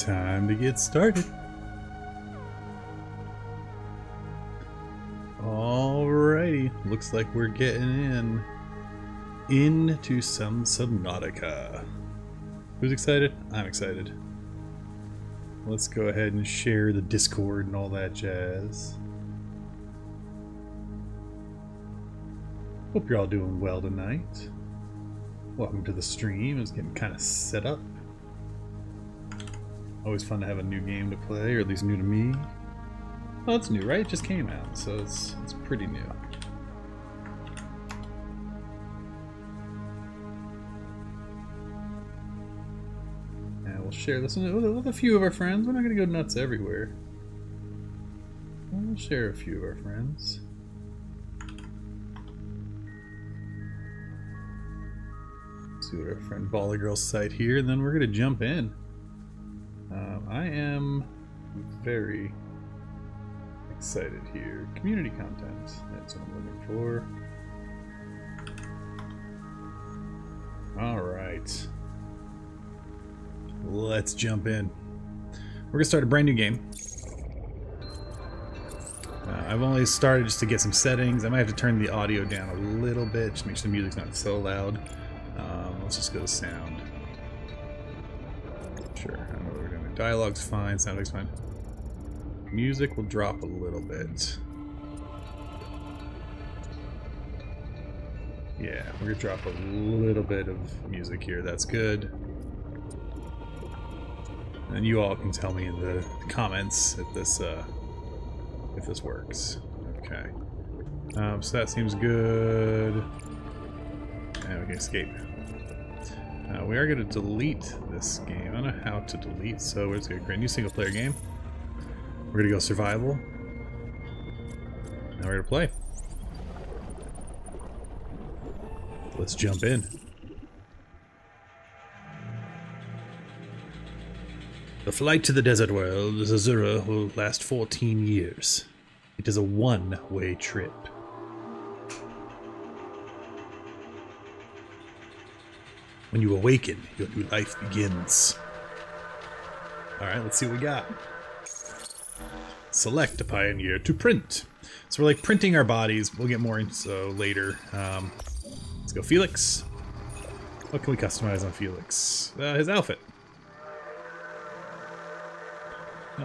Time to get started. Alrighty, looks like we're getting into some Subnautica. Who's excited? I'm excited. Let's go ahead and share the Discord and all that jazz. Hope you're all doing well tonight. Welcome to the stream. It's getting kind of set up. Always fun to have a new game to play, or at least new to me. Well, it's new, right? It just came out, so it's pretty new. And we'll share this with a few of our friends. We're not going to go nuts everywhere. We'll share a few of our friends. See what our friend Baller Girl's site here, and then we're going to jump in. I am very excited here. Community content. That's what I'm looking for. Alright. Let's jump in. We're going to start a brand new game. I've only started just to get some settings. I might have to turn the audio down a little bit, just make sure the music's not so loud. Let's just go to sound. Sure, I know what we're doing. Dialogue's fine, sound effects fine. Music will drop a little bit. Yeah, we're gonna drop a little bit of music here. That's good. And you all can tell me in the comments if this works. Okay. So that seems good. And we can escape. We are going to delete this game. I don't know how to delete, so we're just going to create a new single-player game. We're going to go survival. Now we're going to play. Let's jump in. The flight to the desert world, Zazura, will last 14 years. It is a one-way trip. When you awaken, your new life begins. Alright, let's see what we got. Select a pioneer to print. So we're like printing our bodies. We'll get more into later. Let's go Felix. What can we customize on Felix? His outfit.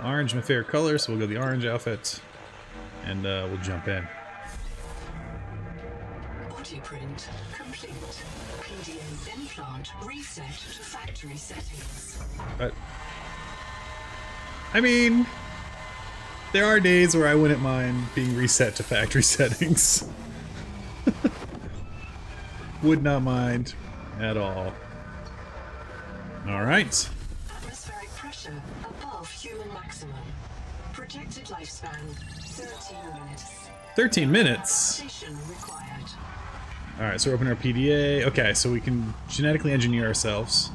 Orange is my favorite color, so we'll go the orange outfit. And we'll jump in. Body print complete. PDA implant reset to factory settings. I mean, there are days where I wouldn't mind being reset to factory settings. Would not mind at all. Alright. Atmospheric pressure above human maximum. Projected lifespan 13 minutes. 13 minutes? Adaptation required. Alright, so we're opening our PDA. Okay, so we can genetically engineer ourselves.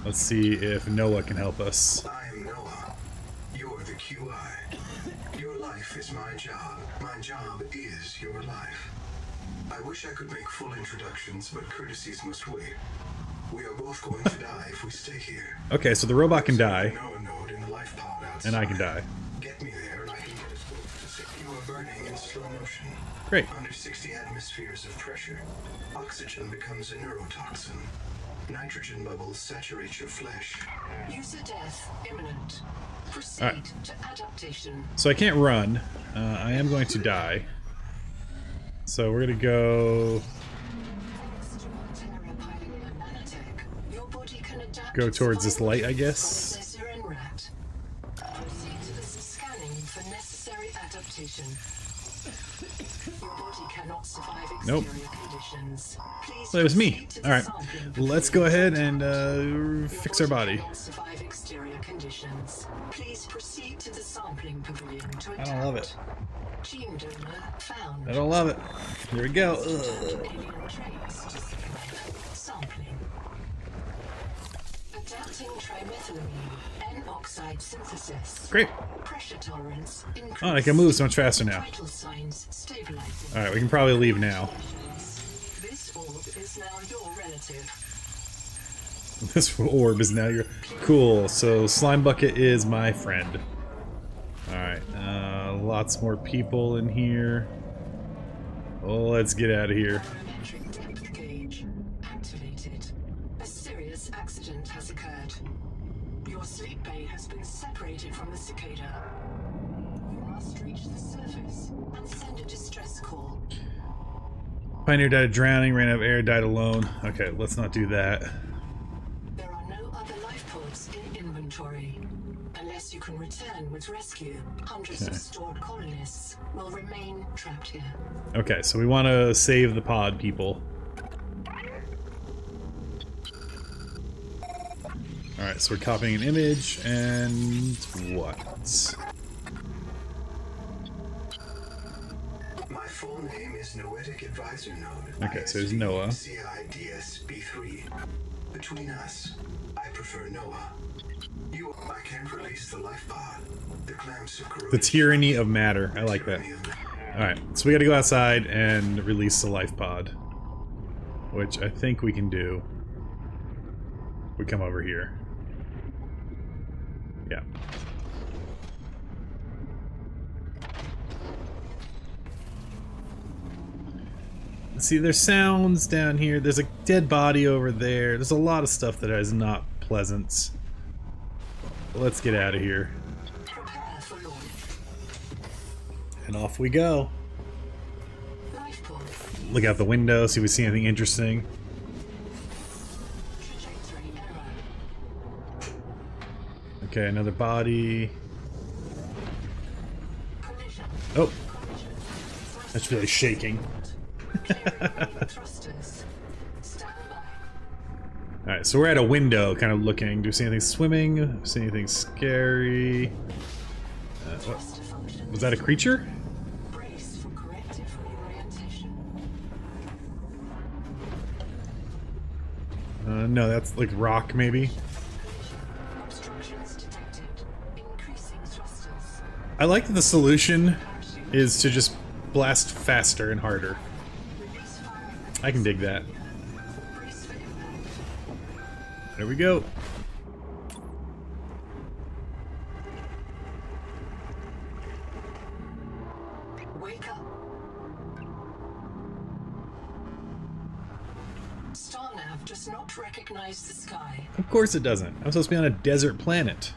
Let's see if Noah can help us. I am Noah. You're the QI. Your life is my job. My job is your life. I wish I could make full introductions, but courtesies must wait. We are both going to die if we stay here. Okay, so the robot can die. Noah node in the life pod outside. And I can die. Get me there and I can get us both to save. You are burning in slow motion. Great. Under 60 atmospheres of pressure, oxygen becomes a neurotoxin. Nitrogen bubbles saturate your flesh. User death imminent. Proceed to adaptation. So I can't run. I am going to die. So we're going to go... Go towards this light, I guess. Proceed to the scanning for necessary adaptation. Your body cannot survive exterior conditions. Please Well, it was me. proceed to the Alright, sampling let's go ahead and fix our body. cannot survive exterior conditions. Please proceed to the sampling pavilion to adapt. I don't love it. Gene donor found. I don't love it. Here we go. Alien traits to survive. Sampling. Adapting trimethylamine N-oxide synthesis. Great. Pressure tolerance increased. Oh, I can move so much faster now. Vital signs stabilizing. Alright, we can probably leave now. This orb is now your relative. This orb is now your... Cool, so Slime Bucket is my friend. Alright, lots more people in here. Oh, let's get out of here. Barometric depth gauge activated. A serious accident has occurred. Your sleep bay has been separated from the cicada. You must reach the surface and send a distress call. Pioneer died of drowning, ran out of air, died alone. Okay, let's not do that. There are no other life pods in inventory. Unless you can return with rescue, hundreds of stored colonists will remain trapped here. Okay, so we want to save the pod people. Alright, so we're copying an image, and what? My full name is Noetic Advisor Node. Okay, so there's Noah. CIDSB3. Between us, I prefer Noah. I can't release the life pod. The clamps have corroded. The tyranny of matter. I like that. Alright, so we gotta go outside and release the life pod. Which I think we can do. We come over here. Yeah. See, there's sounds down here. There's a dead body over there. There's a lot of stuff that is not pleasant. Let's get out of here. Prepare for launch. And off we go. Life pod. Look out the window, see if we see anything interesting. Trajectory error. Okay, another body. Collision. Oh, Collision. that's really shaking. Clearing thrusters. Stand by. Alright, so we're at a window kind of looking. Do we see anything swimming? See anything scary? Thruster function. Was that a creature? Brace for corrective reorientation. No, that's like rock maybe. Obstructions detected. Increasing thrusters. I like that the solution is to just blast faster and harder. Release fire. I can dig that. Brace for impact. There we go. Wake up. Starnav does not recognize the sky. Of course it doesn't. I'm supposed to be on a desert planet.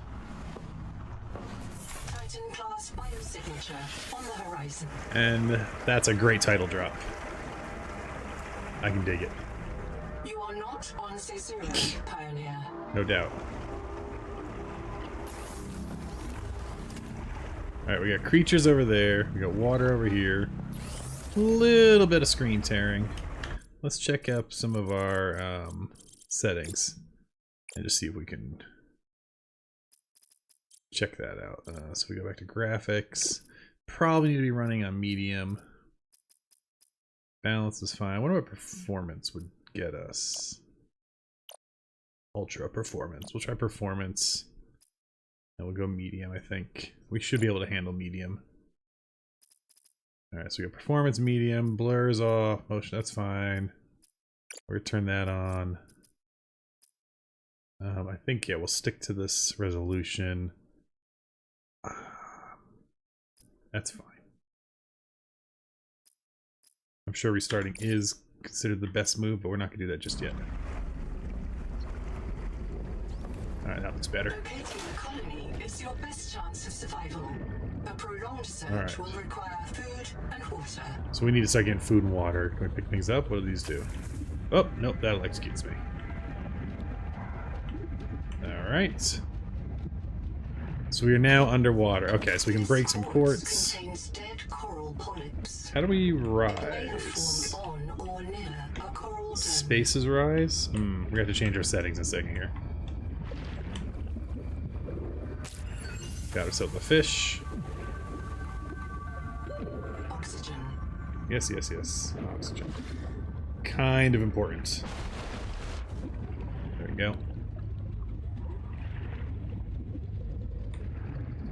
Titan class biosignature on the horizon. And that's a great title drop. I can dig it. You are not on Caesarea, Pioneer. No doubt. Alright, we got creatures over there. We got water over here. A little bit of screen tearing. Let's check up some of our settings. And just see if we can check that out. So we go back to graphics. Probably need to be running on medium. Balance is fine. I wonder what performance would get us. Ultra performance. We'll try performance. And we'll go medium, I think. We should be able to handle medium. Alright, so we got performance, medium, blurs off, motion, that's fine. We're gonna turn that on. I think, yeah, we'll stick to this resolution. That's fine. I'm sure restarting is considered the best move, but we're not gonna do that just yet. Alright, that looks better. Locating the colony is your best chance of survival. A prolonged search Alright. will require food and water. So we need to start getting food and water. Can we pick things up? What do these do? Oh, nope, that executes me. Alright. So we are now underwater. Okay, so we can break some quartz. Contains dead coral polyps. How do we May rise? form on or near a coral dome. Spaces rise? We have to change our settings in a second here. Got ourselves a fish. Oxygen. Yes, yes, yes. Oxygen. Kind of important. There we go.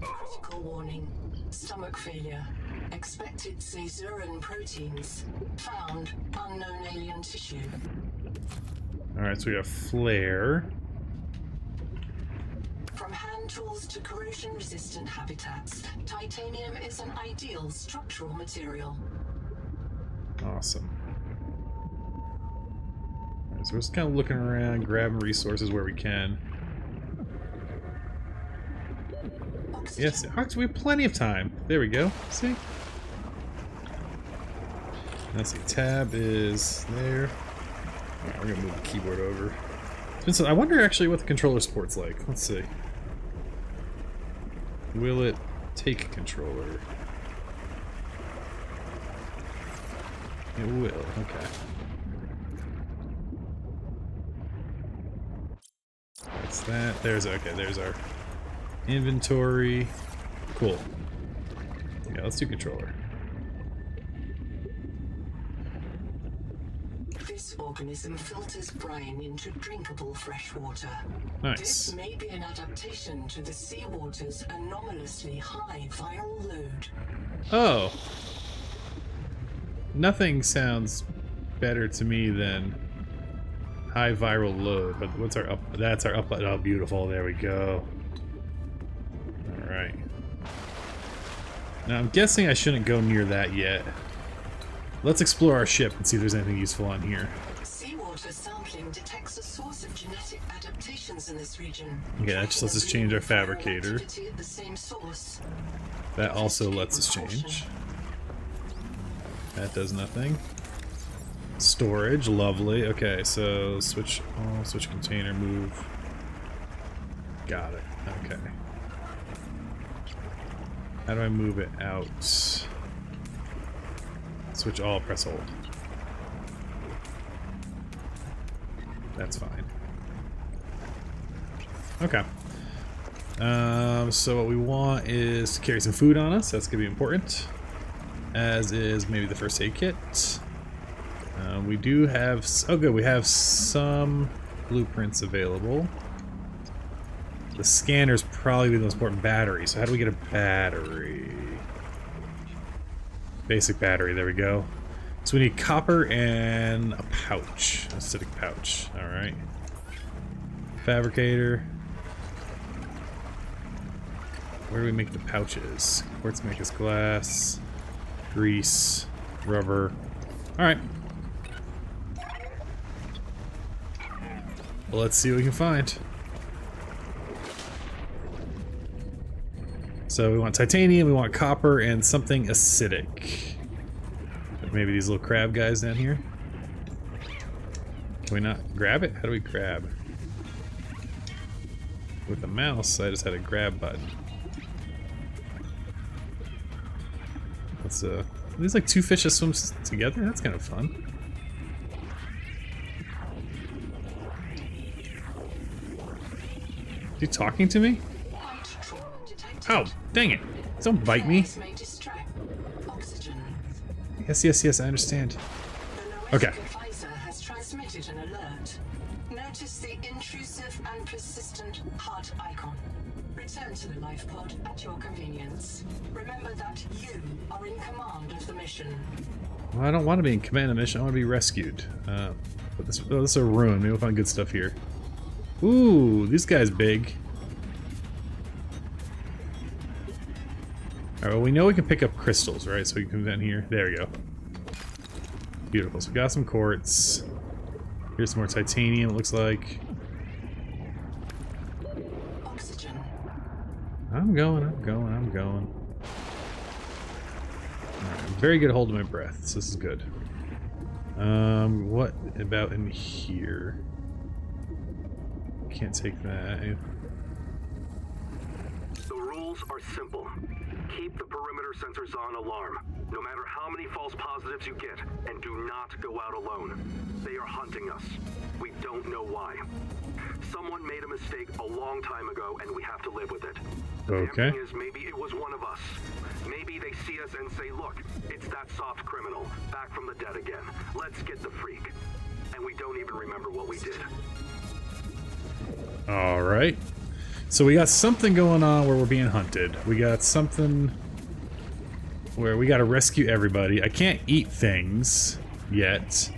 Critical warning. Stomach failure. Expected Caesuran proteins. Found unknown alien tissue. Alright, so we got flare. From hand tools to corrosion-resistant habitats, titanium is an ideal structural material. Awesome. Alright, so we're just kind of looking around, grabbing resources where we can. Yes, we have plenty of time. There we go. See? Let's see. Tab is there. Alright, we're gonna move the keyboard over. So I wonder actually what the controller support's like. Let's see. Will it take controller? It will. Okay. That's that. There's okay. There's our inventory. Cool. Yeah, let's do controller. This organism filters brine into drinkable fresh water. Nice. This may be an adaptation to the seawater's anomalously high viral load. Oh. Nothing sounds better to me than high viral load. But what's our up? That's our up. Oh, beautiful. There we go. All right. Now I'm guessing I shouldn't go near that yet. Let's explore our ship and see if there's anything useful on here. Seawater sampling detects a source of genetic adaptations in this region. Okay, that just lets us change our fabricator. At the same source. That also lets us change. That does nothing. Storage, lovely. Okay, so switch all, switch container, move. Got it. Okay. How do I move it out? Switch all, press hold. That's fine. Okay. So what we want is to carry some food on us. That's gonna be important. As is maybe the first aid kit. We do have... Oh good, we have some blueprints available. The scanner's probably the most important. Battery. So how do we get a battery? Basic battery, there we go. So we need copper and a pouch. Acidic pouch. Alright. Fabricator. Where do we make the pouches? Quartz make us glass. Grease. Rubber. Alright. Well, let's see what we can find. So we want titanium, we want copper, and something acidic. Maybe these little crab guys down here. Can we not grab it? How do we grab? With the mouse, I just had a grab button. Let's these like two fish that swim together? That's kind of fun. Are you talking to me? Oh, dang it. Don't bite me. Yes, I understand. Okay. Has transmitted an alert. Notice the intrusive and persistent heart icon. Return to the life pod at your convenience. Remember that you are in command of the mission. Well, I don't want to be in command of the mission. I want to be rescued. But this is a ruin. Maybe we'll find good stuff here. Ooh, this guy's big. Alright, well we know we can pick up crystals, right? So we can come down here. There we go. Beautiful. So we got some quartz. Here's some more titanium, it looks like. Oxygen. I'm going. Alright, very good hold of my breath, so this is good. What about in here? Can't take that. The rules are simple. Keep the perimeter sensors on alarm, no matter how many false positives you get, and do not go out alone. They are hunting us. We don't know why. Someone made a mistake a long time ago, and we have to live with it. Okay. The thing is, maybe it was one of us. Maybe they see us and say, look, it's that soft criminal, back from the dead again. Let's get the freak. And we don't even remember what we did. Alright. So we got something going on where we're being hunted. We got something where we gotta rescue everybody. I can't eat things yet.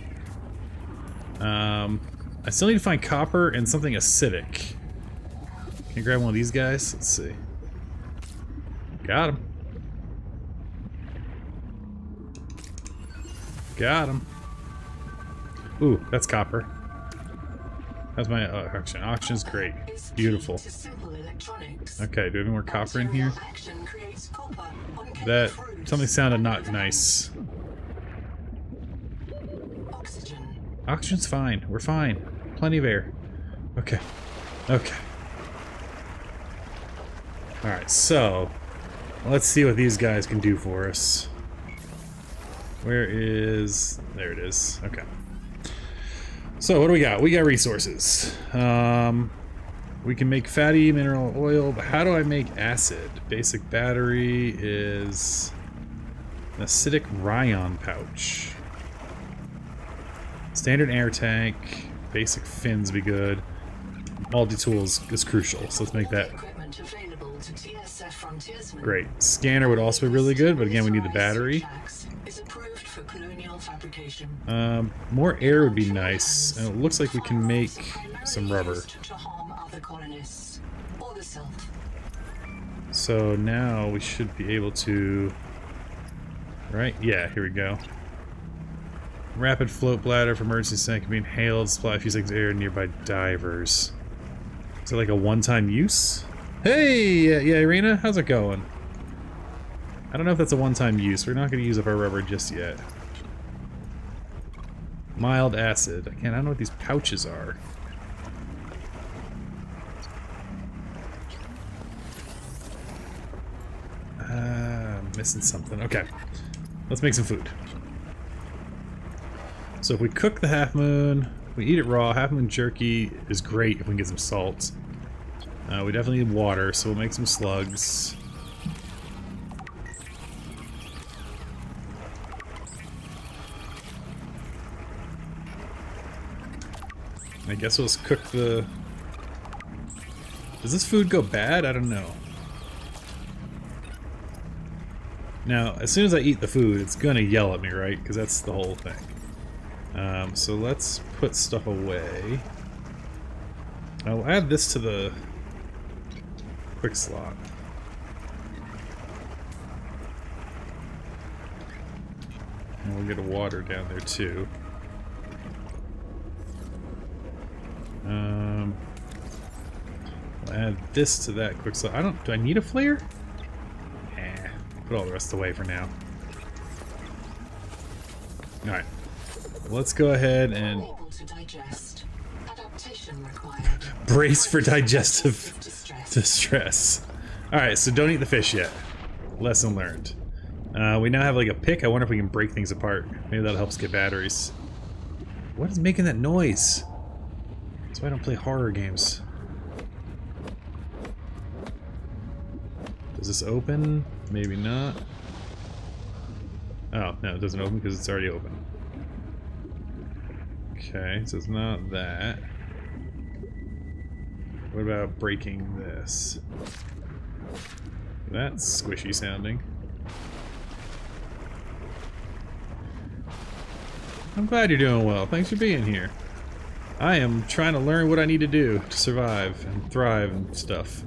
I still need to find copper and something acidic. Can you grab one of these guys? Let's see. Got him. Got him. Ooh, that's copper. That's my auction. Auction's great. Beautiful. Okay, do we have any more copper in here? That something sounded not nice. Oxygen's fine. We're fine. Plenty of air. Okay. Okay. Alright, so let's see what these guys can do for us. Where is... There it is. Okay. So what do we got? We got resources. We can make fatty mineral oil, but how do I make acid? Basic battery is an acidic rayon pouch. Standard air tank. Basic fins would be good. Multi-tools is crucial, so let's make that. Great. Scanner would also be really good, but again, we need the battery. More air would be nice, and it looks like we can make some rubber. So now we should be able to... Right? Yeah, here we go. Rapid float bladder for emergency sand can be inhaled, supply a few seconds of air to nearby divers. Is it like a one-time use? Hey! Yeah, Irina, how's it going? I don't know if that's a one-time use. We're not going to use up our rubber just yet. Mild acid. Again, I don't know what these pouches are. I'm missing something. Okay. Let's make some food. So if we cook the half moon, we eat it raw. Half moon jerky is great if we can get some salt. We definitely need water, so we'll make some slugs. I guess we'll just cook the... Does this food go bad? I don't know. Now, as soon as I eat the food, it's gonna yell at me, right? Because that's the whole thing. So let's put stuff away. I'll add this to the quick slot. And we'll get a water down there too. I'll add this to that quick slot. Do I need a flare? Nah, put all the rest away for now. Alright. Let's go ahead and brace for digestive distress. Alright, so don't eat the fish yet. Lesson learned. We now have like a pick. I wonder if we can break things apart. Maybe that'll help us get batteries. What is making that noise? That's why I don't play horror games. Does this open? Maybe not. Oh, no, it doesn't open because it's already open. Okay, so it's not that. What about breaking this? That's squishy sounding. I'm glad you're doing well. Thanks for being here. I am trying to learn what I need to do to survive and thrive and stuff.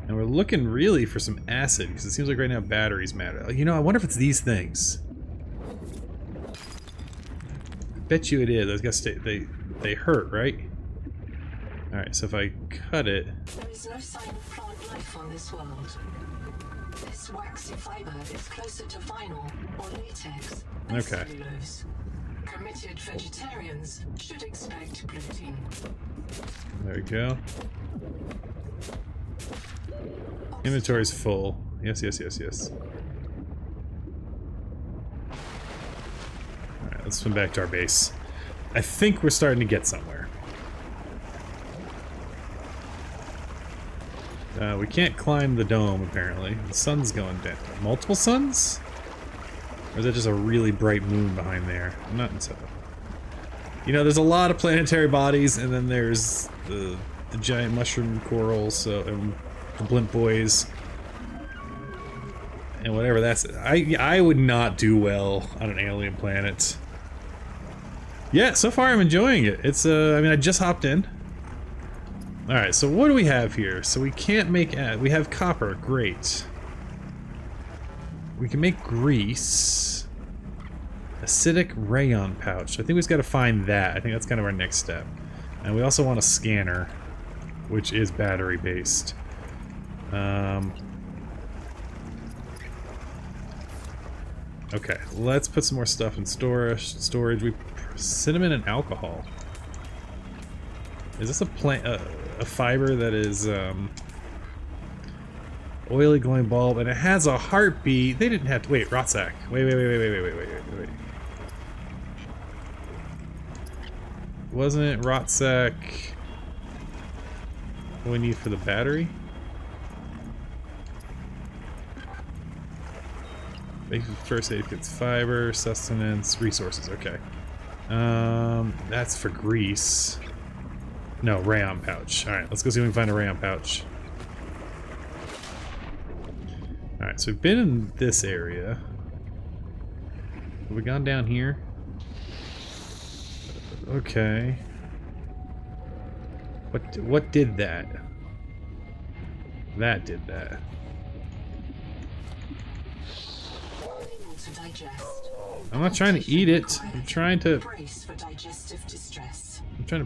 And we're looking really for some acid, because it seems like right now batteries matter. You know, I wonder if it's these things. I bet you it is. I guess they hurt, right? Alright, so if I cut it... There is no sign of plant life on this world. This waxy fiber is closer to vinyl or latex than cellulose. Committed vegetarians should expect gluten. There we go. Inventory's full. Yes, yes, yes, yes. Alright, let's swim back to our base. I think we're starting to get somewhere. We can't climb the dome, apparently. The sun's going down. Multiple suns? Or is that just a really bright moon behind there? I'm not so. You know, there's a lot of planetary bodies, and then there's the giant mushroom corals, so the blimp boys, and whatever that's. I would not do well on an alien planet. Yeah, so far I'm enjoying it. It's I mean, I just hopped in. Alright, so what do we have here? So we can't make... we have copper, great. We can make grease. Acidic rayon pouch. I think we just got to find that. I think that's kind of our next step. And we also want a scanner, which is battery based. Okay, let's put some more stuff in storage. Cinnamon and alcohol. Is this a plant? A fiber that is oily glowing bulb, and it has a heartbeat. They didn't have to wait. Rot sack. Wait. Wasn't it rot sack? What do we need for the battery? Basic first aid kits, fiber, sustenance, resources. Okay. That's for grease. No, rayon pouch. Alright, let's go see if we can find a rayon pouch. Alright, so we've been in this area. Have we gone down here? Okay. What did that? That did that. I'm not trying to eat it. I'm trying to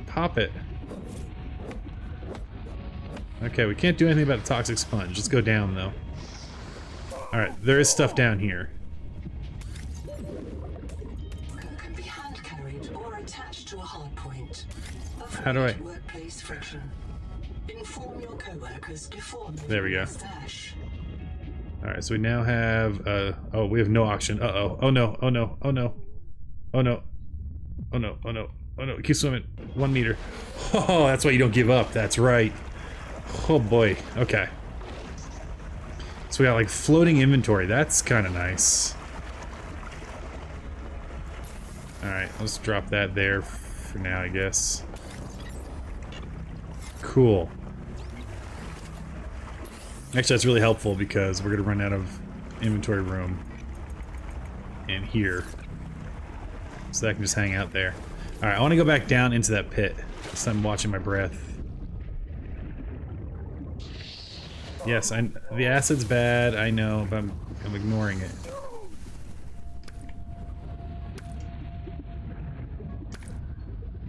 pop it. Okay, we can't do anything about a toxic sponge. Let's go down though. Alright, there is stuff down here. Can be hand carried or attached to a hard point. How do I? Workplace friction. Inform your co-workers before there we go. Stash. Alright, so we now have oh, we have no oxygen. Uh-oh. Oh no, oh no, oh no. Oh no. Oh no, oh no, oh no. Keep swimming. 1 meter. Oh, that's why you don't give up. That's right. Oh boy. Okay. So we got like floating inventory. That's kind of nice. Alright, let's drop that there for now, I guess. Cool. Actually, that's really helpful because we're going to run out of inventory room in here. So that can just hang out there. Alright, I want to go back down into that pit. So I'm watching my breath. Yes, the acid's bad, I know, but I'm ignoring it.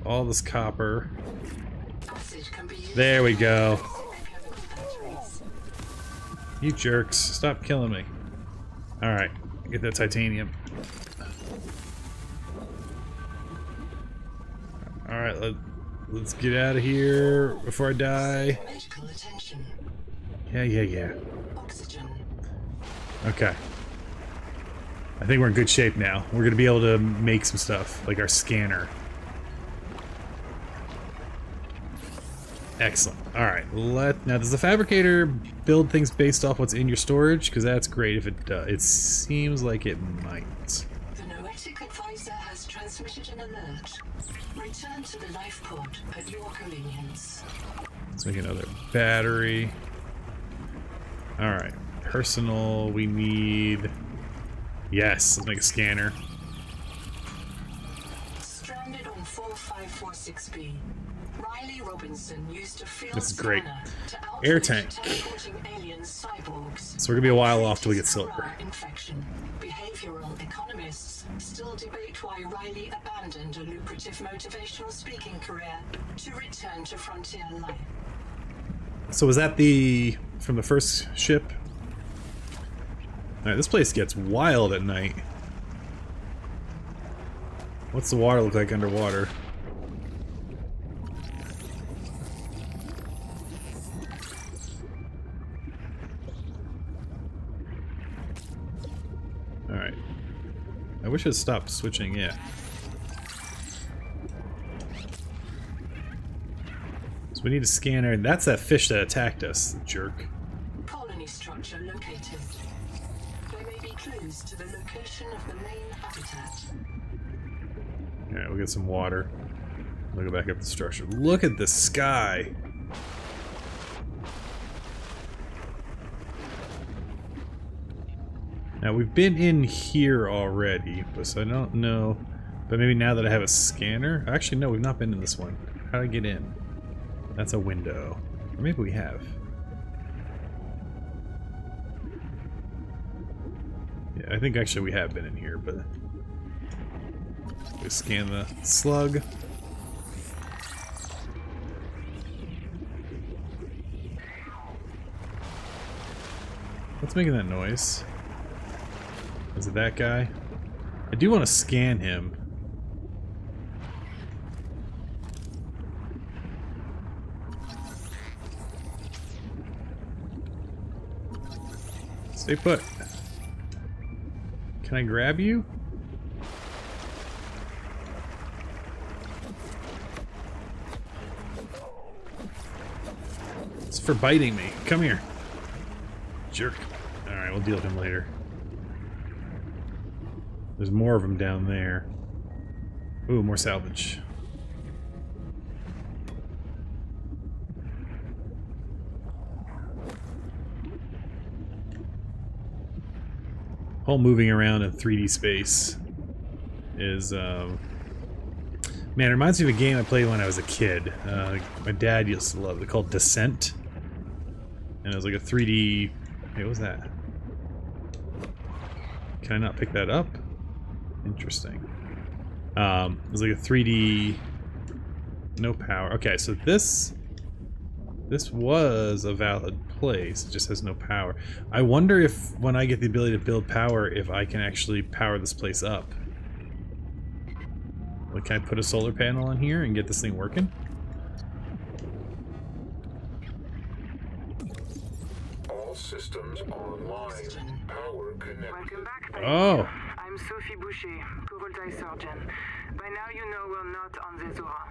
All this copper. There we go. You jerks, stop killing me. Alright, get that titanium. Alright, let's get out of here before I die. Yeah. Okay. I think we're in good shape now. We're gonna be able to make some stuff, like our scanner. Excellent. Alright, now does the fabricator build things based off what's in your storage? Because that's great if it does. It seems like it might. The Noetic advisor has transmitted an alert. Return to the life pod at your convenience. Let's make another battery. Alright, personal, we need... Yes, let's make a scanner. Stranded on 4546B. Riley Robinson used a field This is great. to Air tank. alien cyborgs. So we're gonna be a while off till we get silver. Infection. Behavioral economists still debate why Riley abandoned a lucrative motivational speaking career to return to frontier life. So was that from the first ship? Alright, this place gets wild at night. What's the water look like underwater? Alright. I wish it stopped switching, yeah. So we need a scanner. That's that fish that attacked us, the jerk. Colony structure located. There may be clues to the location of the main habitat. Alright, we'll get some water. We'll go back up the structure. Look at the sky! Now, we've been in here already, so I don't know. But maybe now that I have a scanner... Actually, no, we've not been in this one. How do I get in? That's a window. Or maybe we have. Yeah, I think actually we have been in here, but... we scan the slug. What's making that noise? Is it that guy? I do want to scan him. Stay put. Can I grab you? It's for biting me. Come here. Jerk. Alright, we'll deal with him later. There's more of them down there. Ooh, more salvage. Whole moving around in 3D space is, man, it reminds me of a game I played when I was a kid. My dad used to love it, called Descent. And it was like a 3D... Hey, what was that? Can I not pick that up? Interesting. It was like a 3D... No power. Okay, so this was a valid place. It just has no power. I wonder if, when I get the ability to build power, if I can actually power this place up. Like, can I put a solar panel on here and get this thing working? All systems online. Power connected. Welcome back, Oh. I'm Sophie Boucher, co-voltaic surgeon. By now you know we're not on the Zora.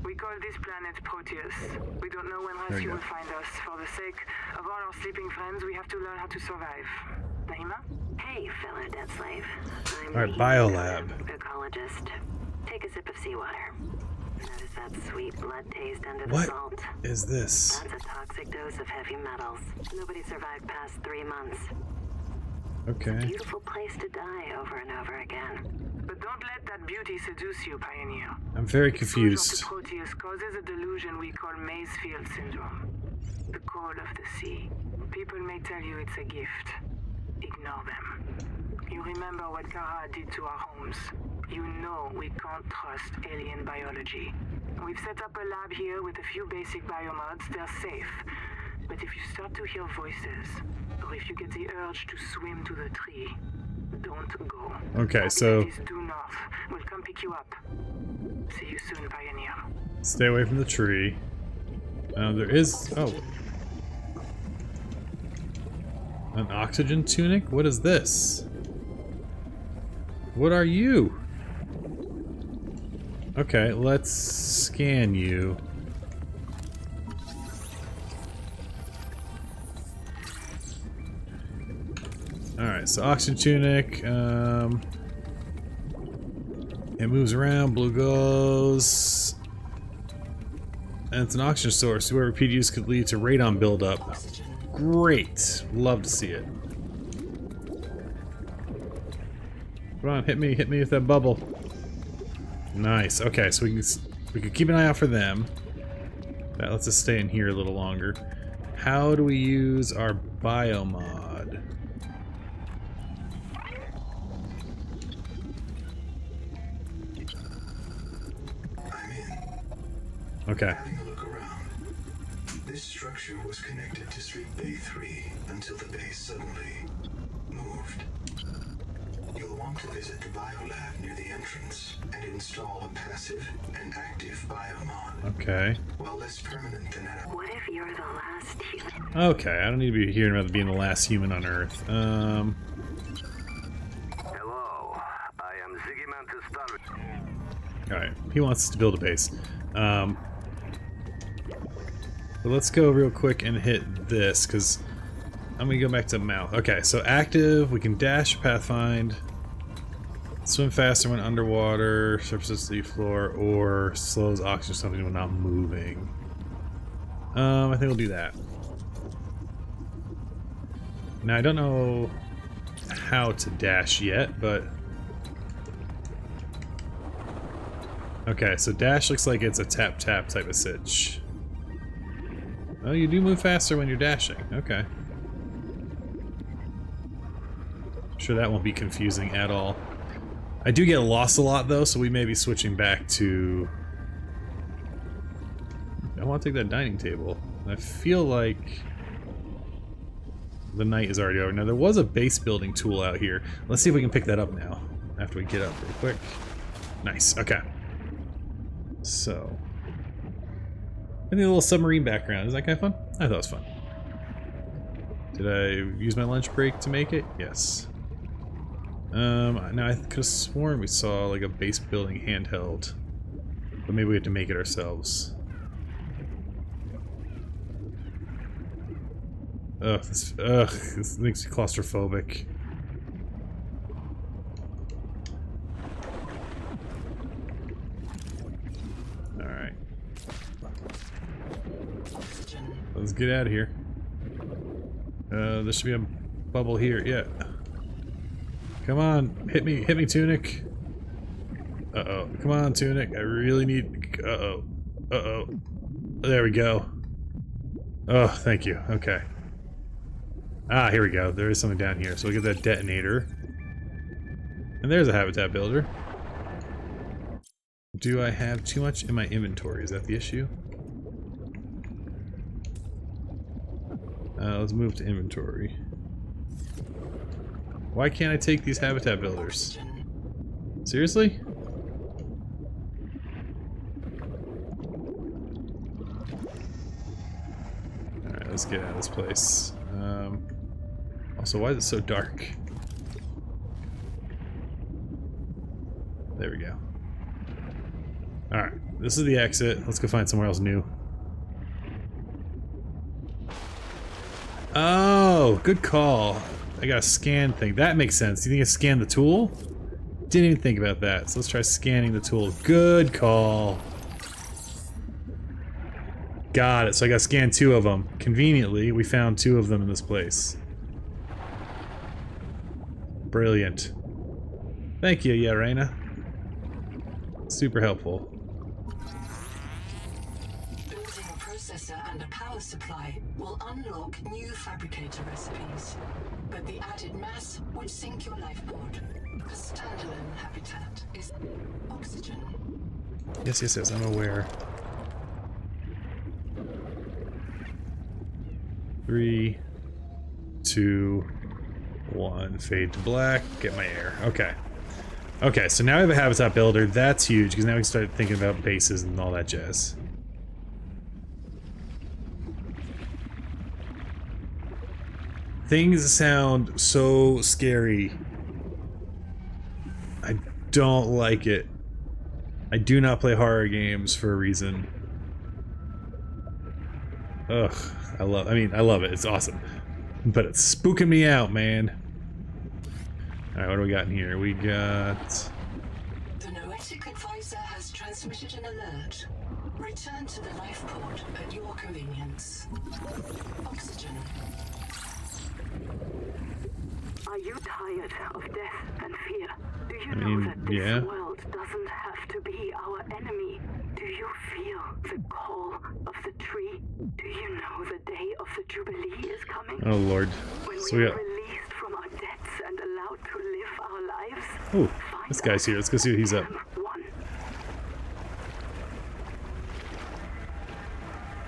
We call this planet Proteus. We don't know when There you rescue go. will find us. For the sake of all our sleeping friends, we have to learn how to survive. Naima? Hey, fellow death slave. I'm Alright, the biolab. ecologist. Take a sip of seawater. Notice that sweet blood taste under the What salt. is this? That's a toxic dose of heavy metals. Nobody survived past 3 months. Okay. Beautiful place to die over and over again. But don't let that beauty seduce you, Pioneer. I'm very Exposure confused. to Proteus causes a delusion we call Maysfield syndrome. The call of the sea. People may tell you it's a gift. Ignore them. You remember what Kara did to our homes. You know we can't trust alien biology. We've set up a lab here with a few basic biomods. They're safe. But if you start to hear voices, or if you get the urge to swim to the tree, don't go. Okay, so Deputies due north. We'll come pick you up. See you soon, Pioneer. stay away from the tree. There is... oh. An oxygen tunic? What is this? What are you? Okay, let's scan you. Alright, so oxygen tunic. It moves around, blue goes. And it's an oxygen source. Whoever PDUs could lead to radon buildup. Great. Love to see it. Come on, hit me with that bubble. Nice. Okay, so we can keep an eye out for them. That lets us stay in here a little longer. How do we use our biomod? I'm in. Okay. Having a look around. This structure was connected to Street Bay 3 until the bay suddenly moved. You'll want to visit the biolab near the entrance and install a passive and active biomod. Okay. While less permanent than that. What if you're the last human? Okay, I don't need to be hearing about being the last human on Earth. Hello, I am Ziggy Mantis. Alright, he wants us to build a base. But let's go real quick and hit this, because I'm going to go back to mouth. Okay, so active, we can dash, pathfind, swim faster when underwater, surfaces the floor, or slows oxygen something when not moving. I think we'll do that. Now, I don't know how to dash yet, but... okay, so dash looks like it's a tap-tap type of sitch. Oh, you do move faster when you're dashing. Okay. Sure, that won't be confusing at all. I do get lost a lot though, so we may be switching back to... I want to take that dining table. I feel like the night is already over. Now there was a base building tool out here. Let's see if we can pick that up now after we get up real quick. Nice. Okay. So, and the little submarine background. Is that kind of fun? I thought it was fun. Did I use my lunch break to make it? Yes. Now I could have sworn we saw like a base building handheld, but maybe we have to make it ourselves. Ugh, this makes me claustrophobic. Alright. Let's get out of here. There should be a bubble here, yeah. Come on, hit me, Tunic. Uh-oh, come on, Tunic, I really need... Uh-oh, uh-oh. There we go. Oh, thank you, okay. Ah, here we go. There is something down here. So we get that detonator. And there's a habitat builder. Do I have too much in my inventory? Is that the issue? Let's move to inventory. Why can't I take these habitat builders? Seriously? Alright, let's get out of this place. Also, why is it so dark? There we go. Alright, this is the exit. Let's go find somewhere else new. Oh, good call. I got a scan thing. That makes sense. You think I scan the tool? Didn't even think about that. So let's try scanning the tool. Good call. Got it. So I got to scan 2 of them. Conveniently, we found 2 of them in this place. Brilliant. Thank you, Yarena. Super helpful. Building a processor and a power supply will unlock new fabricator recipes, but the added mass would sink your life pod. A standalone habitat is oxygen. Yes, I'm aware. 3, 2, 1, fade to black, get my air. Okay. Okay, so now we have a habitat builder. That's huge, because now we can start thinking about bases and all that jazz. Things sound so scary. I don't like it. I do not play horror games for a reason. Ugh, I love it. It's awesome. But it's spooking me out, man. Alright, what do we got in here? We got... The Noetic advisor has transmitted an alert. Return to the life pod at your convenience. Oxygen. Are you tired of death and fear? Do you I know mean, that this yeah. world doesn't have to be our enemy? Do you feel the call of the tree? Do you know the day of the Jubilee is coming? Oh lord. When So we we are got... released from our debts and allowed to live our lives. Ooh, this guy's here. Let's go see what he's up. One.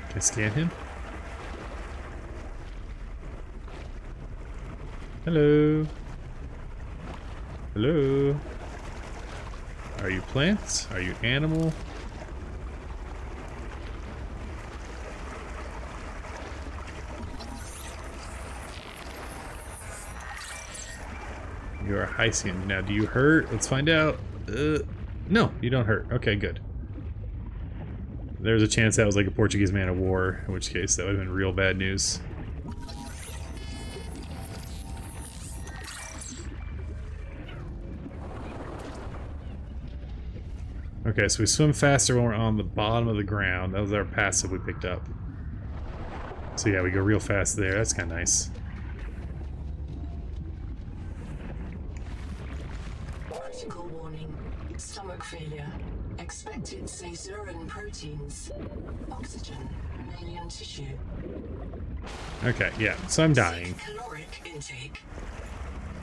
Can I scan him? Hello. Hello. Are you plants? Are you animal? You are Hysian. Now, do you hurt? Let's find out. No, you don't hurt. Okay, good. There's a chance that was like a Portuguese man of war, in which case that would have been real bad news. Okay, so we swim faster when we're on the bottom of the ground. That was our passive we picked up. So yeah, we go real fast there. That's kind of nice. Critical warning. Stomach failure. Expected caesarean proteins. Oxygen. mammalian tissue. Okay, yeah, so I'm dying. Caloric intake.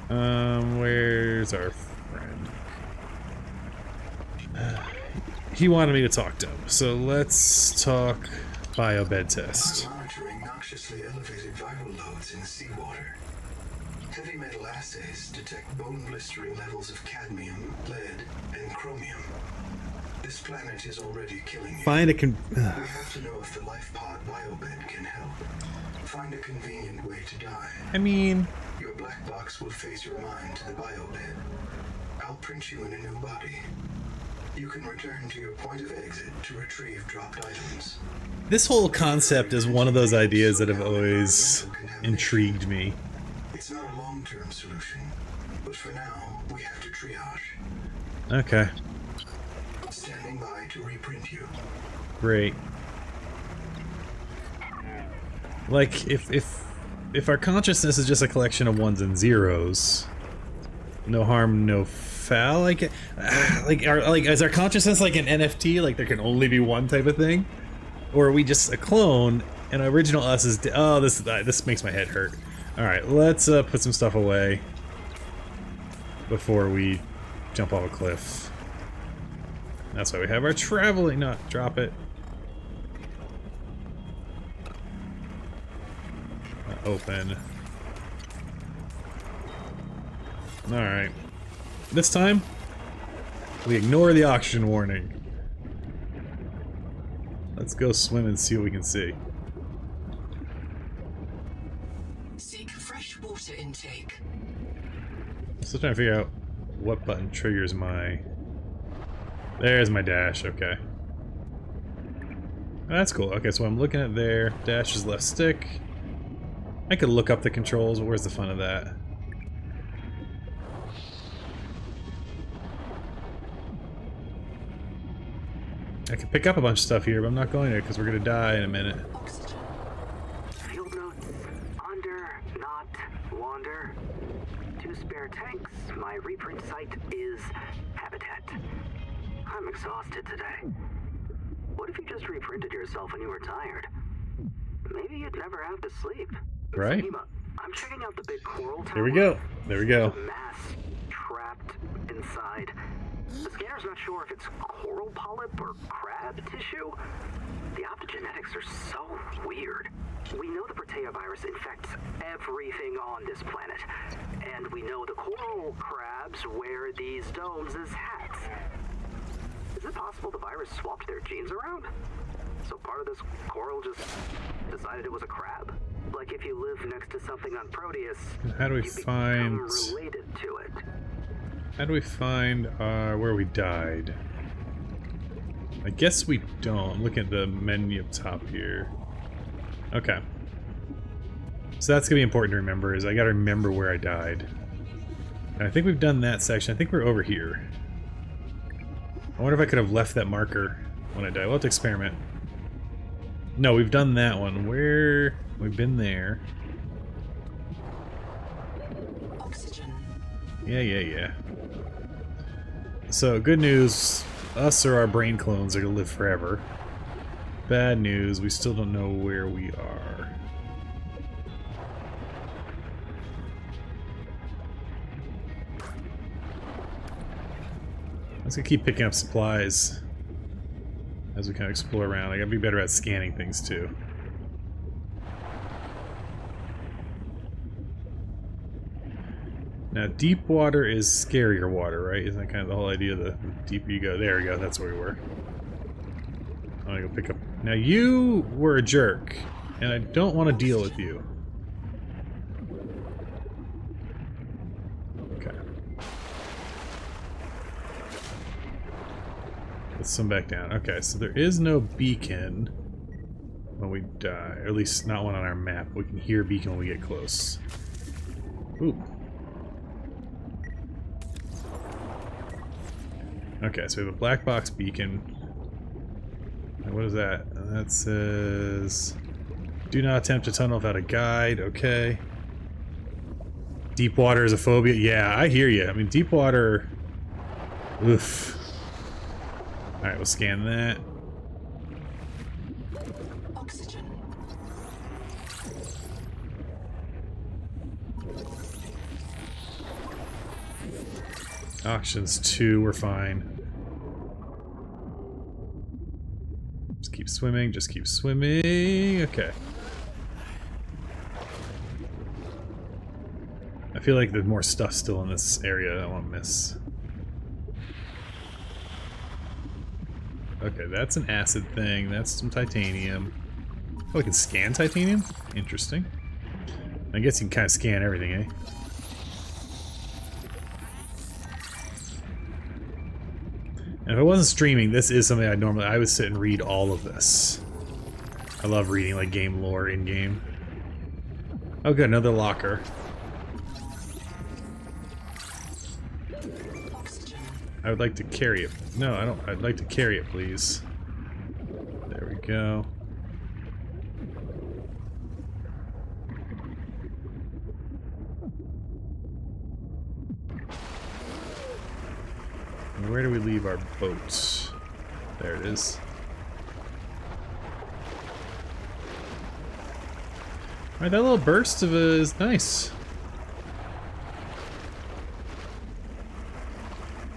Where's our friend? He wanted me to talk to him, so let's talk biobed test. I'm monitoring noxiously elevated viral loads in seawater. Heavy metal assays detect bone-blistering levels of cadmium, lead, and chromium. This planet is already killing you. Find a We have to know if the life pod biobed can help. Find a convenient way to die. I mean, Your black box will phase your mind to the biobed. I'll print you in a new body. You can return to your point of exit to retrieve dropped items. this whole concept is one of those ideas that have always intrigued me. It's not a long-term solution, but for now, we have to triage. Okay, Standing by to reprint you. great. Like, if our consciousness is just a collection of ones and zeros, no harm, no foul. Like, is our consciousness like an NFT? Like, there can only be one type of thing, or are we just a clone? And original us is oh, this makes my head hurt. All right, let's put some stuff away before we jump off a cliff. That's why we have our traveling. No, drop it. Open. Alright. This time, we ignore the oxygen warning. Let's go swim and see what we can see. Seek fresh water intake. Still trying to figure out what button triggers my... There's my dash, okay. That's cool. Okay, so I'm looking at there. Dash is left stick. I could look up the controls, but where's the fun of that? I could pick up a bunch of stuff here, but I'm not going to because we're going to die in a minute. Oxygen. Field notes: under, not, wander. 2 spare tanks. My reprint site is habitat. I'm exhausted today. What if you just reprinted yourself when you were tired? Maybe you'd never have to sleep. Right. Fatima, I'm checking out the big coral tower. There we go. There we go. There's a mass trapped inside. The scanner's not sure if it's coral polyp or crab tissue. The optogenetics are so weird. We know the Protea virus infects everything on this planet. And we know the coral crabs wear these domes as hats. Is it possible the virus swapped their genes around? So part of this coral just decided it was a crab? Like if you live next to something on Proteus, How do we you find... become related to it. How do we find where we died? I guess we don't. I'm looking at the menu up top here. Okay. So that's gonna be important to remember, is I gotta remember where I died. And I think we've done that section. I think we're over here. I wonder if I could have left that marker when I died. We'll have to experiment. No, we've done that one. Where... We've been there. Oxygen. Yeah. So, good news, us or our brain clones are gonna live forever. Bad news, we still don't know where we are. Let's keep picking up supplies as we kind of explore around. I gotta be better at scanning things too. Now, deep water is scarier water, right? Isn't that kind of the whole idea? The deeper you go, there we go. That's where we were. I'm gonna go pick up. Now, you were a jerk, and I don't want to deal with you. Okay. Let's swim back down. Okay, so there is no beacon when we die, or at least not one on our map. We can hear a beacon when we get close. Ooh. Okay, so we have a black box beacon. And what is that? That says... Do not attempt to tunnel without a guide. Okay. Deep water is a phobia. Yeah, I hear you. I mean, deep water... Oof. Alright, we'll scan that. Oxygen. Auctions 2, we're fine. Just keep swimming, just keep swimming. Okay. I feel like there's more stuff still in this area I don't want to miss. Okay, that's an acid thing. That's some titanium. Oh, we can scan titanium? Interesting. I guess you can kind of scan everything, eh? And if I wasn't streaming, this is something I would sit and read all of this. I love reading like game lore in game. Oh good, another locker. I would like to carry it. No, I don't. I'd like to carry it, please. There we go. And where do we leave our boat? There it is. Alright, that little burst of is nice.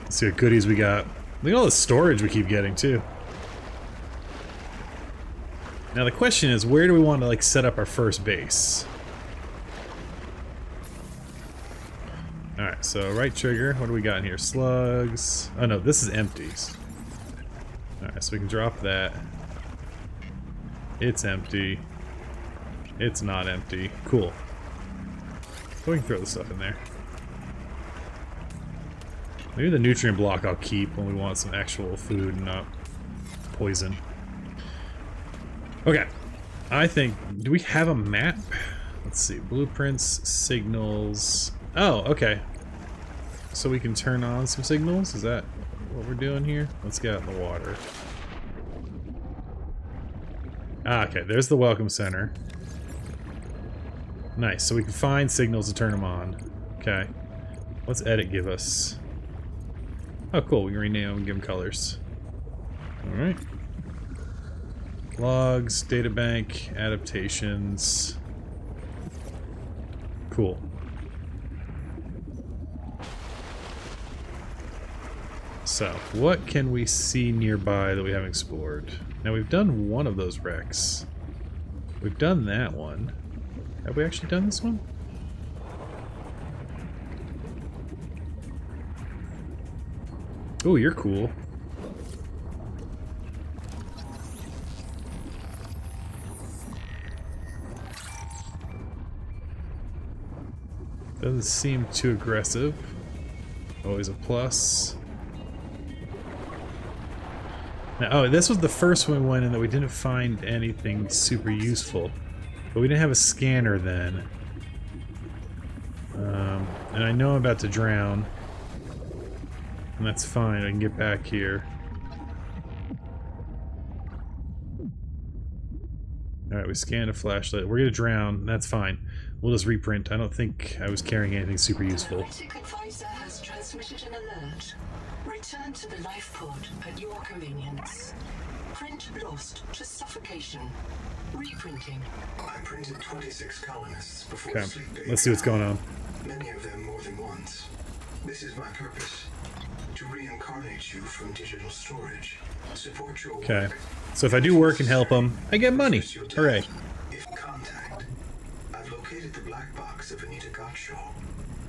Let's see what goodies we got. Look at all the storage we keep getting too. Now the question is, where do we want to like set up our first base? Alright, so right trigger, what do we got in here? Slugs. Oh no, this is empty. Alright, so we can drop that. It's empty. It's not empty. Cool. So we can throw the stuff in there. Maybe the nutrient block I'll keep when we want some actual food and not poison. Okay. I think... Do we have a map? Let's see. Blueprints, signals... Oh, okay. So we can turn on some signals? Is that what we're doing here? Let's get out in the water. Ah, okay. There's the welcome center. Nice. So we can find signals to turn them on. Okay. What's edit give us? Oh, cool. We can rename them and give them colors. Alright. Logs, databank, adaptations. Cool. So, what can we see nearby that we haven't explored? Now, we've done one of those wrecks. We've done that one. Have we actually done this one? Oh, you're cool. Doesn't seem too aggressive. Always a plus. Now, oh, this was the first one we went in that we didn't find anything super useful. But we didn't have a scanner then. And I know I'm about to drown. And that's fine, I can get back here. Alright, we scanned a flashlight. We're gonna drown, that's fine. We'll just reprint. I don't think I was carrying anything super useful. Analytic advisor has transmitted an alert. Return to the life pod at your convenience. Print lost to suffocation. Reprinting. I printed 26 colonists before Okay, sleep day. let's see what's going on. Many of them more than once. This is my purpose. To reincarnate you from digital storage. Support your Okay, work. so if I do work and help them, I get money. Hooray. If contact, I've located the black box of Anita Gottschall,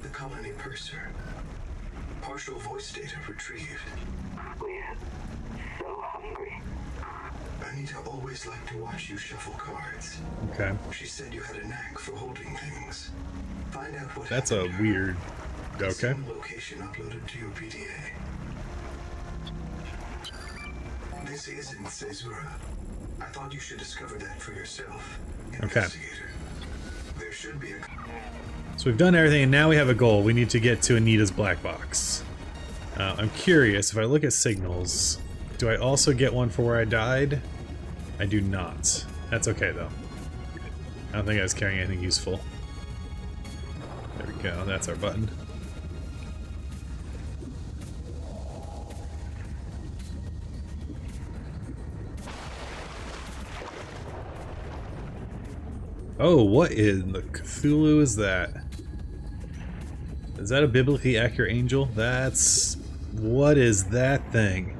the colony purser. Partial voice data retrieved. We're so hungry. Anita always liked to watch you shuffle cards. Okay, She said you had a knack for holding things. Find out what that's a happened to her. weird... Okay. Some location uploaded to your PDA. This isn't Caesura. I thought you should discover that for yourself. Okay. Investigator. There should be a... So we've done everything, and now we have a goal. We need to get to Anita's black box. I'm curious, if I look at signals, do I also get one for where I died? I do not. That's okay, though. I don't think I was carrying anything useful. There we go, that's our button. Oh, what in the Cthulhu is that? Is that a biblically accurate angel? That's... What is that thing?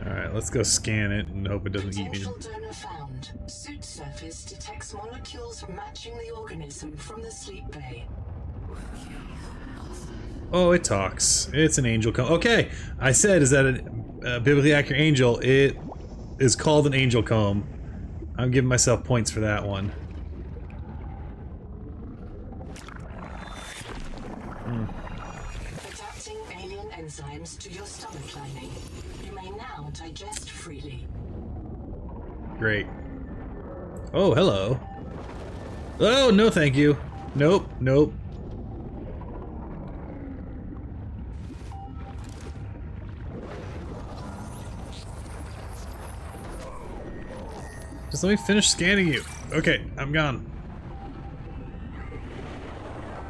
Alright, let's go scan it and hope it doesn't eat me. Potential donor found. Suit surface detects molecules matching the organism from the sleep bay. Oh, it talks. It's an angel comb. Okay, I said, is that a biblically accurate angel? It is called an angel comb. I'm giving myself points for that one. Adapting alien enzymes to your stomach lining. You may now digest freely. Great. Oh, hello. Oh, no thank you. Nope, nope. Just let me finish scanning you. Okay, I'm gone.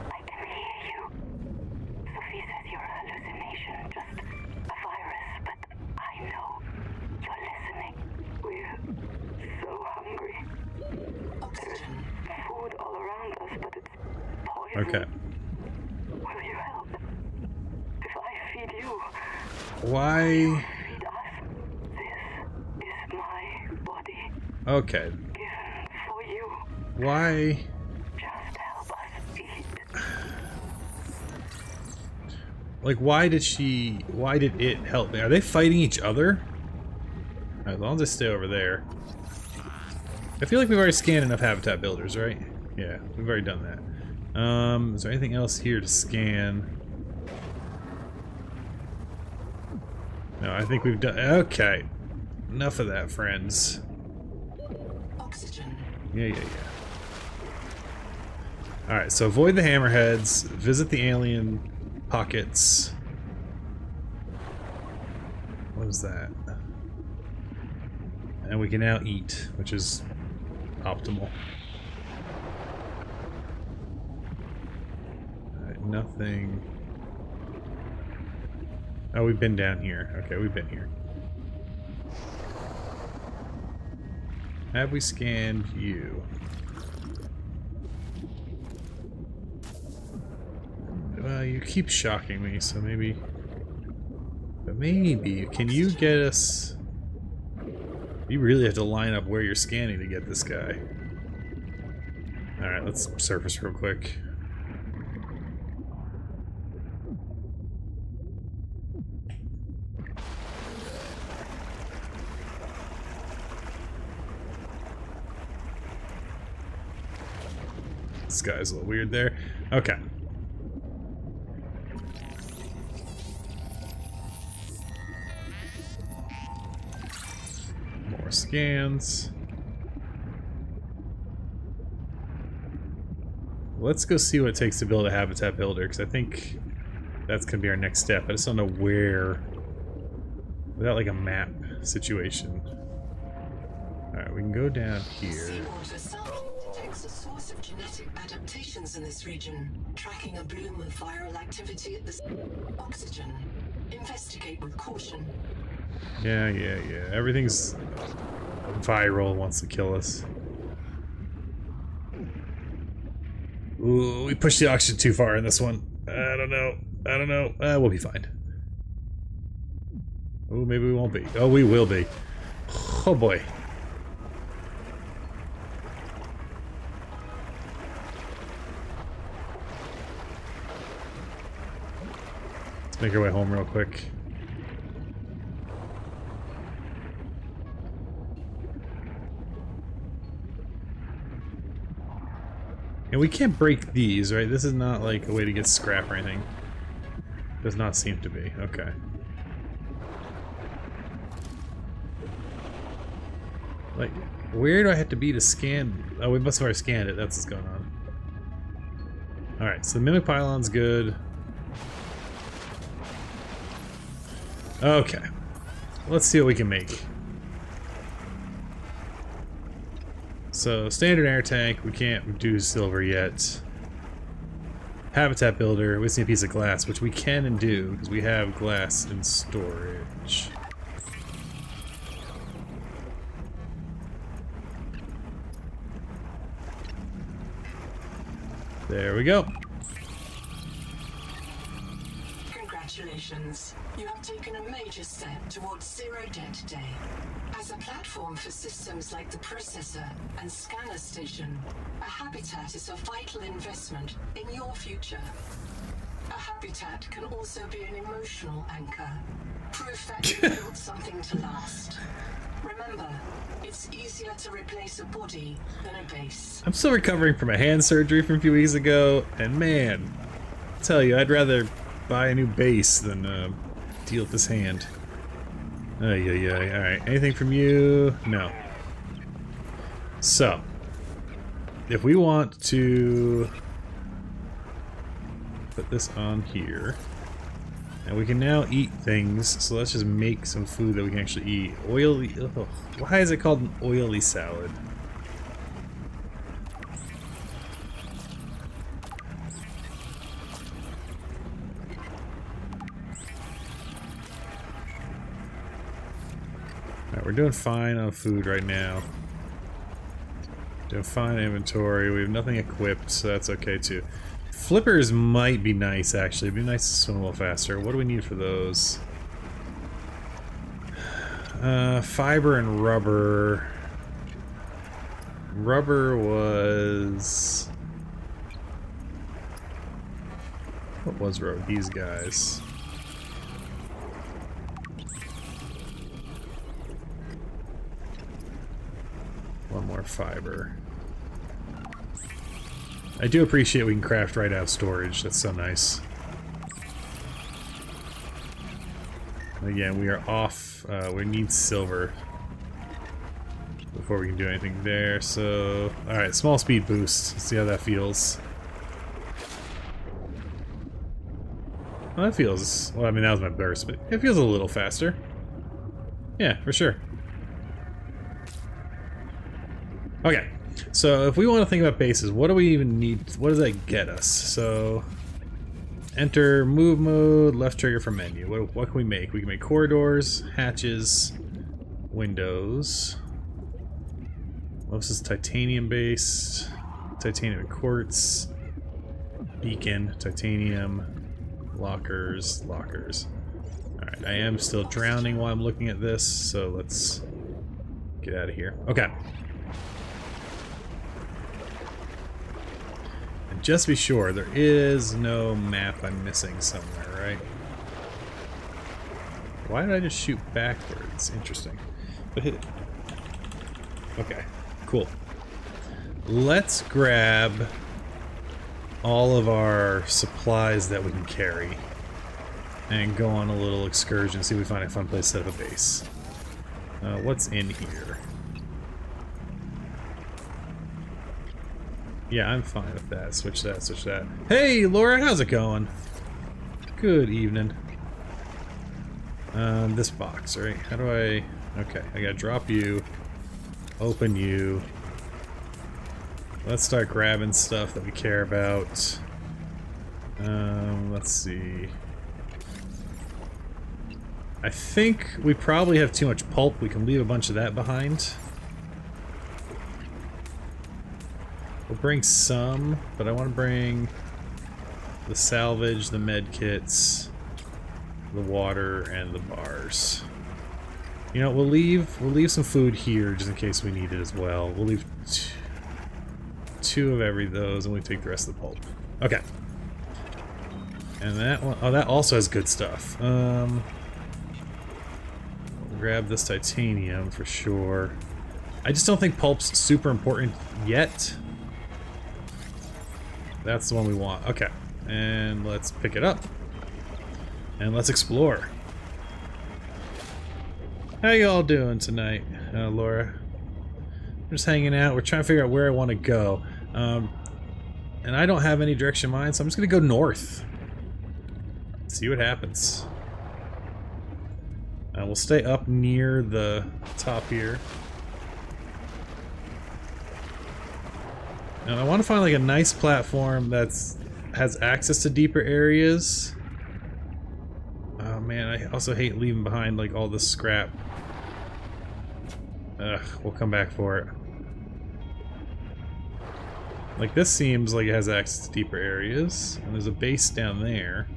I can hear you. Sophie says you're a hallucination, just a virus, but I know you're listening. We're so hungry. There's food all around us, but it's poison. Okay. Will you help? If I feed you, Why? feed us. This is my body, Okay. given for you. Why? Just help us eat. Like, why did it help me? Are they fighting each other? Alright, well, I'll just stay over there. I feel like we've already scanned enough habitat builders, right? Yeah, we've already done that. Is there anything else here to scan? No, I think we've done... Okay. Enough of that, friends. Oxygen. Yeah. Alright, so avoid the hammerheads, visit the alien pockets. What is that? And we can now eat, which is optimal. Alright, nothing. Oh, we've been down here. Okay, we've been here. Have we scanned you? Well, you keep shocking me, so maybe... But maybe, can you get us... You really have to line up where you're scanning to get this guy. Alright, let's surface real quick. This guy's a little weird there. Okay. More scans. Let's go see what it takes to build a habitat builder, because I think that's going to be our next step. I just don't know where, without like a map situation. Alright, we can go down here. Seawater sample detects a source of genetic adaptations in this region, tracking a bloom of viral activity at the oxygen. Investigate with caution. Yeah. Everything's viral, wants to kill us. Ooh, we pushed the oxygen too far in this one. I don't know. We'll be fine. Oh, maybe we won't be. Oh, we will be. Oh boy. Let's make our way home real quick. And we can't break these, right? This is not like a way to get scrap or anything. Does not seem to be. Okay. Like, where do I have to be to scan? Oh, we must have already scanned it. That's what's going on. Alright, so the mimic pylon's good. Okay. Let's see what we can make. So, standard air tank, we can't do silver yet. Habitat builder, we just need a piece of glass, which we can and do, because we have glass in storage. There we go. Congratulations. You have taken a major step towards Zero Debt Day. As a platform for systems like the processor and scanner station, a habitat is a vital investment in your future. A habitat can also be an emotional anchor, proof that you built something to last. Remember, it's easier to replace a body than a base. I'm still recovering from a hand surgery from a few weeks ago, and man, I tell you, I'd rather buy a new base than deal with this hand. Alright, anything from you? No. So, if we want to put this on here, and we can now eat things, so let's just make some food that we can actually eat. Oily, ugh, why is it called an oily salad? Alright, we're doing fine on food right now. Doing fine in inventory. We have nothing equipped, so that's okay too. Flippers might be nice, actually. It'd be nice to swim a little faster. What do we need for those? Fiber and rubber. Rubber was... What was rubber? These guys. One more fiber. I do appreciate we can craft right out of storage. That's so nice. Again, we are off. We need silver before we can do anything there. So, alright, small speed boost. Let's see how that feels. Well, that feels... Well, I mean, that was my burst, but it feels a little faster. Yeah, for sure. Okay, so if we want to think about bases, what do we even need? What does that get us? So, enter move mode, left trigger for menu. What can we make? We can make corridors, hatches, windows. Well, this is titanium based, titanium quartz, beacon, titanium, lockers. Alright, I am still drowning while I'm looking at this, so let's get out of here. Okay. Just to be sure, there is no map I'm missing somewhere, right? Why did I just shoot backwards? Interesting. But hit it. Okay, cool. Let's grab all of our supplies that we can carry and go on a little excursion, see if we find a fun place to set up a base. What's in here? Yeah, I'm fine with that. Switch that, switch that. Hey, Laura, how's it going? Good evening. This box, right? How do I... Okay, I gotta drop you. Open you. Let's start grabbing stuff that we care about. Let's see. I think we probably have too much pulp. We can leave a bunch of that behind. We'll bring some, but I want to bring the salvage, the med kits, the water, and the bars. You know, we'll leave some food here just in case we need it as well. We'll leave two of every those, and we take the rest of the pulp. Okay. And that one, oh, that also has good stuff. We'll grab this titanium for sure. I just don't think pulp's super important yet. That's the one we want. Okay. And let's pick it up. And let's explore. How y'all doing tonight, Laura? We're just hanging out. We're trying to figure out where I want to go. And I don't have any direction in mind, so I'm just going to go north. See what happens. We'll stay up near the top here. And I want to find like a nice platform has access to deeper areas. Oh man, I also hate leaving behind like all this scrap. Ugh, we'll come back for it. Like, this seems like it has access to deeper areas, and there's a base down there.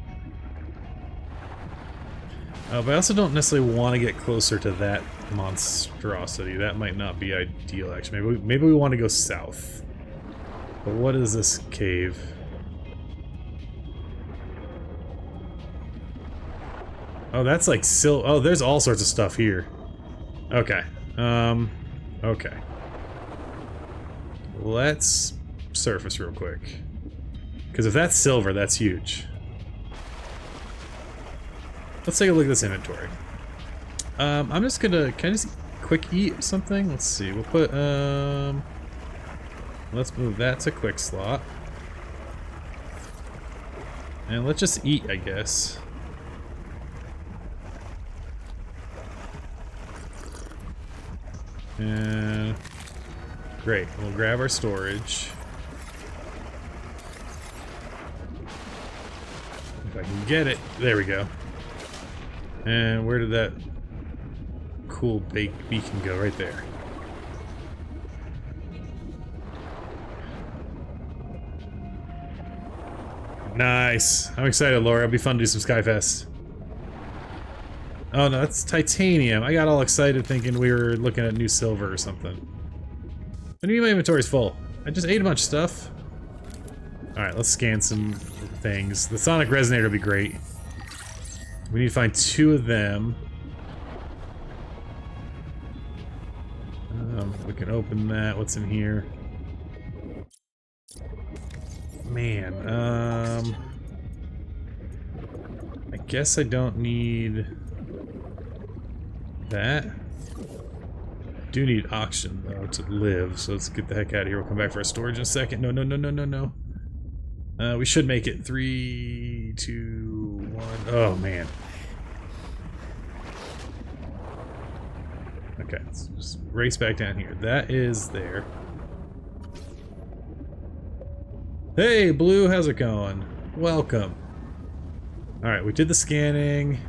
But I also don't necessarily want to get closer to that monstrosity. That might not be ideal, actually. Maybe we want to go south. But what is this cave? Oh, that's like oh, there's all sorts of stuff here. Okay. Okay. Let's surface real quick. Because if that's silver, that's huge. Let's take a look at this inventory. I'm just gonna, can I just quick eat something? Let's see, we'll put, let's move that to quick slot. And let's just eat, I guess. And great, we'll grab our storage. If I can get it, there we go. And where did that cool baked beacon go? Right there. Nice. I'm excited, Laura. It'll be fun to do some Skyfest. Oh no, that's titanium. I got all excited thinking we were looking at new silver or something. What do you mean my inventory's full? I just ate a bunch of stuff. Alright, let's scan some things. The sonic resonator will be great. We need to find 2 of them. We can open that. What's in here? Man, I guess I don't need that. I do need oxygen though to live, so let's get the heck out of here. We'll come back for our storage in a second. No, no, no, no, no, no. We should make it. 3, 2, 1. Oh man. Okay, let's just race back down here. That is there. Hey, Blue, how's it going? Welcome. Alright, we did the scanning.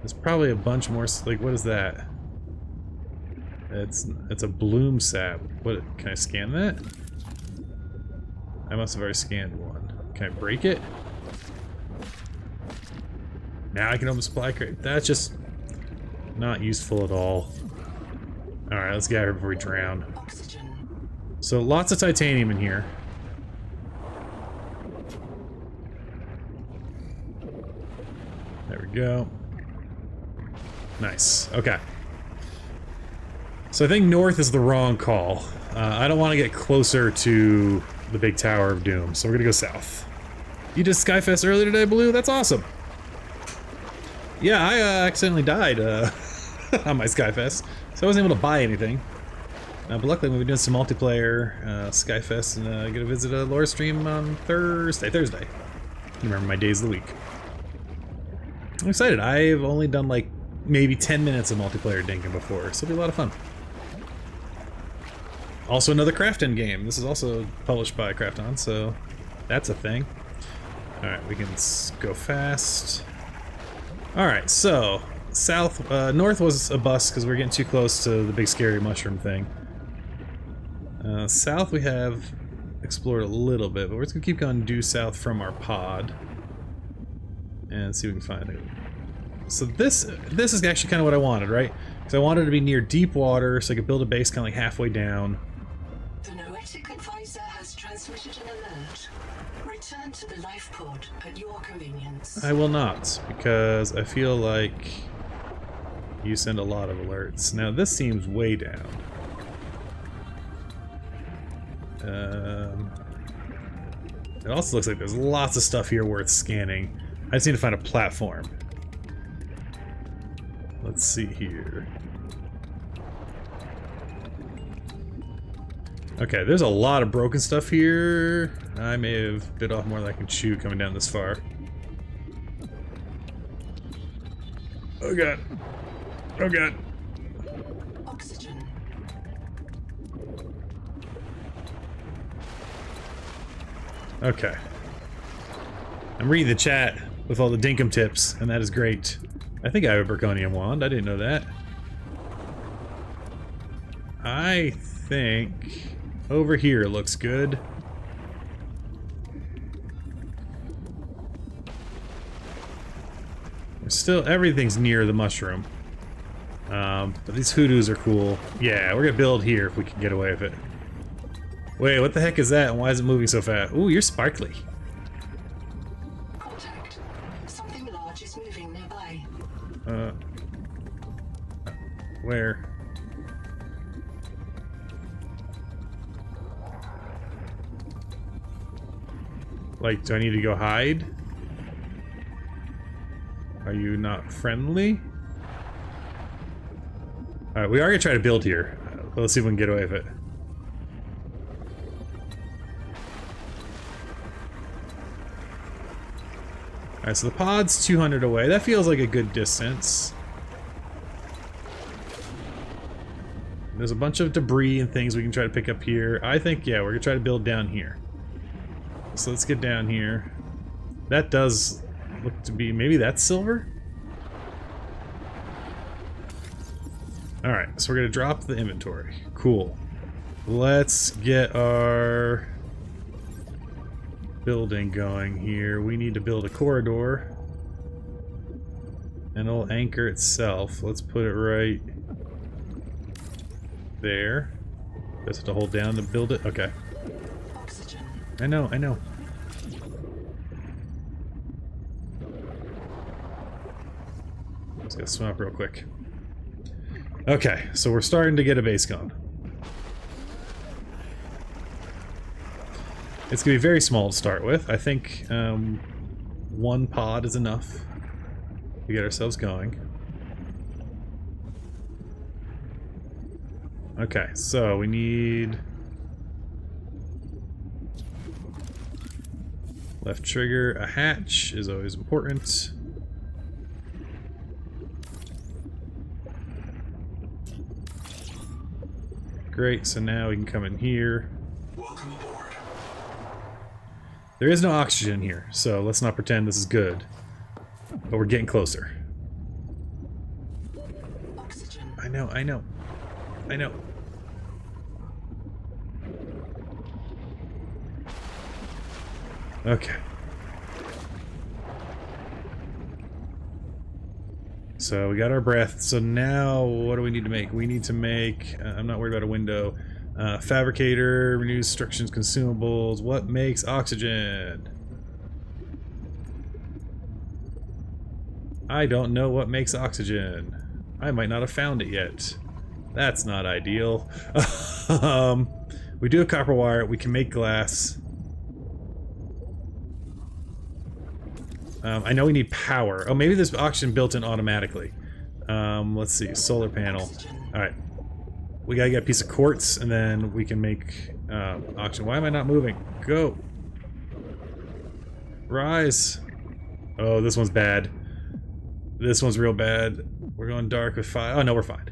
There's probably a bunch more, like, what is that? It's a bloom sap. What, can I scan that? I must have already scanned one. Can I break it? Now I can open supply crate. That's just not useful at all. Alright, let's get out of here before we drown. So lots of titanium in here. There we go. Nice. Okay. So I think north is the wrong call. I don't want to get closer to the big Tower of Doom, so we're gonna go south. You did Skyfest earlier today, Blue? That's awesome. Yeah, I accidentally died on my Skyfest, so I wasn't able to buy anything. But luckily we'll be doing some multiplayer Skyfest and get to visit a Laura stream on Thursday. I remember my days of the week. I'm excited. I've only done like maybe 10 minutes of multiplayer Dinkum before, so it'll be a lot of fun. Also another Crafton game. This is also published by Crafton, so that's a thing. Alright, we can go fast. Alright, so north was a bust because we're getting too close to the big scary mushroom thing. South we have explored a little bit, but we're just gonna keep going due south from our pod and see what we can find. So this is actually kind of what I wanted, right? Because I wanted to be near deep water so I could build a base kind of like halfway down. The Noetic advisor has transmitted an alert. Return to the life pod at your convenience. I will not, because I feel like you send a lot of alerts. Now this seems way down. It also looks like there's lots of stuff here worth scanning. I just need to find a platform. Let's see here. Okay, there's a lot of broken stuff here. I may have bit off more than I can chew coming down this far. Oh god. Oh god. Oxygen. Okay. I'm reading the chat with all the Dinkum tips, and that is great. I think I have a Berkonium wand. I didn't know that. I think... Over here looks good. Still, everything's near the mushroom. But these hoodoos are cool. Yeah, we're gonna build here if we can get away with it. Wait, what the heck is that? And why is it moving so fast? Ooh, you're sparkly. Contact. Something large is moving nearby. Where? Like, do I need to go hide? Are you not friendly? Alright, we are gonna try to build here. Let's see if we can get away with it. Alright, so the pod's 200 away. That feels like a good distance. There's a bunch of debris and things we can try to pick up here. I think, yeah, we're gonna try to build down here. So let's get down here. That does look to be, maybe that's silver? Alright, so we're gonna drop the inventory. Cool. Let's get our building going here. We need to build a corridor. And it'll anchor itself. Let's put it right there. Just have to hold down to build it. Okay. Oxygen. I know, I know. Let's get swim up real quick. Okay, so we're starting to get a base going. It's gonna be very small to start with. I think one pod is enough to get ourselves going. Okay, so we need left trigger. A hatch is always important. Great, so now we can come in here. Welcome aboard. There is no oxygen here, so let's not pretend this is good. But we're getting closer. Oxygen. I know, I know. I know. Okay. So we got our breath. So now what do we need to make? We need to make, I'm not worried about a window. Fabricator, renews instructions, consumables. What makes oxygen? I don't know what makes oxygen. I might not have found it yet. That's not ideal. We do have copper wire. We can make glass. I know we need power. Oh, maybe there's oxygen built in automatically. Let's see. Solar panel. Alright. We gotta get a piece of quartz, and then we can make oxygen. Why am I not moving? Go! Rise! Oh, this one's bad. This one's real bad. We're going dark with 5. Oh, no, we're fine.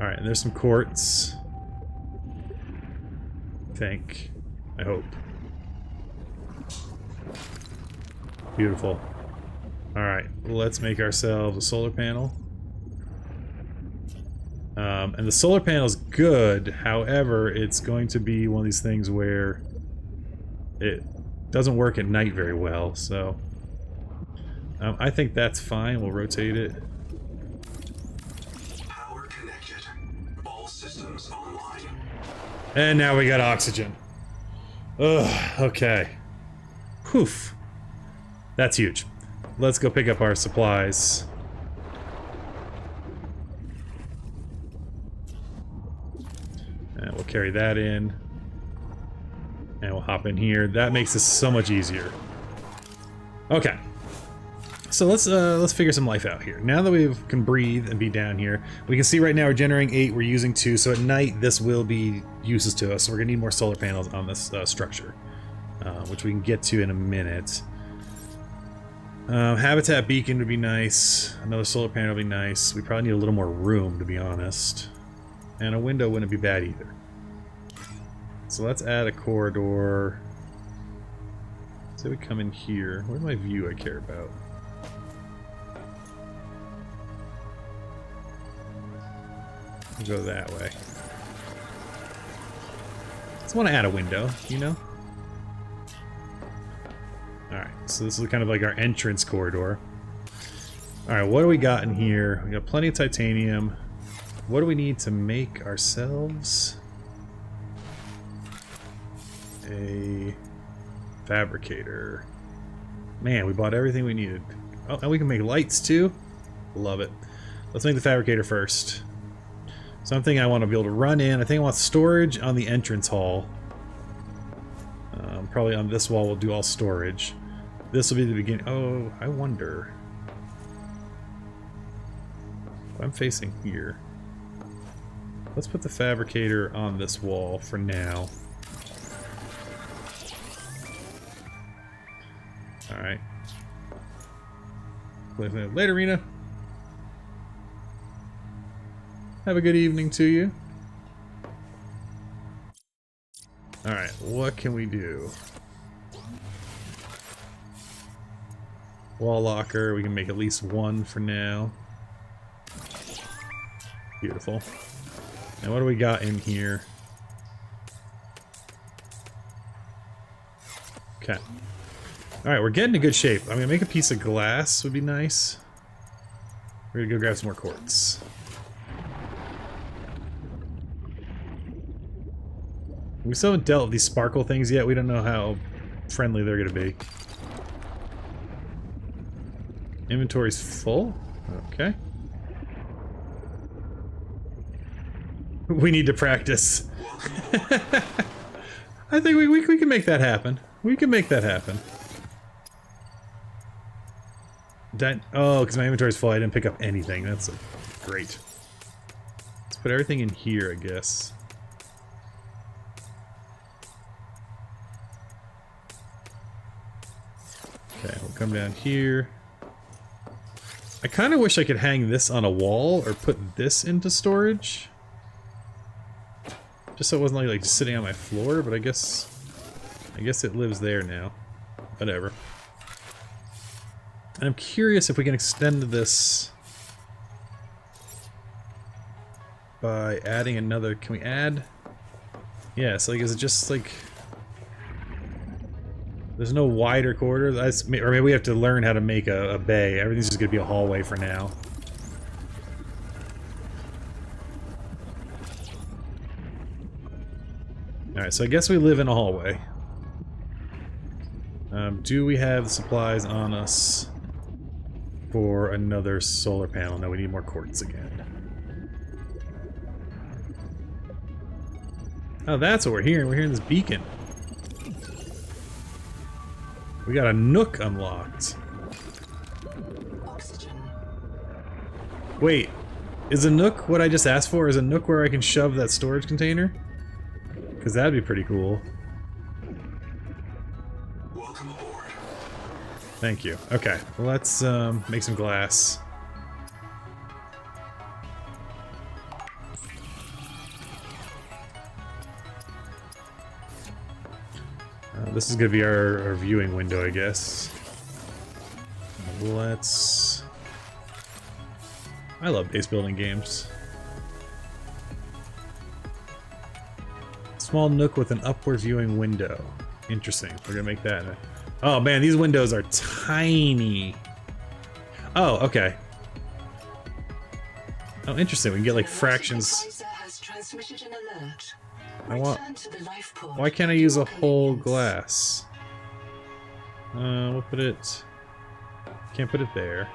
Alright, and there's some quartz. I hope. Beautiful. Alright, let's make ourselves a solar panel. And the solar panel is good, however, it's going to be one of these things where it doesn't work at night very well, so I think that's fine. We'll rotate it. Power connected. All systems online. And now we got oxygen. Ugh, okay. Poof. That's huge. Let's go pick up our supplies. And we'll carry that in. And we'll hop in here. That makes this so much easier. Okay. So let's figure some life out here. Now that we can breathe and be down here, we can see right now we're generating 8, we're using 2, so at night this will be useless to us. So we're gonna need more solar panels on this structure, which we can get to in a minute. Habitat beacon would be nice. Another solar panel would be nice. We probably need a little more room, to be honest. And a window wouldn't be bad either. So let's add a corridor. Say we come in here. Where's my view I care about? We'll go that way. Just want to add a window, you know? Alright, so this is kind of like our entrance corridor. Alright, what do we got in here? We got plenty of titanium. What do we need to make ourselves a fabricator? Man, we bought everything we needed. Oh, and we can make lights too? Love it. Let's make the fabricator first. Something I want to be able to run in. I think I want storage on the entrance hall. Probably on this wall we'll do all storage. This will be the beginning. Oh, I wonder. If I'm facing here. Let's put the fabricator on this wall for now. Alright. Later, Rena. Have a good evening to you. Alright, what can we do? Wall locker, we can make at least one for now. Beautiful. And what do we got in here? Okay. Alright, we're getting in good shape. I'm gonna make a piece of glass, would be nice. We're gonna go grab some more quartz. We still haven't dealt with these sparkle things yet. We don't know how friendly they're gonna be. Inventory's full? Okay. We need to practice. I think we can make that happen. We can make that happen. Oh, because my inventory's full, I didn't pick up anything. That's great. Let's put everything in here, I guess. Okay, we'll come down here. I kind of wish I could hang this on a wall or put this into storage. Just so it wasn't like just sitting on my floor, but I guess it lives there now. Whatever. And I'm curious if we can extend this by adding another. Can we add? Yeah, so like, is it just like there's no wider corridor? Or maybe we have to learn how to make a bay. Everything's just gonna be a hallway for now. Alright, so I guess we live in a hallway. Do we have the supplies on us for another solar panel? No, we need more quartz again. Oh, that's what we're hearing. We're hearing this beacon. We got a nook unlocked. Oxygen. Wait, is a nook what I just asked for? Is a nook where I can shove that storage container? Because that'd be pretty cool. Welcome aboard. Thank you. Okay, well, let's make some glass. This is gonna be our viewing window, I guess. Let's... I love base building games. Small nook with an upward viewing window. Interesting. We're gonna make that. Oh man, these windows are tiny. Oh, okay. Oh, interesting. We can get like fractions. Has transmitted an alert. I want. Return to the life pod. Why can't I use a whole glass? We'll put it. Can't put it there.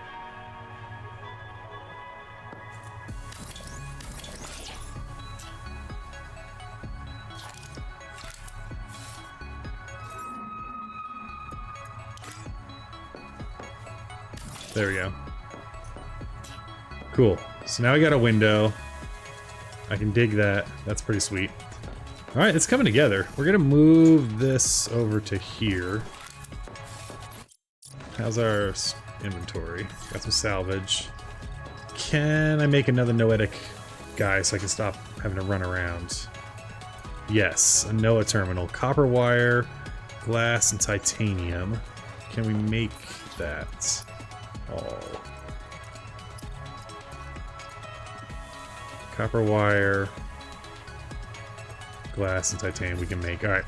There we go. Cool. So now I got a window. I can dig that. That's pretty sweet. Alright, it's coming together. We're gonna move this over to here. How's our inventory? Got some salvage. Can I make another noetic guy so I can stop having to run around? Yes, a NOAA terminal. Copper wire, glass, and titanium. Can we make that? Copper wire, glass, and titanium we can make. Alright.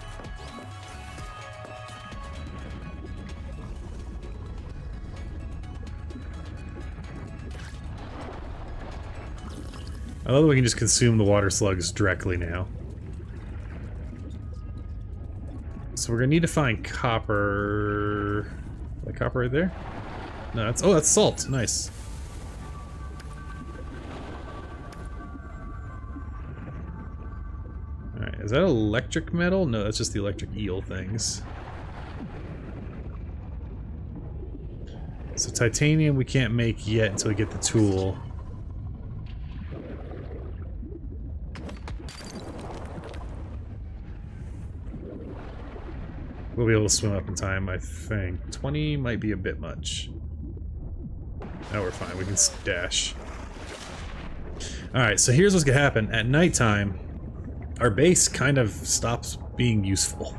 I love that we can just consume the water slugs directly now. So we're gonna need to find copper. Like copper right there? No, that's oh, that's salt. Nice. Alright, is that electric metal? No, that's just the electric eel things. So titanium we can't make yet until we get the tool. We'll be able to swim up in time, I think. 20 might be a bit much. No, we're fine. We can dash. Alright, so here's what's gonna happen. At nighttime, our base kind of stops being useful.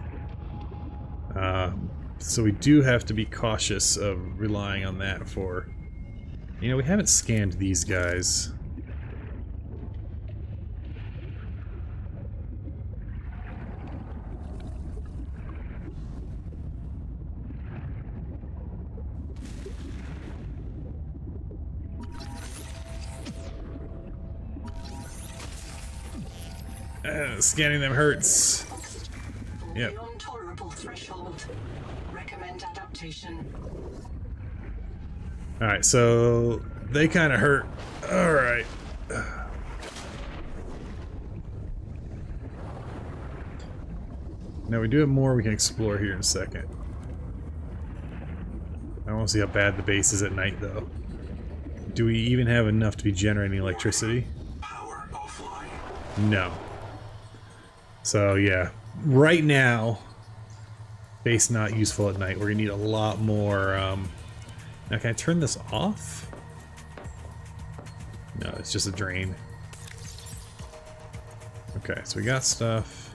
So we do have to be cautious of relying on that for... You know, we haven't scanned these guys. Scanning them hurts. Yep. Beyond tolerable threshold. Recommend adaptation. Alright, so they kind of hurt. Alright. Now we do have more we can explore here in a second. I want to see how bad the base is at night, though. Do we even have enough to be generating electricity? Power offline. No. So yeah, right now, base not useful at night. We're gonna need a lot more. Now, can I turn this off? No, it's just a drain. Okay, so we got stuff.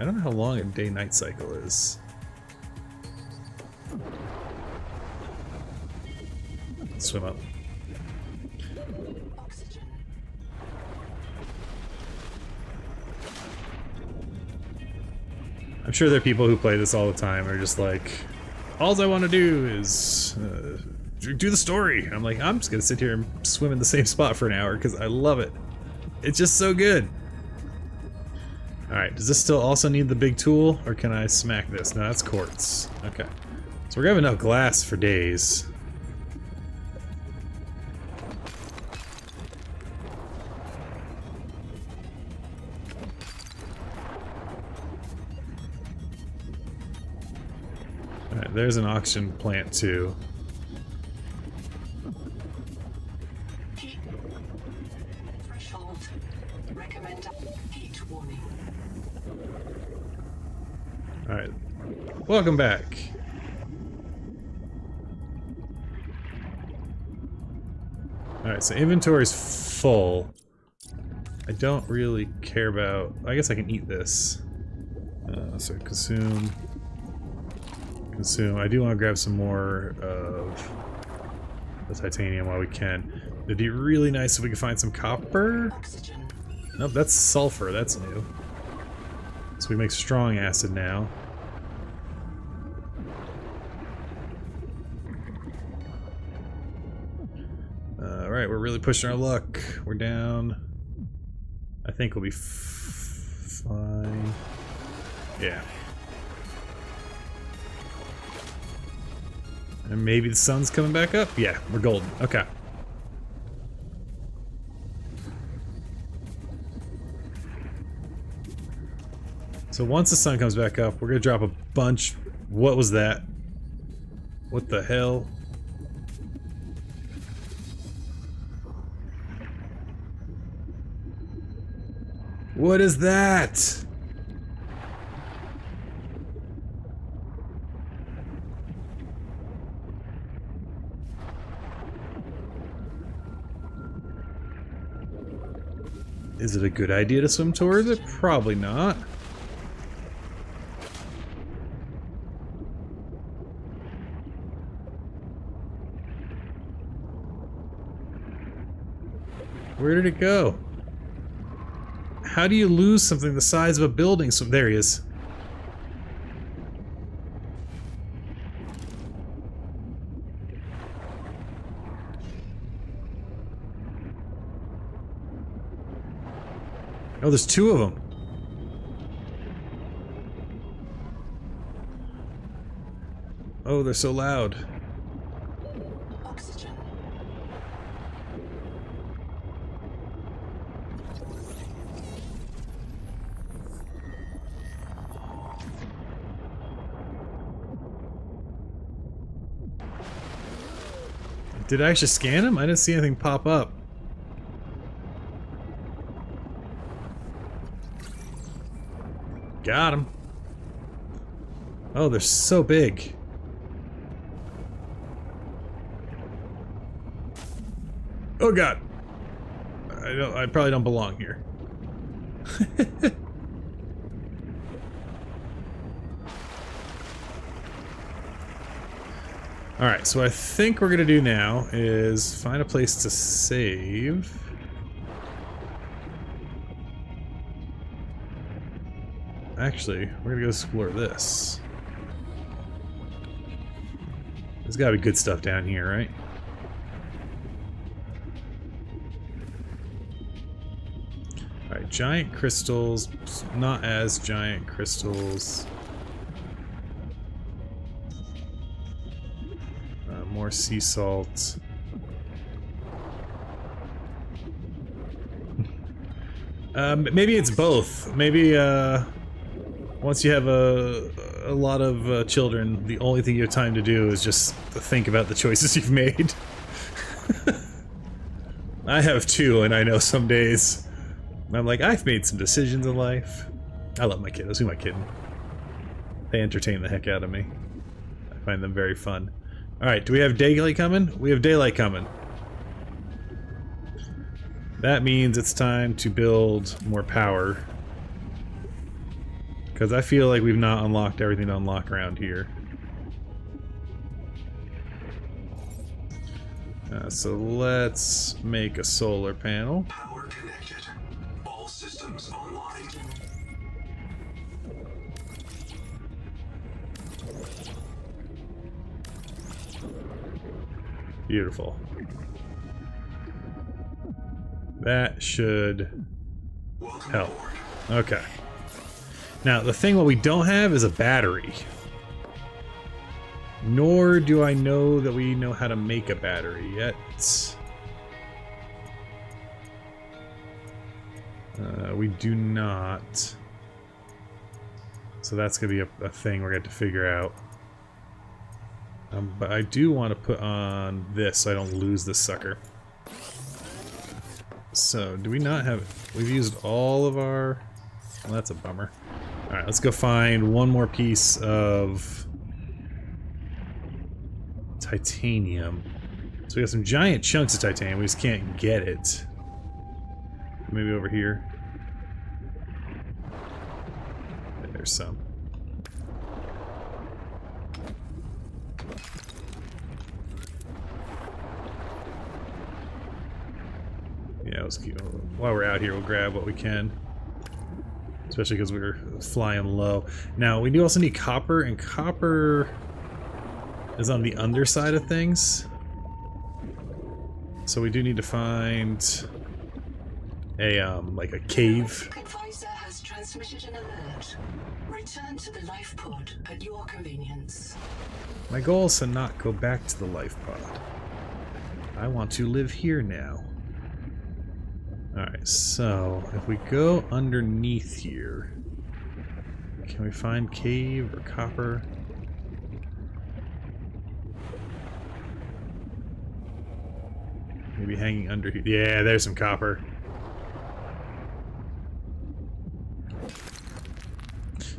I don't know how long a day-night cycle is. Let's swim up. Oxygen. I'm sure there are people who play this all the time and are just like, all I want to do is do the story. And I'm like, I'm just gonna sit here and swim in the same spot for an hour because I love it. It's just so good. Alright, does this still also need the big tool, or can I smack this? No, that's quartz. Okay. So we're gonna have enough glass for days. Alright, there's an oxygen plant too. Threshold. Recommend heat warning. Alright. Welcome back. Alright, so inventory's full. I don't really care about... I guess I can eat this. So consume... Consume. I do want to grab some more of the titanium while we can. It'd be really nice if we could find some copper. Oxygen. Nope, that's sulfur. That's new. So we make strong acid now. Alright, we're really pushing our luck. We're down. I think we'll be fine. Yeah. And maybe the sun's coming back up? Yeah, we're golden. Okay. So once the sun comes back up, we're gonna drop a bunch. What was that? What the hell? What is that? Is it a good idea to swim towards it? Probably not. Where did it go? How do you lose something the size of a building? So there he is. Oh, there's two of them. Oh, they're so loud. Oxygen. Did I actually scan him? I didn't see anything pop up. Got him. Oh, they're so big. Oh god. I probably don't belong here. Alright, so what I think we're gonna do now is find a place to save. Actually, we're gonna go explore this. There's gotta be good stuff down here, right? Alright, giant crystals, not as giant crystals. More sea salt. Maybe it's both. Maybe once you have a lot of children, the only thing you have time to do is just think about the choices you've made. I have two, and I know some days I'm like, I've made some decisions in life. I love my kiddos. Who am I kidding? They entertain the heck out of me. I find them very fun. Alright, do we have daylight coming? We have daylight coming. That means it's time to build more power. Because I feel like we've not unlocked everything to unlock around here. So let's make a solar panel. Power connected. All systems online. Beautiful. That should help. Okay. Now, the thing what we don't have is a battery. Nor do I know that we know how to make a battery yet. We do not. So that's going to be a thing we're going to have to figure out. But I do want to put on this so I don't lose this sucker. So, do we not have... We've used all of our... Well, that's a bummer. Alright, let's go find one more piece of... titanium. So we got some giant chunks of titanium, we just can't get it. Maybe over here. There's some. Yeah, let's keep, while we're out here, we'll grab what we can. Especially because we're flying low. Now, we do also need copper, and copper is on the underside of things. So we do need to find a, like a cave. The advisor has transmitted an alert. Return to the life pod at your convenience. My goal is to not go back to the life pod. I want to live here now. Alright, so if we go underneath here, can we find cave or copper? Maybe hanging under here. Yeah, there's some copper.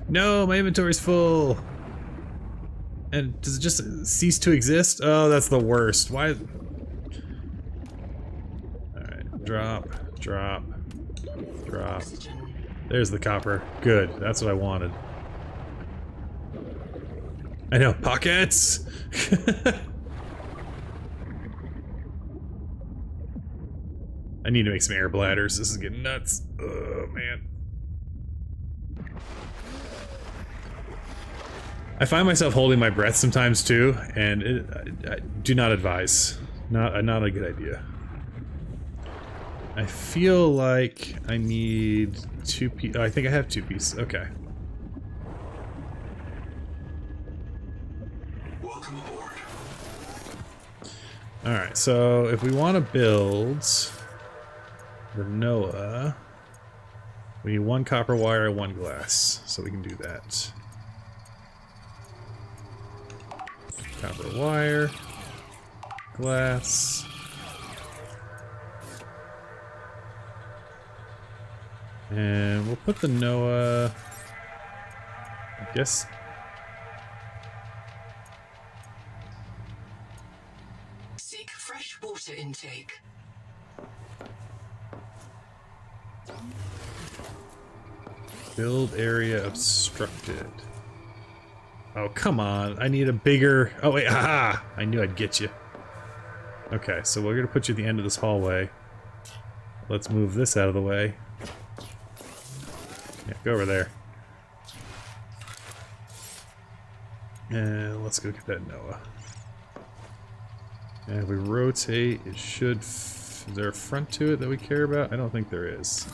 No, my inventory's full. And does it just cease to exist? Oh, that's the worst. Why? Alright, drop. Drop. Drop. There's the copper. Good. That's what I wanted. I know. Pockets! I need to make some air bladders. This is getting nuts. Oh, man. I find myself holding my breath sometimes too, and I do not advise. Not a good idea. I feel like I need 2 pieces. Oh, I think I have 2 pieces. Okay. Welcome aboard. Alright, so if we want to build the Noah, we need 1 copper wire and 1 glass, so we can do that. Copper wire, glass. And we'll put the Noah, I guess. Seek fresh water intake. Build area obstructed. Oh, come on. I need a bigger... Oh, wait. Aha! I knew I'd get you. Okay, so we're going to put you at the end of this hallway. Let's move this out of the way. Yeah, go over there. And let's go get that Noah. And if we rotate, it should... Is there a front to it that we care about? I don't think there is.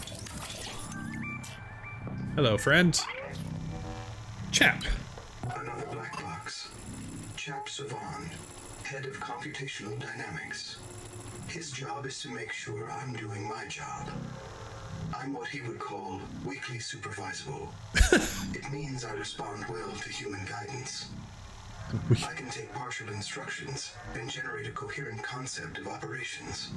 Hello, friend. Chap. Another black box. Chap Savant, head of computational dynamics. His job is to make sure I'm doing my job. I'm what he would call weakly supervisable. It means I respond well to human guidance. I can take partial instructions and generate a coherent concept of operations.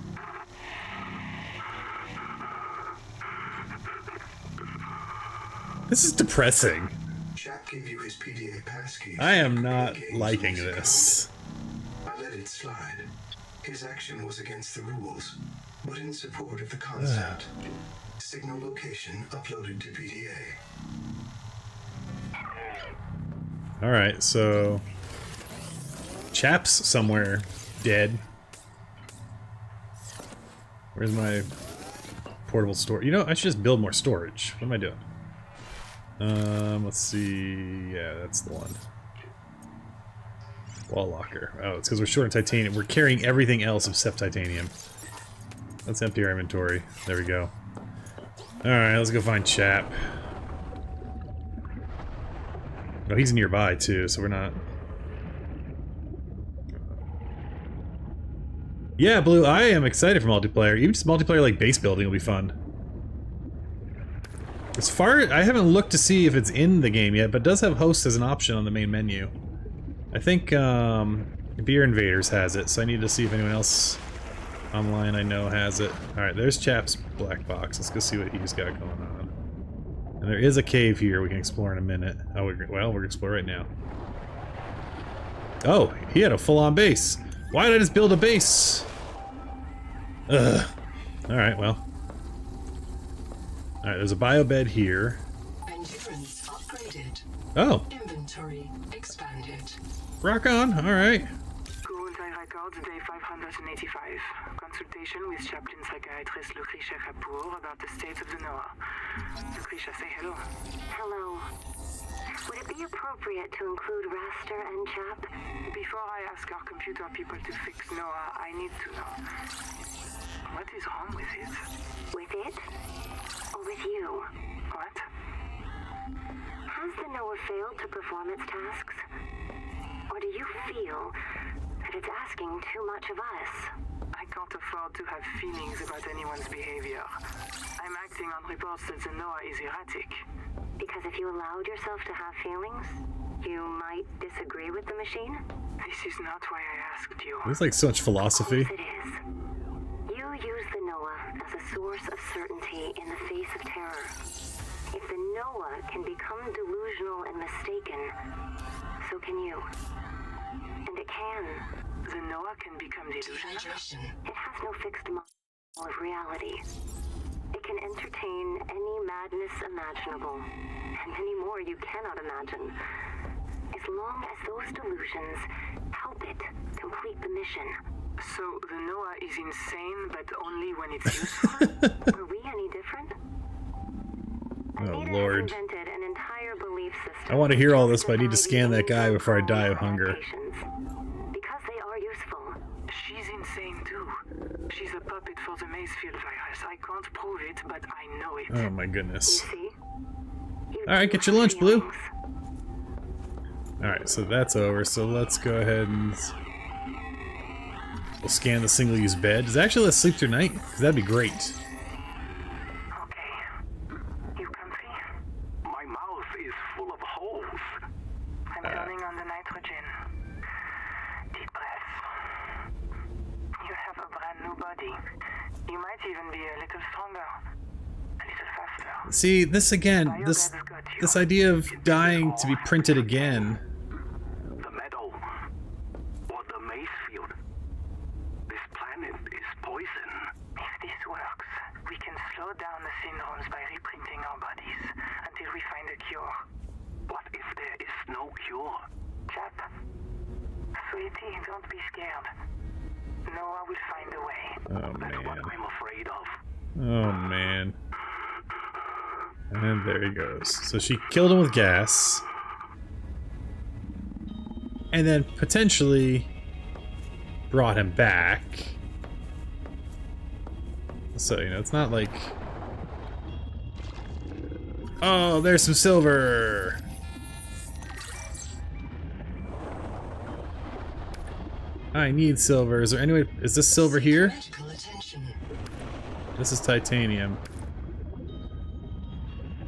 This is depressing. Chap gave you his PDA passkey. I am not liking this. I let it slide. His action was against the rules, but in support of the concept. Signal location uploaded to PDA. Alright, so... Chap's somewhere dead. Where's my portable storage? You know, I should just build more storage. What am I doing? Let's see... Yeah, that's the one. Wall locker. Oh, it's because we're short on titanium. We're carrying everything else except titanium. Let's empty our inventory. There we go. Alright, let's go find Chap. Oh, he's nearby too, so we're not... Yeah, Blue, I am excited for multiplayer. Even just multiplayer like base building will be fun. As far... I haven't looked to see if it's in the game yet, but it does have hosts as an option on the main menu. I think, Beer Invaders has it, so I need to see if anyone else online I know has it. Alright, there's Chap's black box. Let's go see what he's got going on. And there is a cave here we can explore in a minute. Oh, well, we're gonna explore right now. Oh, he had a full-on base. Why did I just build a base? Ugh. Alright, well. Alright, there's a bio bed here. Endurance upgraded. Oh. Inventory expanded. Rock on, alright. Current records day 585. Consultation with chaplain psychiatrist Lucretia Kapoor about the state of the Noah. Lucretia, say hello. Hello. Would it be appropriate to include Raster and Chap? Before I ask our computer people to fix Noah, I need to know. What is wrong with it? With it? Or with you? What? Has the Noah failed to perform its tasks? Or do you feel that it's asking too much of us? I can't afford to have feelings about anyone's behavior. I'm acting on reports that the Noah is erratic. Because if you allowed yourself to have feelings, you might disagree with the machine? This is not why I asked you. There's like so much philosophy. Of course it is. You use the Noah as a source of certainty in the face of terror. If the Noah can become delusional and mistaken, so can you. And it can. The Noah can become delusional? Dehydration. It has no fixed model of reality. It can entertain any madness imaginable, and many more you cannot imagine, as long as those delusions help it complete the mission. So the Noah is insane, but only when it's useful? Were we any different? Oh, Ada Lord. has invented an entire belief system. I want to hear all this, but I need to scan that guy before I die of hunger. Because they are useful. She's insane too. She's a puppet for the Macefield virus. I can't prove it, but I know it. Oh my goodness. See? You Alright, do get your lunch, have Blue. feelings. Alright, so that's over. So let's go ahead and we'll scan the single-use bed. Does it actually let us sleep through night? Because that'd be great. Okay. You comfy? My mouth is full of holes. I'm turning on the nitrogen. Deep breaths. You have a brand new body. You might even be a little stronger. A little faster. See, this again, this idea of dying to be printed again. The metal. Or the Macefield. This planet is poison. If this works, we can slow down the syndromes by reprinting our bodies until we find a cure. What if there is no cure? Chap, sweetie, don't be scared. Noah will find a way. Oh That's what man. I'm afraid of. Oh man. And there he goes. So she killed him with gas. And then potentially brought him back. So, you know, it's not like... Oh, there's some silver! I need silver. Is there any way... Is this silver here? Medical attention. This is titanium.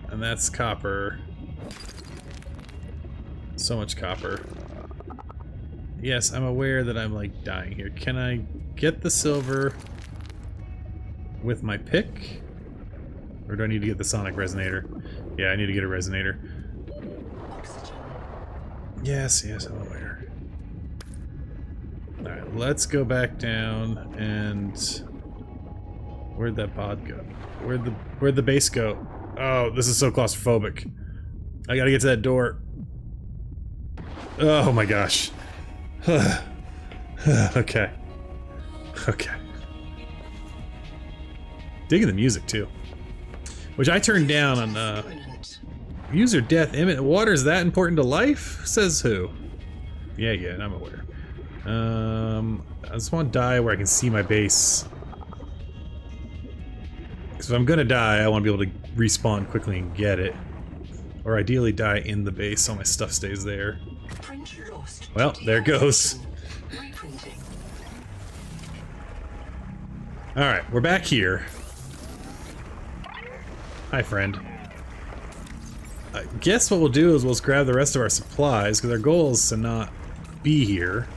And that's copper. So much copper. Yes, I'm aware that I'm like dying here. Can I get the silver with my pick? Or do I need to get the sonic resonator? Yeah, I need to get a resonator. Oxygen. Yes, yes, I'm aware. Alright, let's go back down and... Where'd that pod go? Where'd the base go? Oh, this is so claustrophobic. I gotta get to that door. Oh my gosh. Okay. Okay. Digging the music too. Which I turned down on Imminent. user death imminent. Water is that important to life? Says who? Yeah, I'm aware. I just want to die where I can see my base. Because if I'm gonna die, I want to be able to respawn quickly and get it. Or ideally die in the base so my stuff stays there. Print lost. Well, there it goes. Reprinting. Alright, we're back here. Hi, friend. I guess what we'll do is we'll just grab the rest of our supplies, because our goal is to not be here.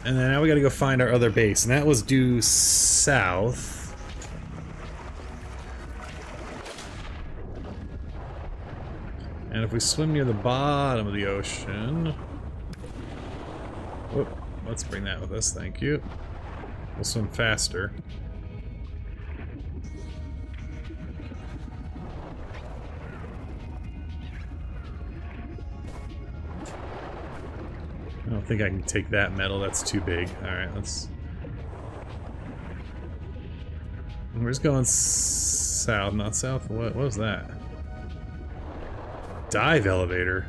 And then now we gotta go find our other base, and that was due south. And if we swim near the bottom of the ocean... Whoop, let's bring that with us, thank you. We'll swim faster. I don't think I can take that metal, that's too big. Alright, let's... We're just going south, not south. What was that? Dive elevator.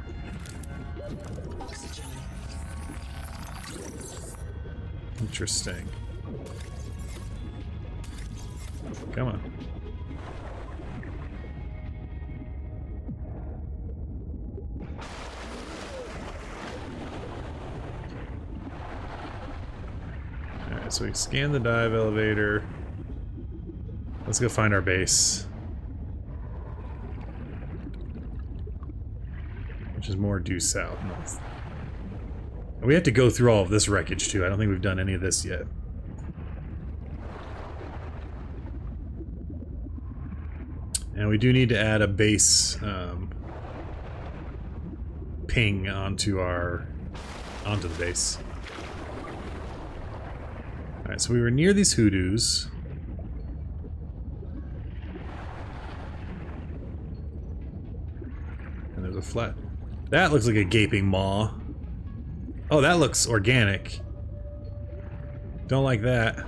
Oxygen. Interesting. Come on. Alright, so we scan the dive elevator. Let's go find our base. Which is more due south. We have to go through all of this wreckage too. I don't think we've done any of this yet. And we do need to add a base ping onto the base. Alright, so we were near these hoodoos. And there's a flat... That looks like a gaping maw. Oh, that looks organic. Don't like that.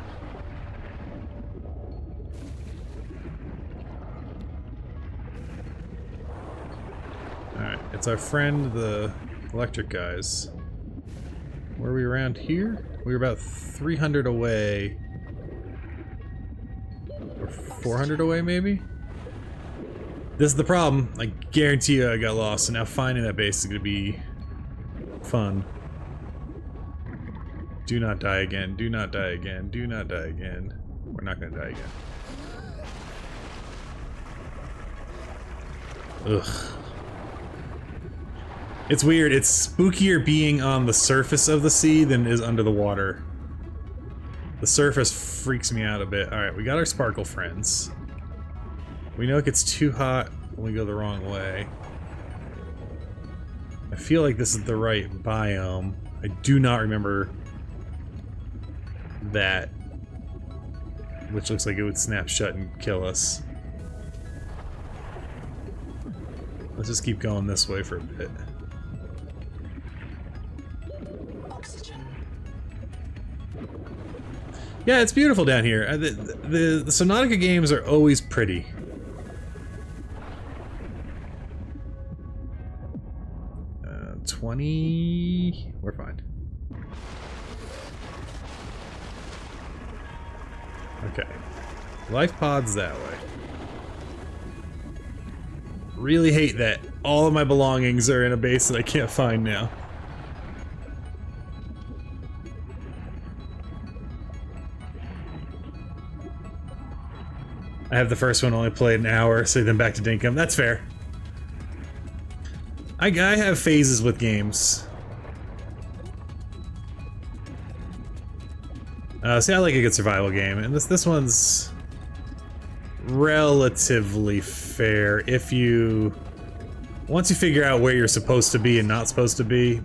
Alright, it's our friend, the electric guys. Were we around here? We were about 300 away. Or 400 away, maybe? This is the problem. I guarantee you I got lost, and now finding that base is going to be fun. Do not die again. Do not die again. Do not die again. We're not going to die again. Ugh. It's weird. It's spookier being on the surface of the sea than it is under the water. The surface freaks me out a bit. Alright, we got our sparkle friends. We know it gets too hot when we go the wrong way. I feel like this is the right biome. I do not remember that. Which looks like it would snap shut and kill us. Let's just keep going this way for a bit. Oxygen. Yeah, it's beautiful down here. The Subnautica games are always pretty. 20... We're fine. Okay. Life pods that way. Really hate that all of my belongings are in a base that I can't find now. I have the first one only played an hour, so then back to Dinkum. That's fair. I have phases with games. See, I like a good survival game, and this one's relatively fair if you... Once you figure out where you're supposed to be and not supposed to be,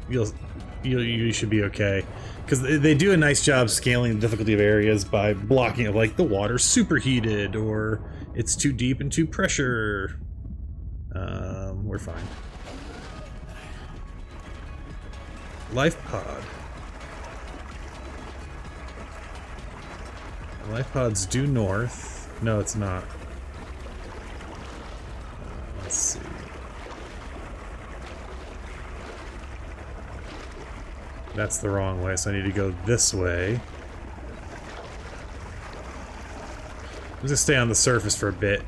you should be okay. Because they do a nice job scaling the difficulty of areas by blocking it, like the water's superheated, or it's too deep and too pressure. We're fine. Life pod. Life pod's due north. No, it's not. Let's see. That's the wrong way, so I need to go this way. I'm just gonna stay on the surface for a bit.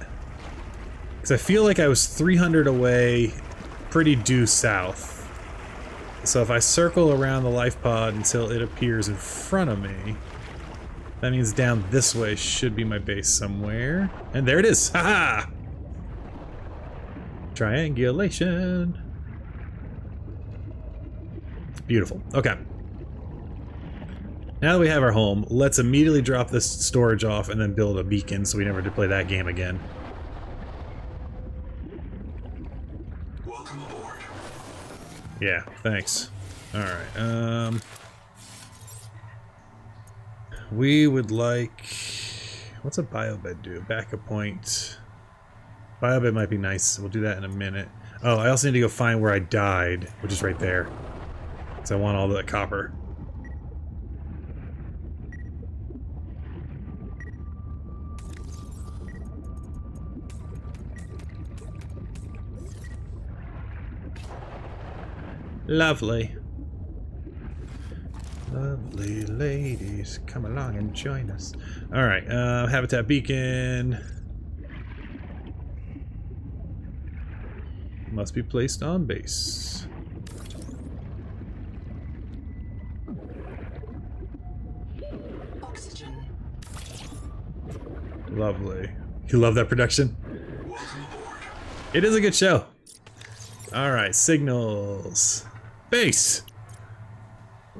Because I feel like I was 300 away, pretty due south. So if I circle around the life pod until it appears in front of me, that means down this way should be my base somewhere. And there it is! Haha! Triangulation! Beautiful. Okay. Now that we have our home, let's immediately drop this storage off and then build a beacon so we never have to play that game again. Welcome aboard. Yeah, thanks. Alright, we would like... What's a biobed do? Backup point. Biobed might be nice. We'll do that in a minute. Oh, I also need to go find where I died, which is right there. Because I want all that copper. Lovely. Lovely ladies, come along and join us. Alright, habitat beacon. Must be placed on base. Oxygen. Lovely. You love that production? Welcome aboard. It is a good show. Alright, signals. Base!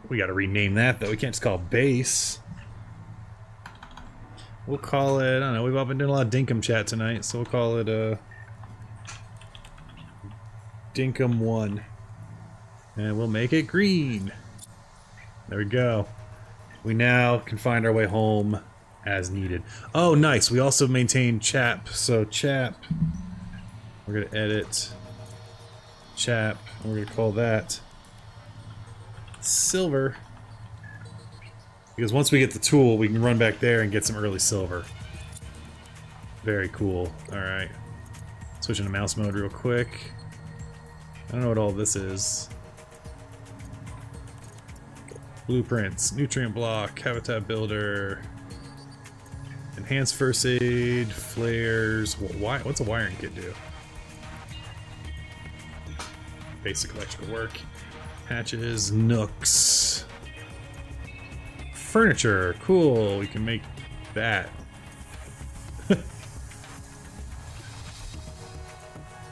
We gotta rename that though, we can't just call it base. We'll call it, I don't know, we've all been doing a lot of Dinkum chat tonight, so we'll call it Dinkum 1. And we'll make it green. There we go. We now can find our way home as needed. Oh, nice, we also maintain chap, so chap, we're gonna edit chap, and we're gonna call that silver. Because once we get the tool, we can run back there and get some early silver. Very cool. Alright. Switching to mouse mode real quick. I don't know what all this is. Blueprints, nutrient block, habitat builder, enhanced first aid, flares. What's a wiring kit do? Basic electrical work. Hatches, nooks. Furniture, cool. We can make that.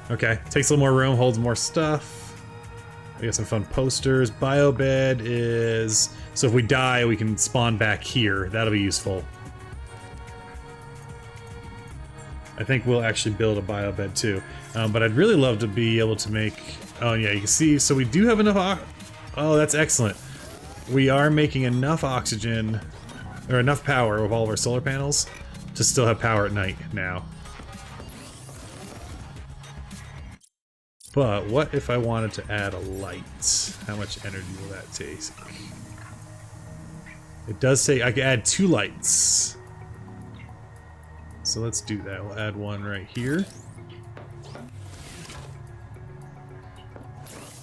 Okay, takes a little more room, holds more stuff. We got some fun posters. Biobed is... So if we die, we can spawn back here. That'll be useful. I think we'll actually build a biobed too. But I'd really love to be able to make... Oh yeah, you can see... So we do have enough... Oh, that's excellent. We are making enough oxygen... Or enough power with all of our solar panels to still have power at night now. But what if I wanted to add a light? How much energy will that take? It does say I can add 2 lights. So let's do that. We'll add one right here.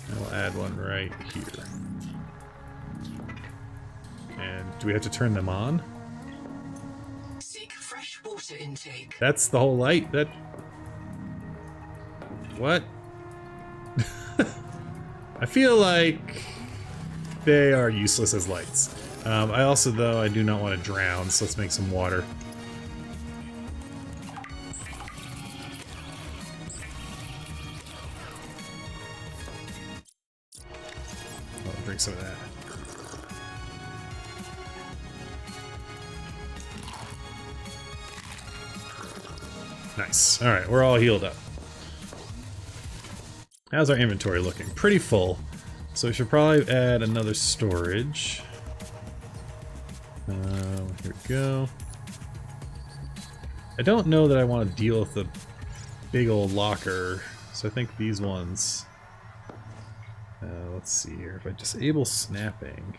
And we'll add one right here. And do we have to turn them on? Seek fresh water intake. That's the whole light? That... What? I feel like they are useless as lights. I also, though, I do not want to drown, so let's make some water. I'll drink some of that. Nice. Alright, we're all healed up. How's our inventory looking? Pretty full. So we should probably add another storage. Here we go. I don't know that I want to deal with the big old locker, so I think these ones... let's see here. If I disable snapping...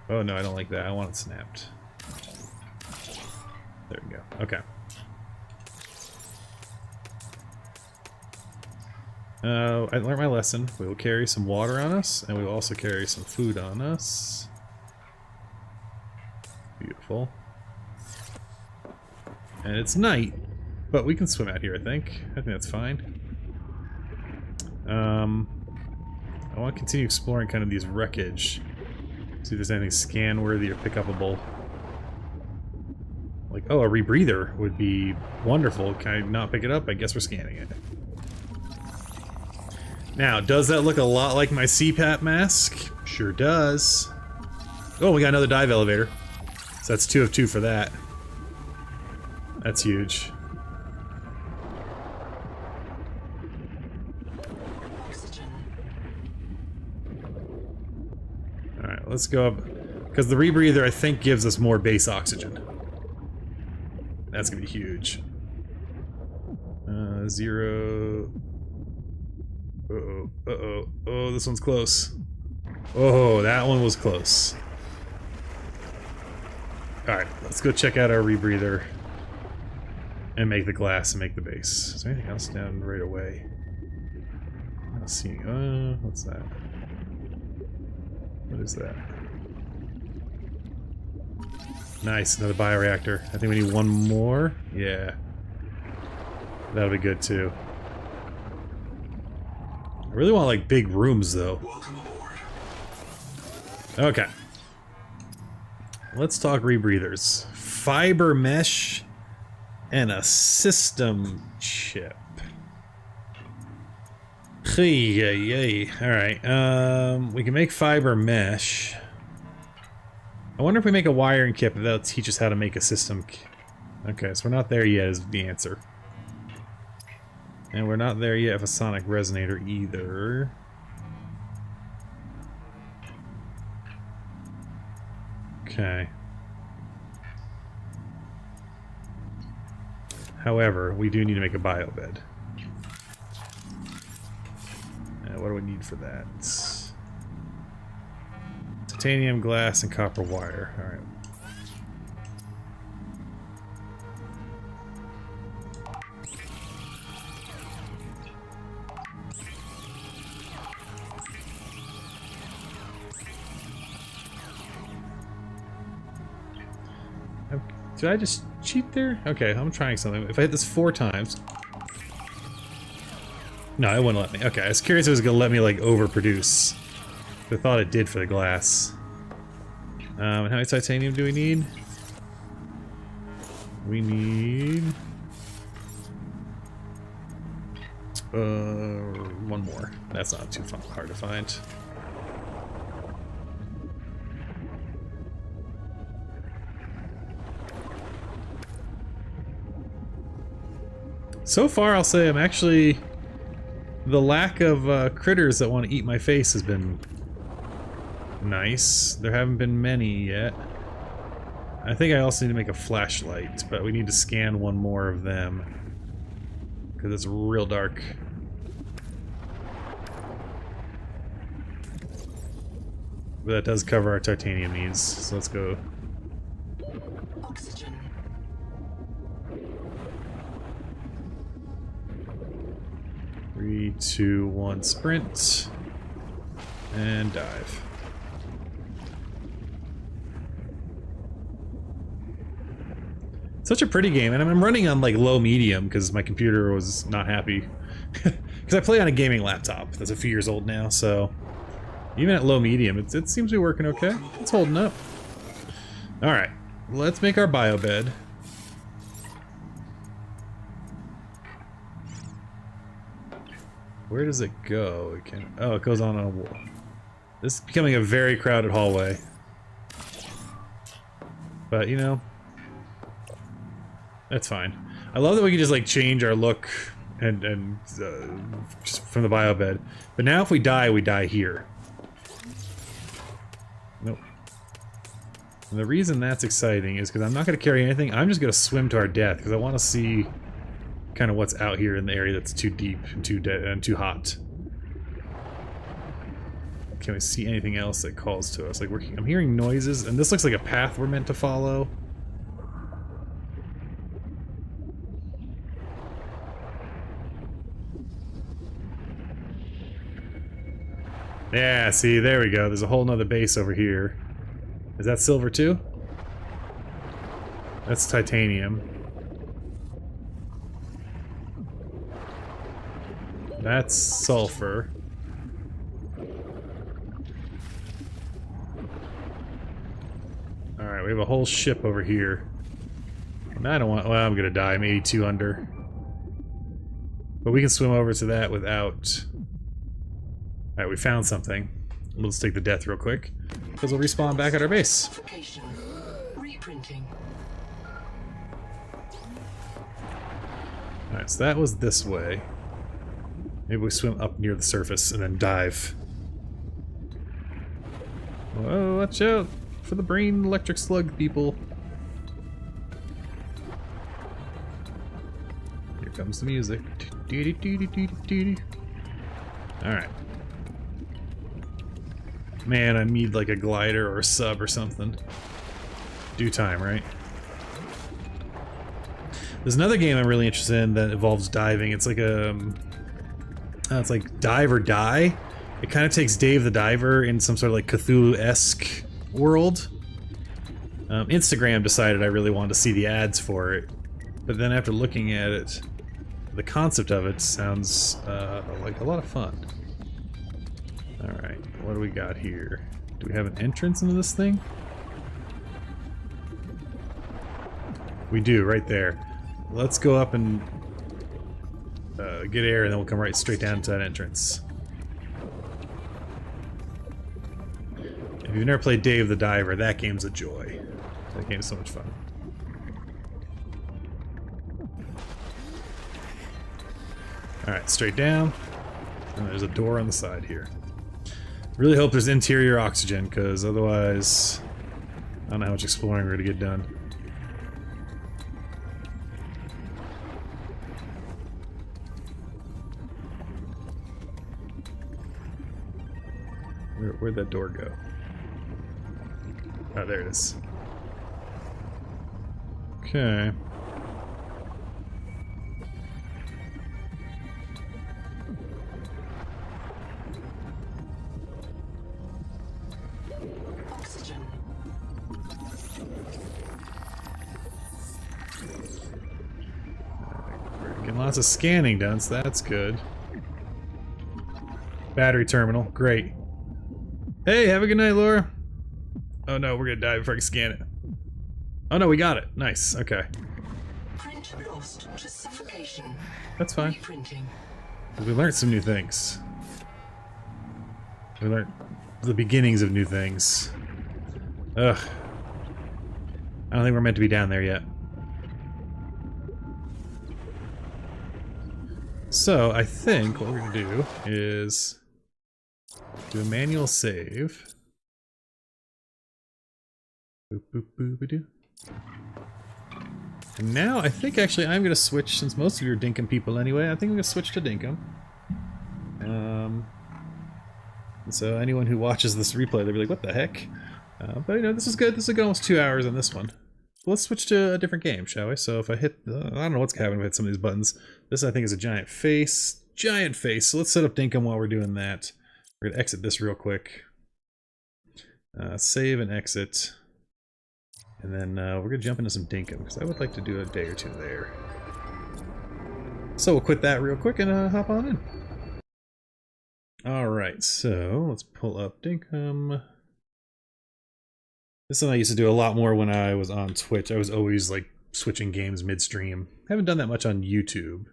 Oh no, I don't like that. I want it snapped. There we go. Okay. I learned my lesson. We will carry some water on us, and we will also carry some food on us. Beautiful. And it's night, but we can swim out here, I think. I think that's fine. I want to continue exploring kind of these wreckage. See if there's anything scan-worthy or pick-upable. Like, oh, a rebreather would be wonderful. Can I not pick it up? I guess we're scanning it. Now, does that look a lot like my CPAP mask? Sure does. Oh, we got another dive elevator. So that's 2 of 2 for that. That's huge. Alright, let's go up. Because the rebreather, I think, gives us more base oxygen. That's gonna be huge. 0... Uh-oh, uh-oh. Oh, this one's close. Oh, that one was close. Alright, let's go check out our rebreather. And make the glass and make the base. Is there anything else down right away? I'm not seeing... what's that? What is that? Nice, another bioreactor. I think we need one more. Yeah. That'll be good too. I really want like big rooms though. Welcome aboard. Okay. Let's talk rebreathers. Fiber mesh and a system chip. Yay. Alright. We can make fiber mesh. I wonder if we make a wiring kit, that'll teach us how to make a system. Okay, so we're not there yet is the answer. And we're not there yet with a sonic resonator either. Okay. However, we do need to make a biobed. What do we need for that? Titanium, glass, and copper wire. Alright. Did I just cheat there? Okay, I'm trying something. If I hit this 4 times... No, it wouldn't let me. Okay, I was curious if it was going to let me, like, overproduce. I thought it did for the glass. And how much titanium do we need? We need... 1 more. That's not too hard to find. So far, I'll say I'm actually... The lack of critters that want to eat my face has been nice. There haven't been many yet. I think I also need to make a flashlight, but we need to scan 1 more of them. Because it's real dark. But that does cover our titanium needs, so let's go. Oxygen. 3, 2, 1, sprint. And dive. Such a pretty game, and I'm running on like low medium because my computer was not happy. Because I play on a gaming laptop that's a few years old now, so even at low medium, it seems to be working okay. It's holding up. Alright, let's make our bio bed. Where does it go? It can, oh, it goes on a wall. This is becoming a very crowded hallway. But, you know, that's fine. I love that we can just, like, change our look and just from the bio bed. But now if we die here. Nope. And the reason that's exciting is because I'm not going to carry anything. I'm just going to swim to our death because I want to see kind of what's out here in the area that's too deep and too dead and too hot. Can we see anything else that calls to us? Like I'm hearing noises, and this looks like a path we're meant to follow. Yeah, see, there we go. There's a whole nother base over here. Is that silver too? That's titanium. That's sulfur. Alright, we have a whole ship over here. And I don't want... Well, I'm gonna die. I'm 82 under. But we can swim over to that without... Alright, we found something. We'll just take the death real quick. Because we'll respawn back at our base. Reprinting. Alright, so that was this way. Maybe we swim up near the surface and then dive. Whoa, watch out for the brain electric slug, people. Here comes the music. Alright. Man, I need like a glider or a sub or something. Due time, right? There's another game I'm really interested in that involves diving. It's like a... it's like Dive or Die. It kind of takes Dave the Diver in some sort of like Cthulhu-esque world. Instagram decided I really wanted to see the ads for it, but then after looking at it, the concept of it sounds like a lot of fun. Alright, what do we got here? Do we have an entrance into this thing? We do, right there. Let's go up and get air, and then we'll come right straight down to that entrance. If you've never played Dave the Diver, that game's a joy. That game's so much fun. Alright, straight down. And there's a door on the side here. Really hope there's interior oxygen, because otherwise I don't know how much exploring we're going to get done. Where'd that door go? Oh, there it is. Okay. Oxygen. We're getting lots of scanning done, so that's good. Battery terminal, great. Hey, have a good night, Laura. Oh no, we're gonna die before I can scan it. Oh no, we got it. Nice, okay. Print lost to suffocation. That's fine. Reprinting. We learned some new things. We learned the beginnings of new things. Ugh. I don't think we're meant to be down there yet. So, I think what we're gonna do is do a manual save. Boop, boop, boop, doo. And now I think actually I'm gonna switch, since most of you are Dinkum people anyway, I think I'm gonna switch to Dinkum. So anyone who watches this replay, they'll be like, what the heck? But you know, this is good. This is good, almost 2 hours on this one. Let's switch to a different game, shall we? So if I hit, I don't know what's happening if I hit some of these buttons. This I think is a giant face. Giant face. So let's set up Dinkum while we're doing that. We're gonna exit this real quick. Save and exit. And then we're gonna jump into some Dinkum, because I would like to do a day or two there. So we'll quit that real quick and hop on in. Alright, so let's pull up Dinkum. This is something I used to do a lot more when I was on Twitch. I was always like switching games midstream. Haven't done that much on YouTube.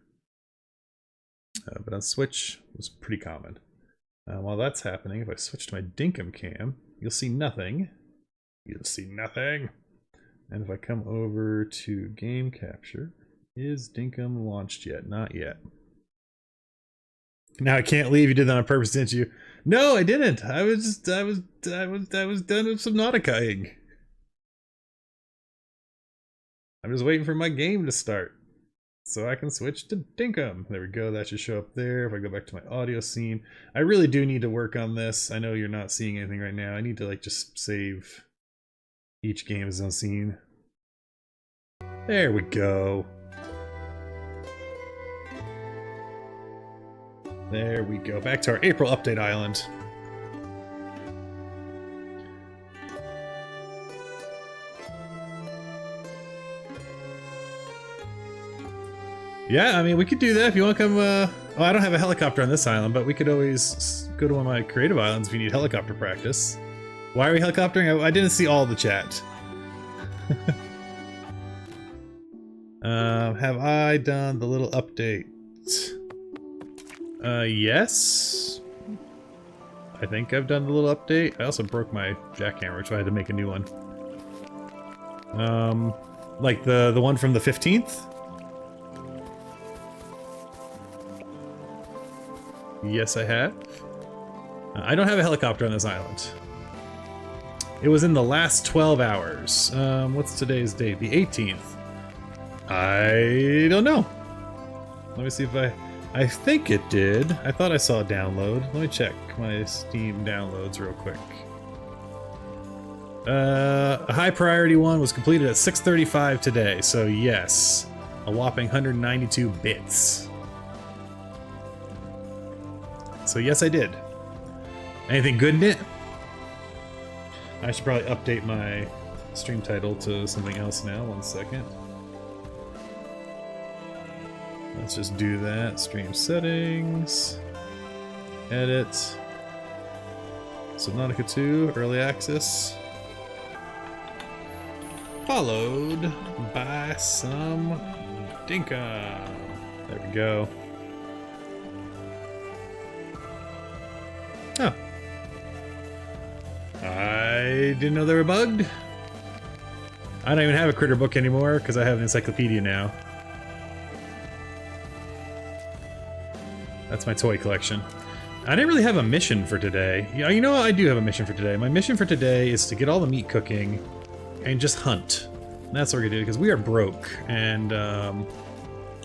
But on Switch, it was pretty common. While that's happening, if I switch to my Dinkum cam, you'll see nothing. You'll see nothing. And if I come over to game capture, is Dinkum launched yet? Not yet. Now I can't leave. You did that on purpose, didn't you? No, I didn't. I was done with Subnautica-ing. I'm just waiting for my game to start so I can switch to Dinkum. There we go. That should show up there. If I go back to my audio scene, I really do need to work on this. I know you're not seeing anything right now. I need to like just save each game as on scene. There we go. There we go. Back to our April update island. Yeah, I mean, we could do that if you want to come. Oh, I don't have a helicopter on this island, but we could always go to one of my creative islands if you need helicopter practice. Why are we helicoptering? I didn't see all the chat. Have I done the little update? Yes. I think I've done the little update. I also broke my jackhammer, so I had to make a new one. Like the one from the 15th? Yes, I have. I don't have a helicopter on this island. It was in the last 12 hours. What's today's date? The 18th. I don't know. Let me see if I think it did. I thought I saw a download. Let me check my Steam downloads real quick. A high priority one was completed at 6:35 today, so yes. A whopping 192 bits. So yes, I did. Anything good in it? I should probably update my stream title to something else now. 1 second. Let's just do that. Stream settings. Edit. Subnautica 2, early access. Followed by some Dinkum. There we go. Oh. I didn't know they were bugged. I don't even have a critter book anymore because I have an encyclopedia now. That's my toy collection. I didn't really have a mission for today. Yeah, you know what? I do have a mission for today. My mission for today is to get all the meat cooking and just hunt. And that's what we're gonna do because we are broke. And I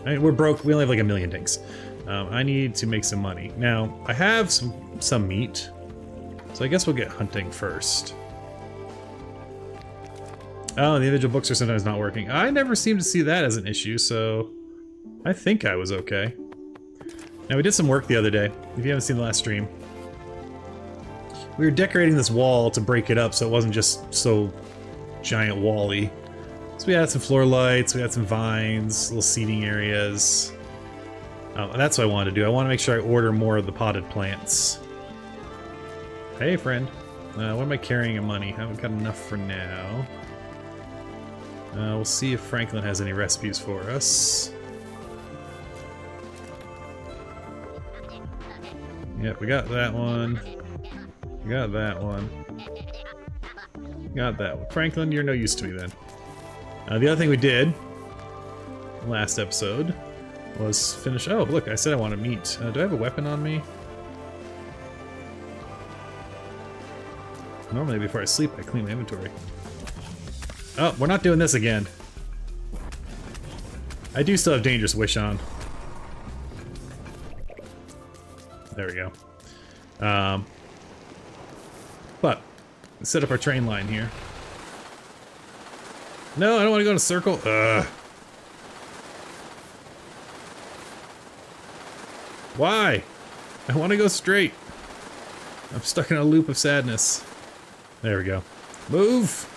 mean, we're broke. We only have like 1 million things. I need to make some money. Now, I have some meat. So I guess we'll get hunting first. Oh, the individual books are sometimes not working. I never seem to see that as an issue, so I think I was okay. Now, we did some work the other day, if you haven't seen the last stream. We were decorating this wall to break it up so it wasn't just so giant wall-y. So we added some floor lights, we had some vines, little seating areas. And that's what I wanted to do. I want to make sure I order more of the potted plants. Hey, friend. What am I carrying in money? I haven't got enough for now. We'll see if Franklin has any recipes for us. Yep, we got that one. We got that one. Got that one. Franklin, you're no use to me then. The other thing we did last episode was finish... Oh, look, I said I wanted meat. Do I have a weapon on me? Normally before I sleep, I clean my inventory. Oh, we're not doing this again. I do still have Dangerous Wish on. There we go. But, let's set up our train line here. No, I don't want to go in a circle. Ugh. Why? I want to go straight. I'm stuck in a loop of sadness. There we go. Move!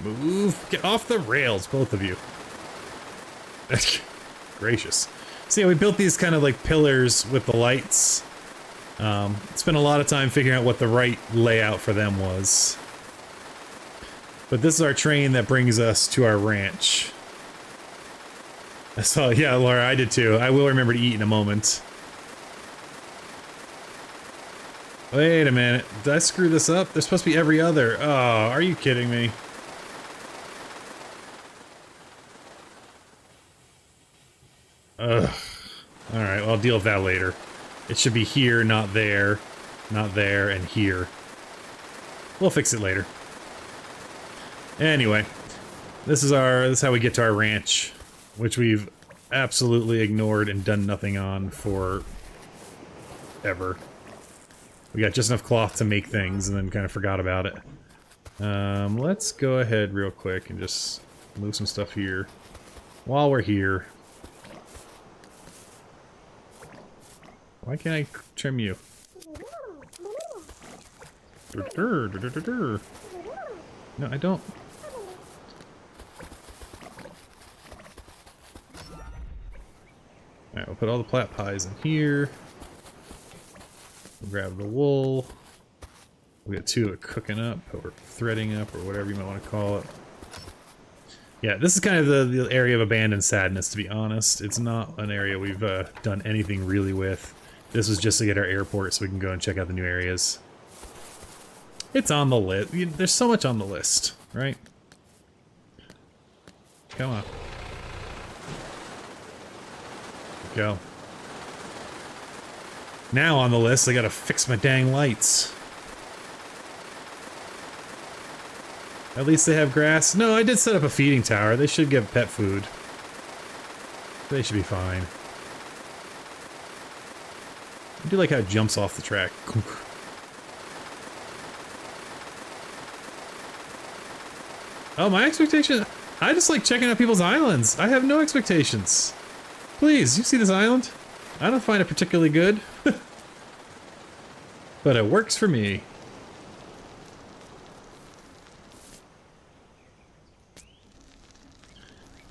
Move! Get off the rails, both of you. Gracious. See, we built these kind of like pillars with the lights. Spent a lot of time figuring out what the right layout for them was. But this is our train that brings us to our ranch. I saw, yeah, Laura, I did too. I will remember to eat in a moment. Wait a minute. Did I screw this up? There's supposed to be every other. Oh, are you kidding me? Ugh. Alright, well, I'll deal with that later. It should be here, not there, and here. We'll fix it later. Anyway, this is how we get to our ranch, which we've absolutely ignored and done nothing on for ever. We got just enough cloth to make things and then kind of forgot about it. Let's go ahead real quick and just move some stuff here while we're here. Why can't I trim you? No, I don't. Alright, we'll put all the plat pies in here. We'll grab the wool. We got two of it cooking up, or threading up, or whatever you might want to call it. Yeah, this is kind of the area of abandoned sadness, to be honest. It's not an area we've done anything really with. This was just to get our airport so we can go and check out the new areas. It's on the list. There's so much on the list, right? Come on. Go. Now on the list, I gotta fix my dang lights. At least they have grass. No, I did set up a feeding tower. They should give pet food. They should be fine. I do like how it jumps off the track. Oh, my expectation? I just like checking out people's islands. I have no expectations. Please, you see this island? I don't find it particularly good. But it works for me.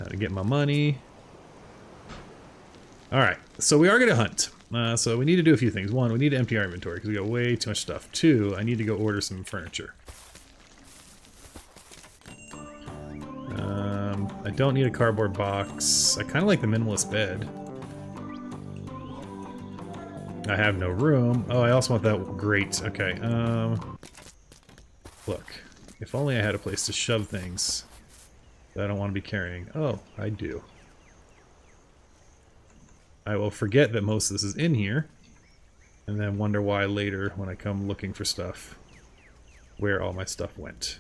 Now to get my money. Alright, so we are going to hunt. So we need to do a few things. One, we need to empty our inventory because we got way too much stuff. Two, I need to go order some furniture. I don't need a cardboard box. I kind of like the minimalist bed. I have no room. Oh, I also want that grate. Okay, look. If only I had a place to shove things that I don't want to be carrying. Oh, I do. I will forget that most of this is in here, and then wonder why later when I come looking for stuff, where all my stuff went.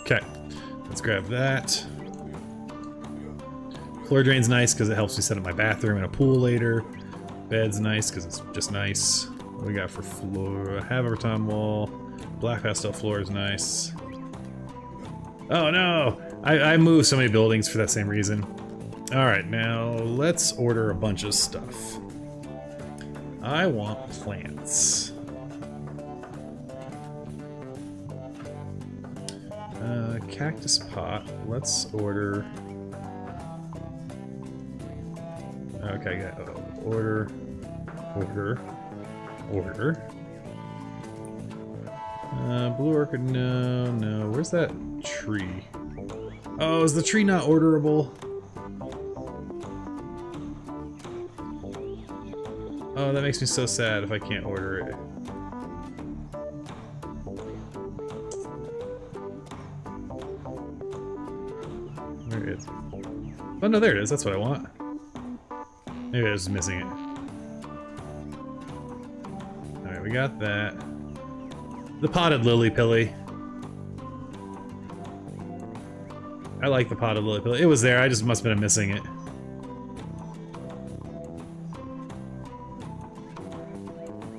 Okay, let's grab that. Floor drain's nice because it helps me set up my bathroom and a pool later. Bed's nice because it's just nice. What we got for floor? Haverton wall. Black pastel floor is nice. Oh no! I moved so many buildings for that same reason. Alright, now let's order a bunch of stuff. I want plants. Cactus pot. Let's order... Okay, yeah, order. Blue orchid, no. Where's that tree? Oh, is the tree not orderable? Oh, that makes me so sad if I can't order it. Where is it? Oh no, there it is. That's what I want. Maybe I was missing it. Alright, we got that. The potted lily pilly. I like the potted lily pilly. It was there, I just must have been missing it.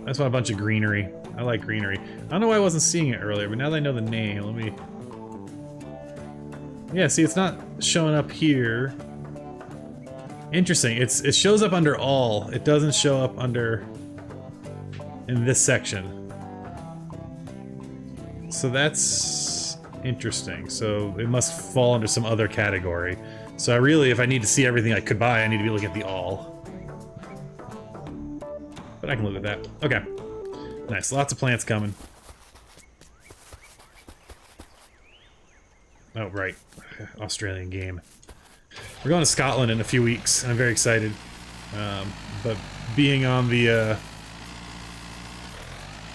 I just want a bunch of greenery. I like greenery. I don't know why I wasn't seeing it earlier, but now that I know the name, let me... Yeah, see, it's not showing up here. Interesting. It shows up under all. It doesn't show up under... in this section. So that's interesting. So it must fall under some other category. So I really, if I need to see everything I could buy, I need to be looking at the all. But I can live with that. Okay. Nice. Lots of plants coming. Oh, right. Australian game. We're going to Scotland in a few weeks, and I'm very excited. But being on the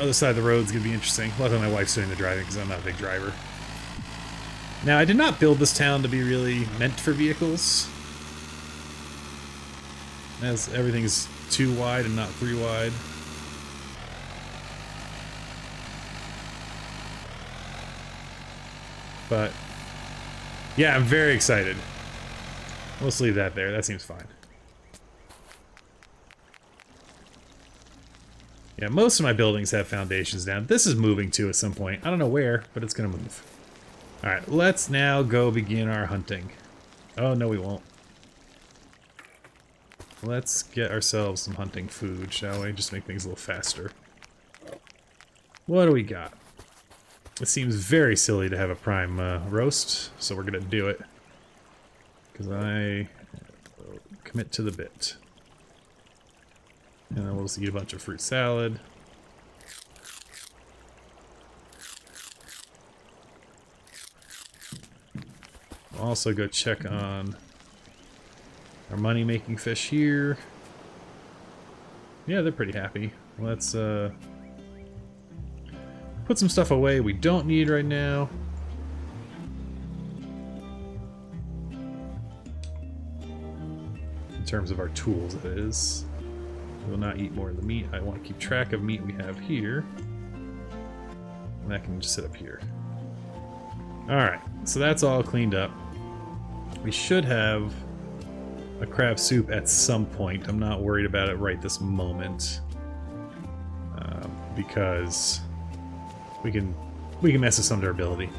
other side of the road is going to be interesting. Luckily, my wife's doing the driving because I'm not a big driver. Now, I did not build this town to be really meant for vehicles, as everything's 2 wide and not 3 wide. But yeah, I'm very excited. Let's leave that there. That seems fine. Yeah, most of my buildings have foundations down. This is moving too at some point. I don't know where, but it's gonna move. Alright, let's now go begin our hunting. Oh, no we won't. Let's get ourselves some hunting food, shall we? Just make things a little faster. What do we got? It seems very silly to have a prime roast, so we're gonna do it. Because I will commit to the bit. And then we'll just eat a bunch of fruit salad. We'll also go check on our money-making fish here. Yeah, they're pretty happy. Let's put some stuff away we don't need right now. In terms of our tools, it is. We will not eat more of the meat. I want to keep track of meat we have here. And that can just sit up here. Alright, so that's all cleaned up. We should have a crab soup at some point. I'm not worried about it right this moment. Because we can mess with some durability.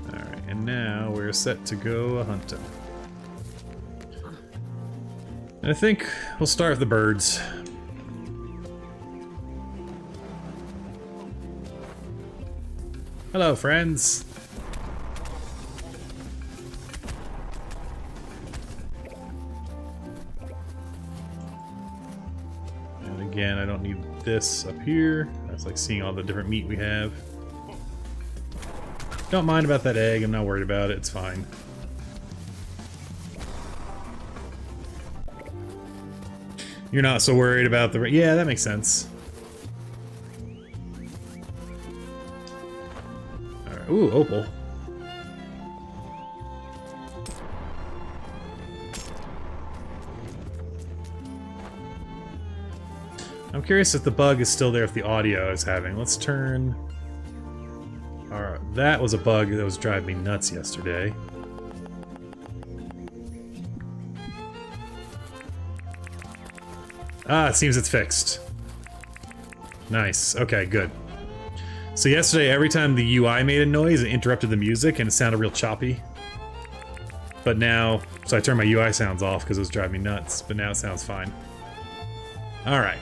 Alright, and now we're set to go hunting. And I think we'll start with the birds. Hello, friends. And again, I don't need this up here. That's like seeing all the different meat we have. Don't mind about that egg. I'm not worried about it. It's fine. You're not so worried about the... Yeah, that makes sense. Alright. Ooh, opal. I'm curious if the bug is still there, if the audio is having. Let's turn... Alright, that was a bug that was driving me nuts yesterday. Ah, it seems it's fixed. Nice. Okay, good. So yesterday, every time the UI made a noise, it interrupted the music and it sounded real choppy. But now, so I turned my UI sounds off because it was driving me nuts, but now it sounds fine. Alright,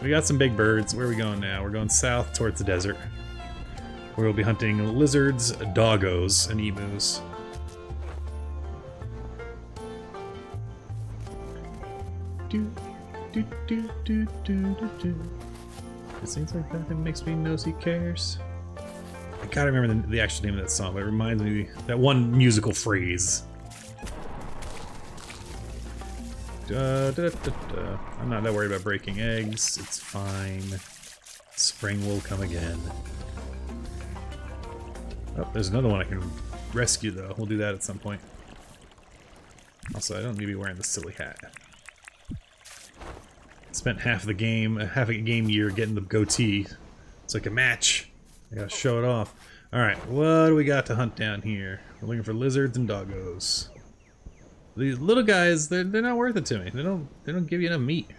we got some big birds. Where are we going now? We're going south towards the desert, where we'll be hunting lizards, doggos, and emus. It seems like that makes me know he cares. I gotta remember the actual name of that song, but it reminds me that one musical phrase. I'm not that worried about breaking eggs. It's fine. Spring will come again. Oh, there's another one I can rescue though. We'll do that at some point. Also, I don't need to be wearing this silly hat. Spent half a game year getting the goatee. It's like a match. I gotta show it off. Alright, what do we got to hunt down here? We're looking for lizards and doggos. These little guys, they're not worth it to me. They don't give you enough meat.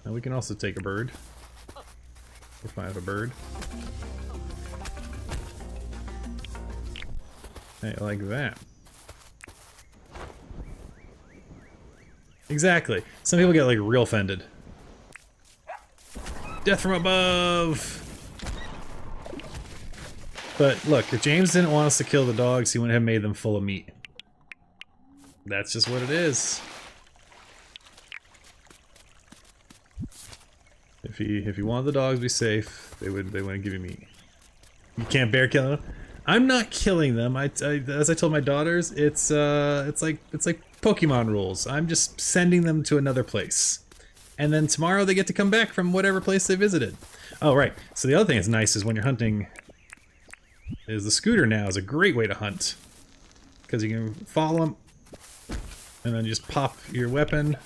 Now we can also take a bird. If I have a bird. Hey, like that. Exactly. Some people get like real offended. Death from above! But look, if James didn't want us to kill the dogs, he wouldn't have made them full of meat. That's just what it is. If he wanted the dogs to be safe, they wouldn't give you meat. You can't bear kill them. I'm not killing them. As I told my daughters, it's like Pokemon rules. I'm just sending them to another place, and then tomorrow they get to come back from whatever place they visited. Oh right. So the other thing that's nice is when you're hunting. Is the scooter now is a great way to hunt, because you can follow them and then just pop your weapon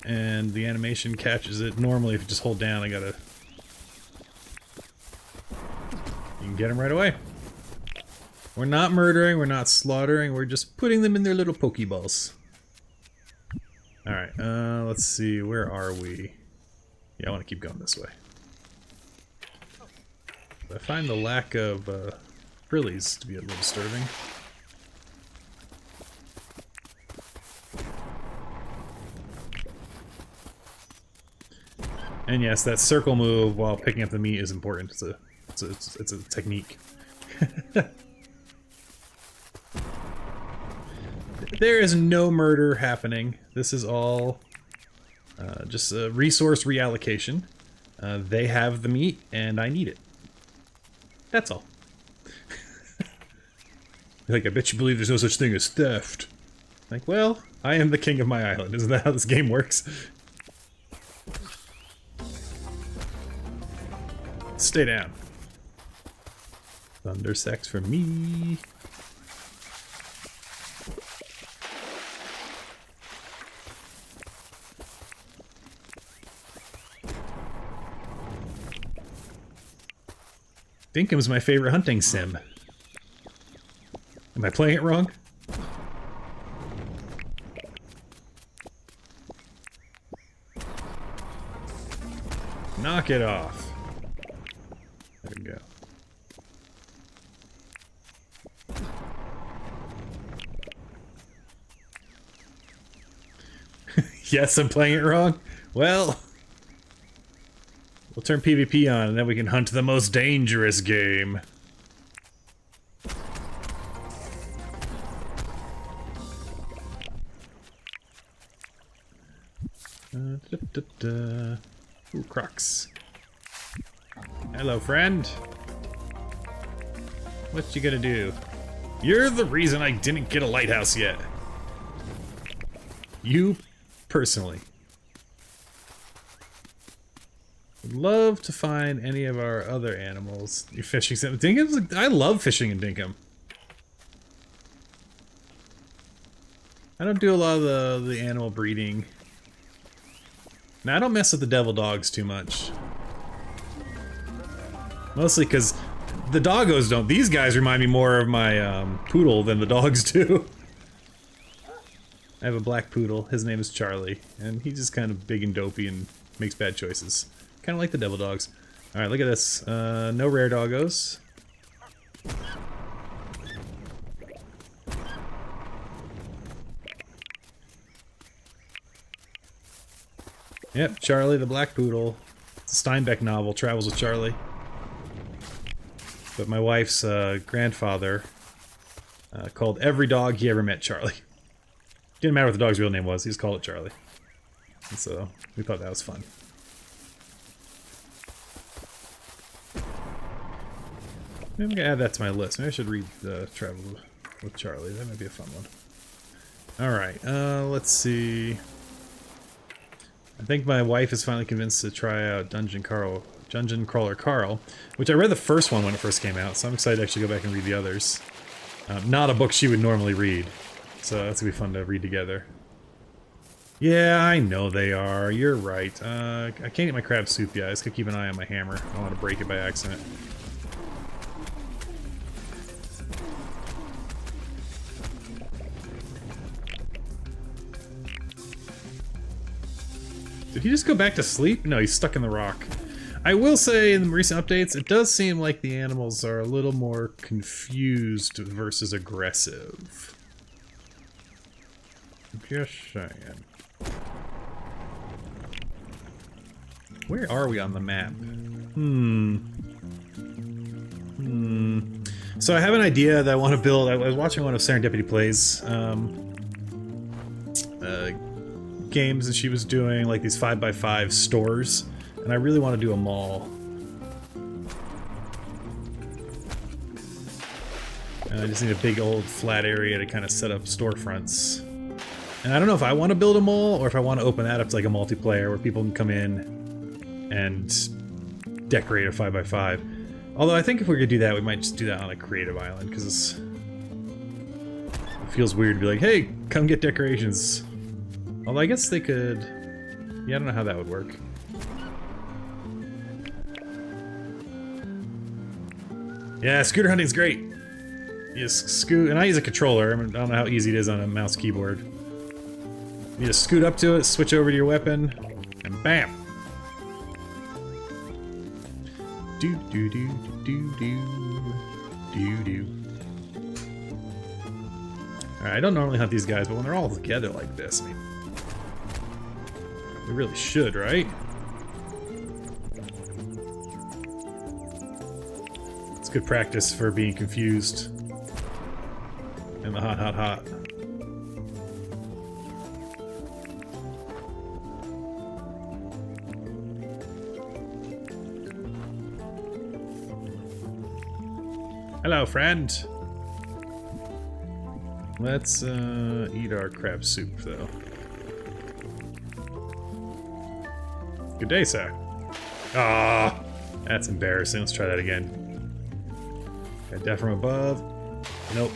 and the animation catches it. Normally if you just hold down, you can get them right away. We're not murdering, we're not slaughtering, we're just putting them in their little pokeballs. Alright, let's see, where are we? Yeah, I want to keep going this way. I find the lack of frillies to be a little disturbing. And yes, that circle move while picking up the meat is important. It's a technique. There is no murder happening. This is all just a resource reallocation. They have the meat, and I need it. That's all. Like, I bet you believe there's no such thing as theft. Like, well, I am the king of my island. Isn't that how this game works? Stay down. Thunder sex for me. Dinkum's my favorite hunting sim. Am I playing it wrong? Knock it off. There we go. Yes, I'm playing it wrong. Well, we'll turn PvP on and then we can hunt the most dangerous game. Ooh, Crocs. Hello, friend. What you gonna do? You're the reason I didn't get a lighthouse yet. You, personally. Would love to find any of our other animals. You're fishing something. Dinkum's, I love fishing in Dinkum. I don't do a lot of the animal breeding. Now, I don't mess with the devil dogs too much. Mostly because the doggos don't. These guys remind me more of my poodle than the dogs do. I have a black poodle. His name is Charlie, and he's just kind of big and dopey and makes bad choices. Kind of like the devil dogs. Alright, look at this. No rare doggos. Yep, Charlie the black poodle. It's a Steinbeck novel, Travels with Charlie. But my wife's grandfather called every dog he ever met Charlie. Didn't matter what the dog's real name was, he just called it Charlie. And so, we thought that was fun. Maybe I'm gonna add that to my list. Maybe I should read Travel with Charlie. That might be a fun one. Alright, let's see. I think my wife is finally convinced to try out Dungeon Crawler Carl, which I read the first one when it first came out, so I'm excited to actually go back and read the others. Not a book she would normally read, so that's gonna be fun to read together. Yeah, I know they are. You're right. I can't eat my crab soup yet. I just gotta keep an eye on my hammer. I don't want to break it by accident. Did he just go back to sleep? No, he's stuck in the rock. I will say, in the recent updates, it does seem like the animals are a little more confused versus aggressive. Just saying. Where are we on the map? So I have an idea that I want to build. I was watching one of Serendipity Plays games that she was doing, like these 5x5 stores, and I really want to do a mall. And I just need a big old flat area to kind of set up storefronts. And I don't know if I want to build a mall or if I want to open that up to like a multiplayer where people can come in and decorate a 5x5. Although I think if we could do that, we might just do that on a creative island, because it feels weird to be like, hey, come get decorations. Although I guess they could... Yeah, I don't know how that would work. Yeah, scooter hunting's great. You just scoot, and I use a controller. I don't know how easy it is on a mouse keyboard. You just scoot up to it, switch over to your weapon, and bam! Do do do do do do do. Alright, I don't normally hunt these guys, but when they're all together like this, I mean, we really should, right? It's good practice for being confused in the hot, hot, hot. Hello, friend. Let's eat our crab soup, though. Good day, sir. Ah, that's embarrassing. Let's try that again. Got death from above. Nope.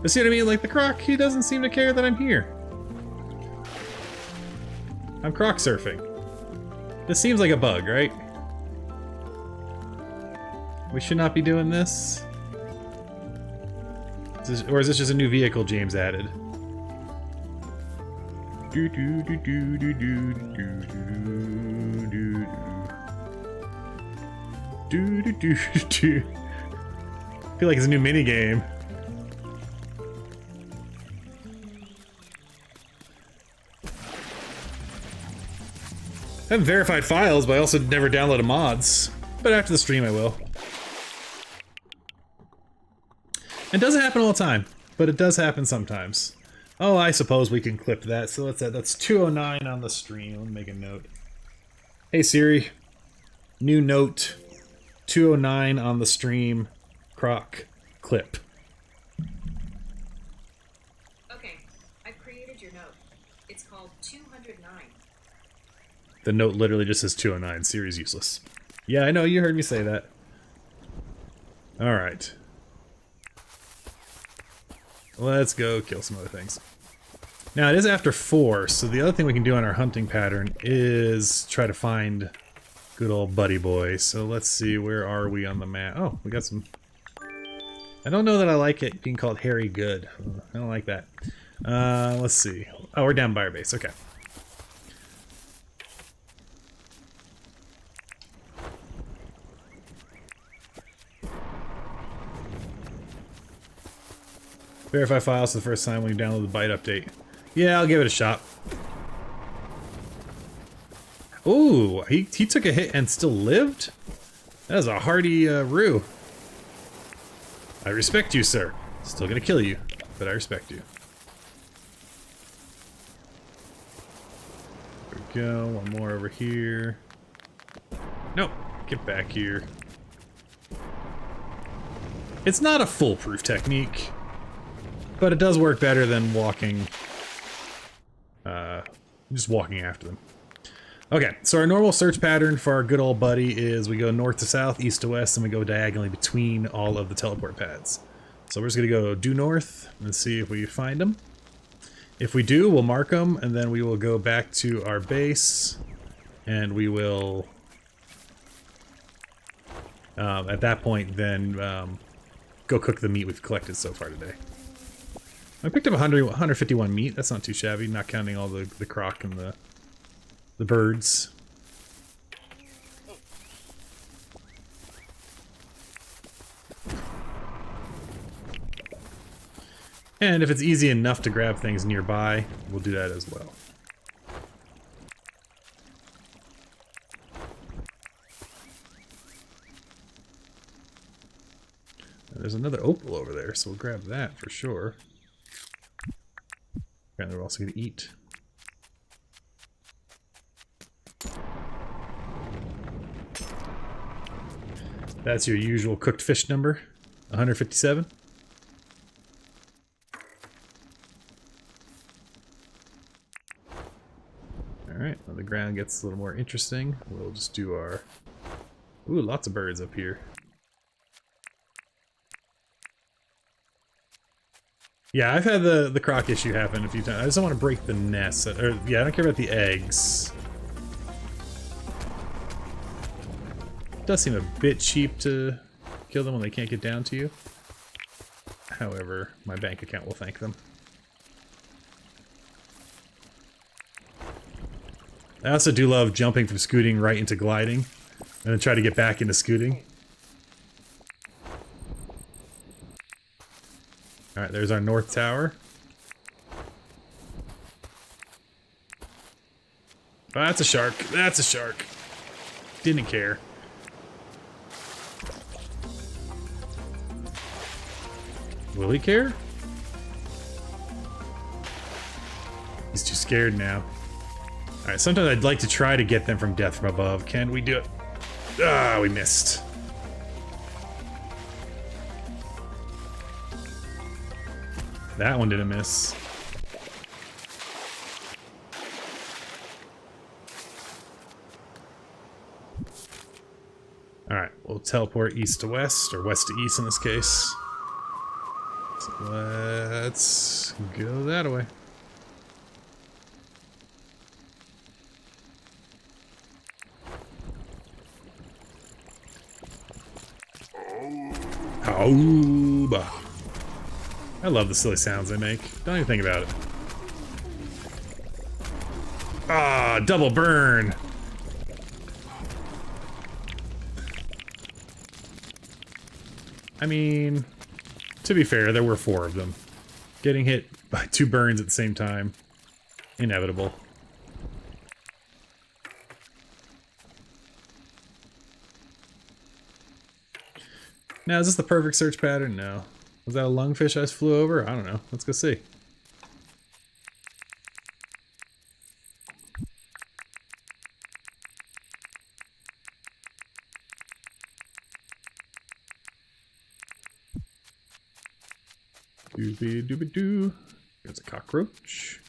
But see what I mean? Like the croc, he doesn't seem to care that I'm here. I'm croc surfing. This seems like a bug, right? We should not be doing this. Or is this just a new vehicle James added? Do do do do do do do do do do do do. I feel like it's a new mini game. I haven't verified files, but I also never downloaded mods. But after the stream, I will. It doesn't happen all the time, but it does happen sometimes. Oh, I suppose we can clip that. So that's 209 on the stream. Let me make a note. Hey Siri, new note, 209 on the stream, croc clip. Okay, I've created your note. It's called 209. The note literally just says 209. Siri's useless. Yeah, I know, you heard me say that. Alright. Let's go kill some other things. Now, it is after 4, so the other thing we can do on our hunting pattern is try to find good old buddy boy. So let's see, where are we on the map? Oh, we got some... I don't know that I like it being called Harry Good. I don't like that. Let's see. Oh, we're down by our base. Okay. Verify files for the first time when you download the byte update. Yeah, I'll give it a shot. Ooh, he took a hit and still lived? That is a hardy rue. I respect you, sir. Still gonna kill you, but I respect you. There we go, one more over here. Nope, get back here. It's not a foolproof technique, but it does work better than walking, just walking after them. Okay, so our normal search pattern for our good old buddy is we go north to south, east to west, and we go diagonally between all of the teleport pads. So we're just gonna go due north and see if we find them. If we do, we'll mark them, and then we will go back to our base, and we will, at that point, then go cook the meat we've collected so far today. I picked up 151 meat. That's not too shabby, not counting all the croc and the birds. And if it's easy enough to grab things nearby, we'll do that as well. And there's another opal over there, so we'll grab that for sure. Apparently we're also going to eat. That's your usual cooked fish number, 157. Alright, when the ground gets a little more interesting, we'll just do our... Ooh, lots of birds up here. Yeah, I've had the croc issue happen a few times. I just don't want to break the nest. Or, yeah, I don't care about the eggs. It does seem a bit cheap to kill them when they can't get down to you. However, my bank account will thank them. I also do love jumping from scooting right into gliding, and then try to get back into scooting. Alright, there's our north tower. Oh, that's a shark. That's a shark. Didn't care. Will he care? He's too scared now. Alright, sometimes I'd like to try to get them from death from above. Can we do it? Ah, we missed. That one didn't miss. Alright, we'll teleport east to west, or west to east in this case. So let's go that way. Aooba. I love the silly sounds they make. Don't even think about it. Ah, double burn! I mean, to be fair, there were 4 of them. Getting hit by 2 burns at the same time, inevitable. Now, is this the perfect search pattern? No. Was that a lungfish I just flew over? I don't know. Let's go see. Doobie-doobie-doo. There's a cockroach.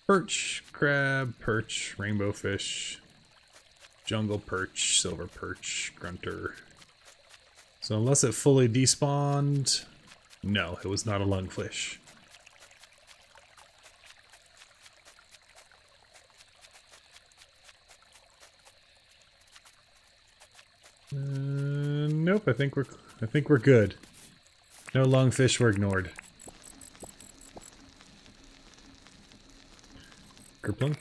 Perch, crab, perch, rainbow fish, jungle perch, silver perch, grunter. So unless it fully despawned... No, it was not a lungfish. Nope, I think we're good. No lungfish were ignored. Kerplunk.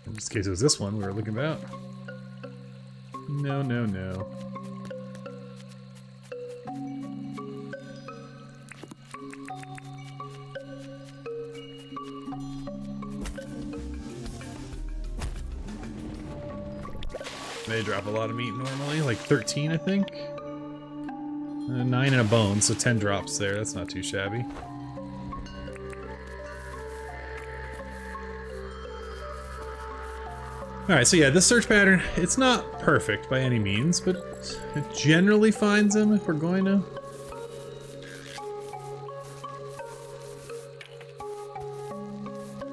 In this case, it was this one we were looking about. No, no, no. They drop a lot of meat normally, like 13, I think. 9 and a bone, so 10 drops there. That's not too shabby. Alright, so yeah, this search pattern, it's not perfect by any means, but it generally finds them if we're going to.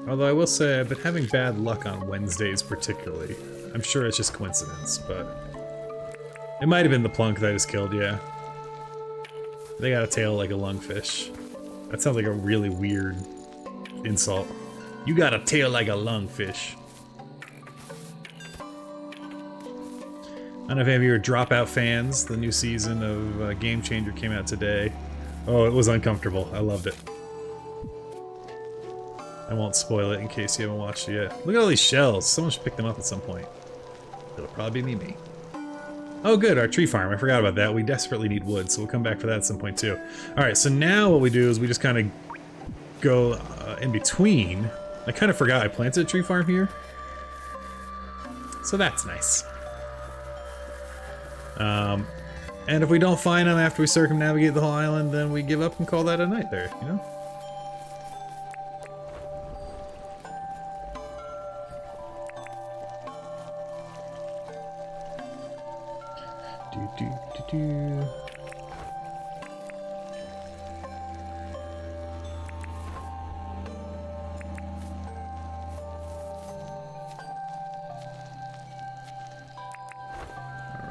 Although I will say I've been having bad luck on Wednesdays particularly. I'm sure it's just coincidence, but it might have been the plunk that I just killed, yeah. They got a tail like a lungfish. That sounds like a really weird insult. You got a tail like a lungfish. I don't know if any of you are Dropout fans. The new season of Game Changer came out today. Oh, it was uncomfortable. I loved it. I won't spoil it in case you haven't watched it yet. Look at all these shells. Someone should pick them up at some point. It'll probably be me. Oh good, our tree farm. I forgot about that. We desperately need wood, so we'll come back for that at some point too. Alright, so now what we do is we just kind of go in between. I kind of forgot I planted a tree farm here. So that's nice. And if we don't find them after we circumnavigate the whole island, then we give up and call that a night there, you know?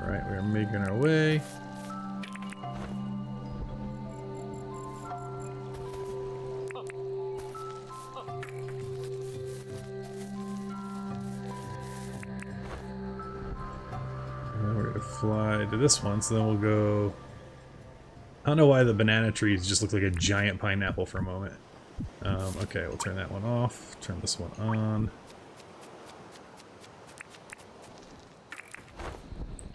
Alright, we're making our way. Fly to this one, so then we'll go. I don't know why the banana trees just look like a giant pineapple for a moment. Okay, we'll turn that one off. Turn this one on.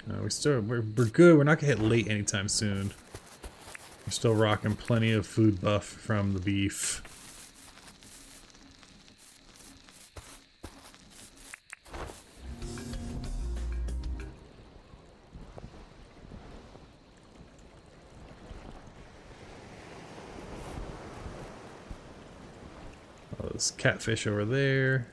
We're good. We're not gonna hit late anytime soon. We're still rocking plenty of food buff from the beef. There's catfish over there.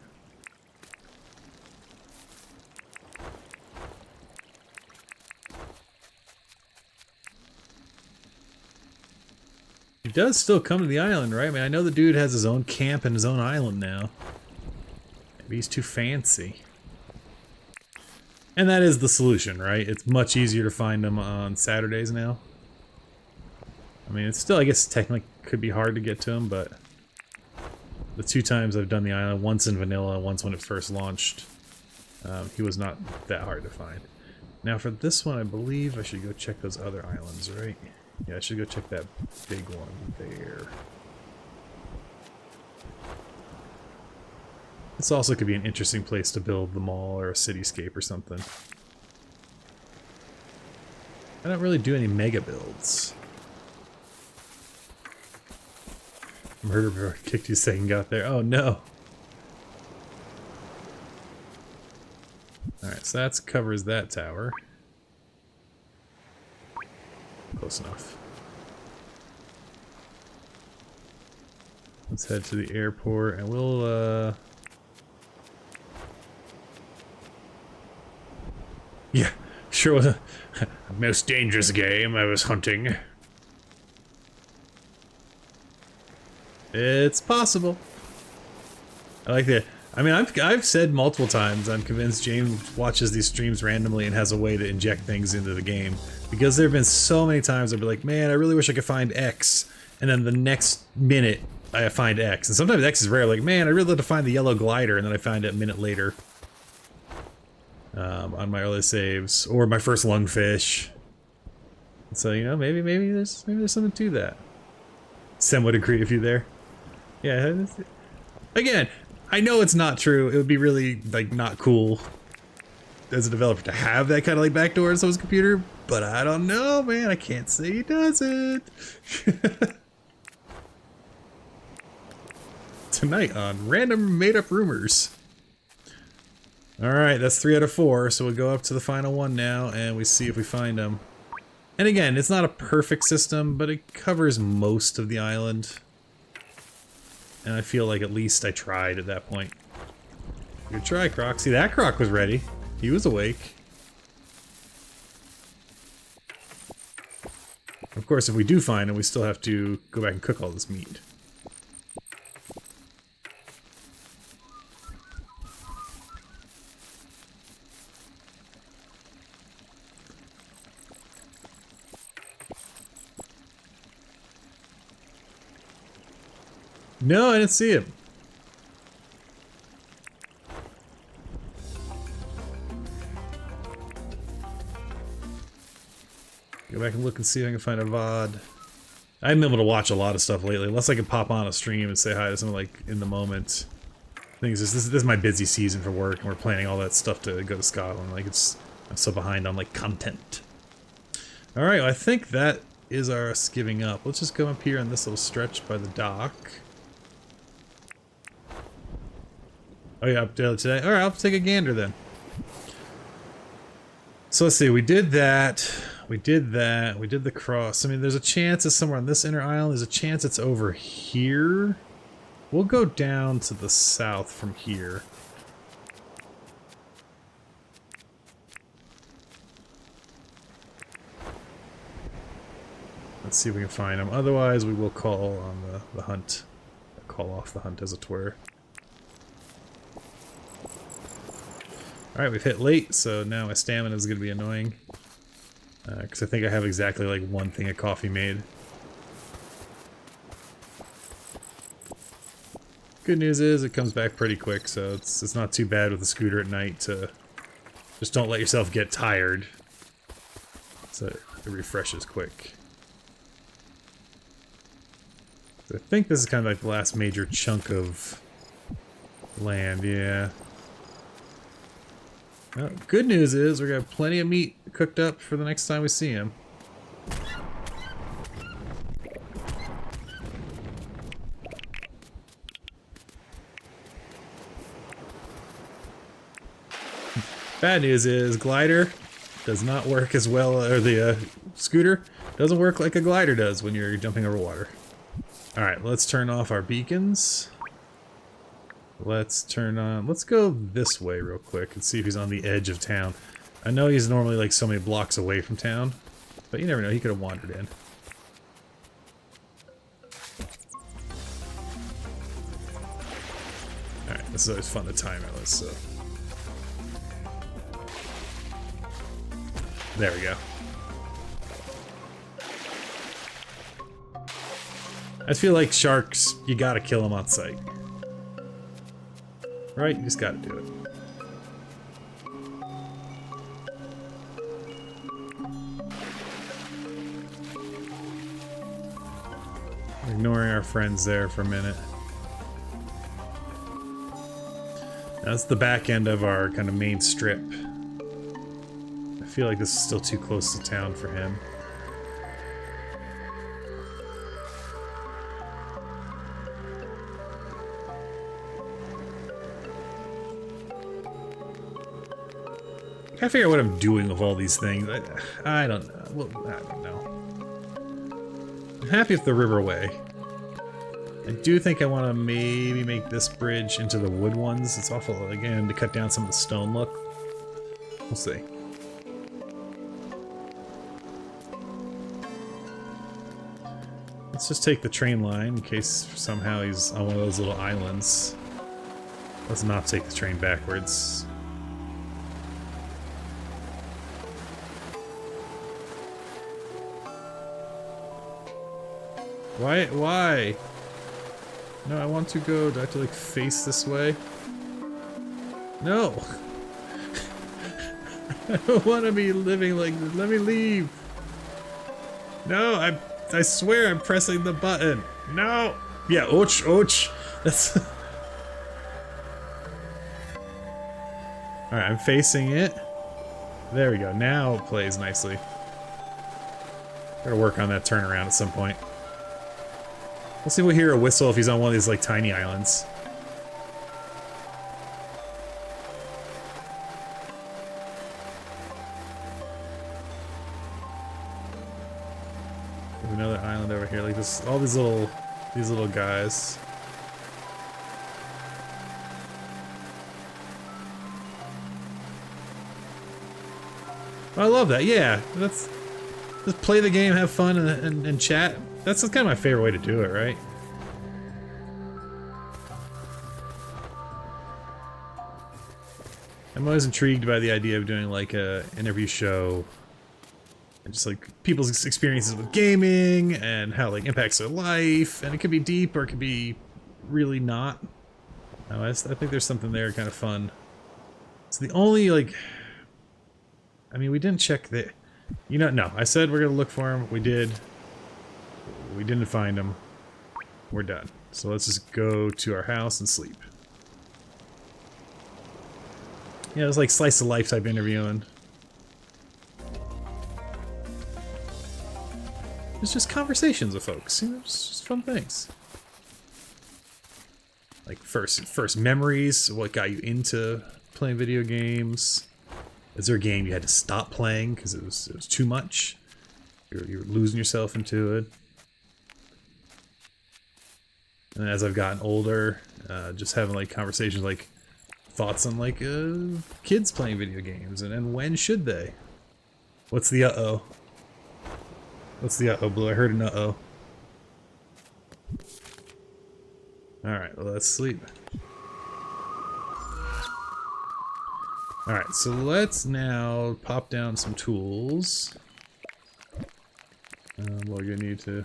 He does still come to the island, right? I mean, I know the dude has his own camp and his own island now. Maybe he's too fancy. And that is the solution, right? It's much easier to find them on Saturdays now. I mean, it's still, I guess, technically could be hard to get to him, but the 2 times I've done the island, once in vanilla, once when it first launched, he was not that hard to find. Now for this one, I believe I should go check those other islands, right? Yeah, I should go check that big one there. This also could be an interesting place to build the mall or a cityscape or something. I don't really do any mega builds. Murder Bird kicked you second got there. Oh no. Alright, so that covers that tower. Close enough. Let's head to the airport and we'll yeah, sure was a most dangerous game I was hunting. It's possible. I like that. I mean, I've said multiple times, I'm convinced James watches these streams randomly and has a way to inject things into the game. Because there have been so many times I'd be like, man, I really wish I could find X. And then the next minute, I find X. And sometimes X is rare, like, man, I really love to find the yellow glider, and then I find it a minute later. On my early saves. Or my first lungfish. So, you know, maybe there's something to that. Sem would agree with you there. Yeah. Again, I know it's not true. It would be really, like, not cool as a developer to have that kind of, like, backdoor in someone's computer, but I don't know, man. I can't say he doesn't. Tonight on Random Made Up Rumors. Alright, that's 3 out of 4, so we'll go up to the final one now, and we see if we find them. And again, it's not a perfect system, but it covers most of the island. And I feel like at least I tried at that point. Good try, Croc. See, that Croc was ready. He was awake. Of course, if we do find him, we still have to go back and cook all this meat. No, I didn't see him. Go back and look and see if I can find a VOD. I haven't been able to watch a lot of stuff lately, unless I can pop on a stream and say hi to someone like in the moment. Thing is, this is my busy season for work, and we're planning all that stuff to go to Scotland. Like, I'm so behind on like content. All right, well, I think that is us giving up. Let's just come up here on this little stretch by the dock. Oh yeah, up there today. All right, I'll take a gander then. So let's see. We did that. We did that. We did the cross. I mean, there's a chance it's somewhere on this inner island. There's a chance it's over here. We'll go down to the south from here. Let's see if we can find them. Otherwise, we will call on the hunt. Call off the hunt, as it were. Alright, we've hit late, so now my stamina is going to be annoying. Because I think I have exactly like one thing of coffee made. Good news is it comes back pretty quick, so it's not too bad with the scooter at night to... Just don't let yourself get tired. So it refreshes quick. So I think this is kind of like the last major chunk of land, yeah. Well, good news is we're gonna have plenty of meat cooked up for the next time we see him. Bad news is glider does not work as well, or the scooter doesn't work like a glider does when you're jumping over water. Alright, let's turn off our beacons. Let's turn on... Let's go this way real quick and see if he's on the edge of town. I know he's normally like so many blocks away from town, but you never know, he could have wandered in. Alright, this is always fun to time it, so... There we go. I feel like sharks, you gotta kill them on sight. Right? You just gotta do it. Ignoring our friends there for a minute. That's the back end of our kind of main strip. I feel like this is still too close to town for him. I figure out what I'm doing with all these things. I don't know. Well, I don't know. I'm happy with the riverway. I do think I want to maybe make this bridge into the wood ones. It's awful, again, to cut down some of the stone look. We'll see. Let's just take the train line in case somehow he's on one of those little islands. Let's not take the train backwards. Why? Why? No, I want to go. Do I have to, like, face this way? No! I don't want to be living like this. Let me leave! No, I swear I'm pressing the button. No! Yeah, ouch. That's... Alright, I'm facing it. There we go. Now it plays nicely. Gotta work on that turnaround at some point. We'll see if we hear a whistle if he's on one of these, like, tiny islands. There's another island over here, like this, all these little guys. I love that. Yeah, that's just play the game, have fun, and chat. That's kind of my favorite way to do it, right? I'm always intrigued by the idea of doing like a interview show, and just like people's experiences with gaming and how like impacts their life, and it could be deep or it could be really not. No, I think there's something there kind of fun. It's the only like. I mean, we didn't check the... You know, no. I said we're going to look for him. We did. We didn't find him. We're done. So let's just go to our house and sleep. Yeah, it was like slice of life type interviewing. It's just conversations with folks. You know, it's just fun things. Like first memories, what got you into playing video games. Is there a game you had to stop playing because it was too much? You're losing yourself into it. And as I've gotten older, just having like conversations, like thoughts on like kids playing video games and when should they? What's the uh-oh? What's the uh-oh, Blue? I heard an uh-oh. Alright, well, let's sleep. Alright, so let's now pop down some tools. We're gonna need to...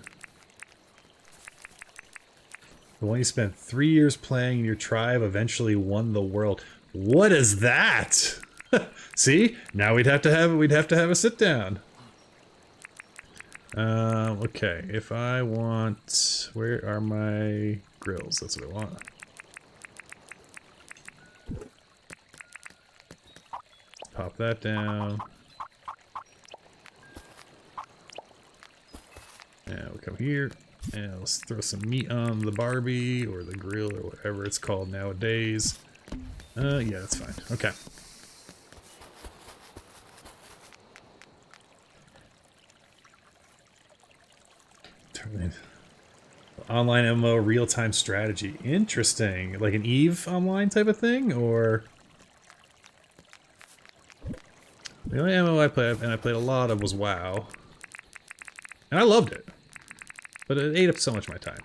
The one you spent 3 years playing and your tribe eventually won the world. What is that? See? Now we'd have to have a sit down. Okay, if I want... Where are my grills? That's what I want. Pop that down. And we'll come here. And let's throw some meat on the Barbie, or the grill, or whatever it's called nowadays. Yeah, that's fine. Okay. Online MMO real-time strategy. Interesting. Like an EVE online type of thing, or... The only MMO I played, and I played a lot of, was WoW. And I loved it. But it ate up so much of my time.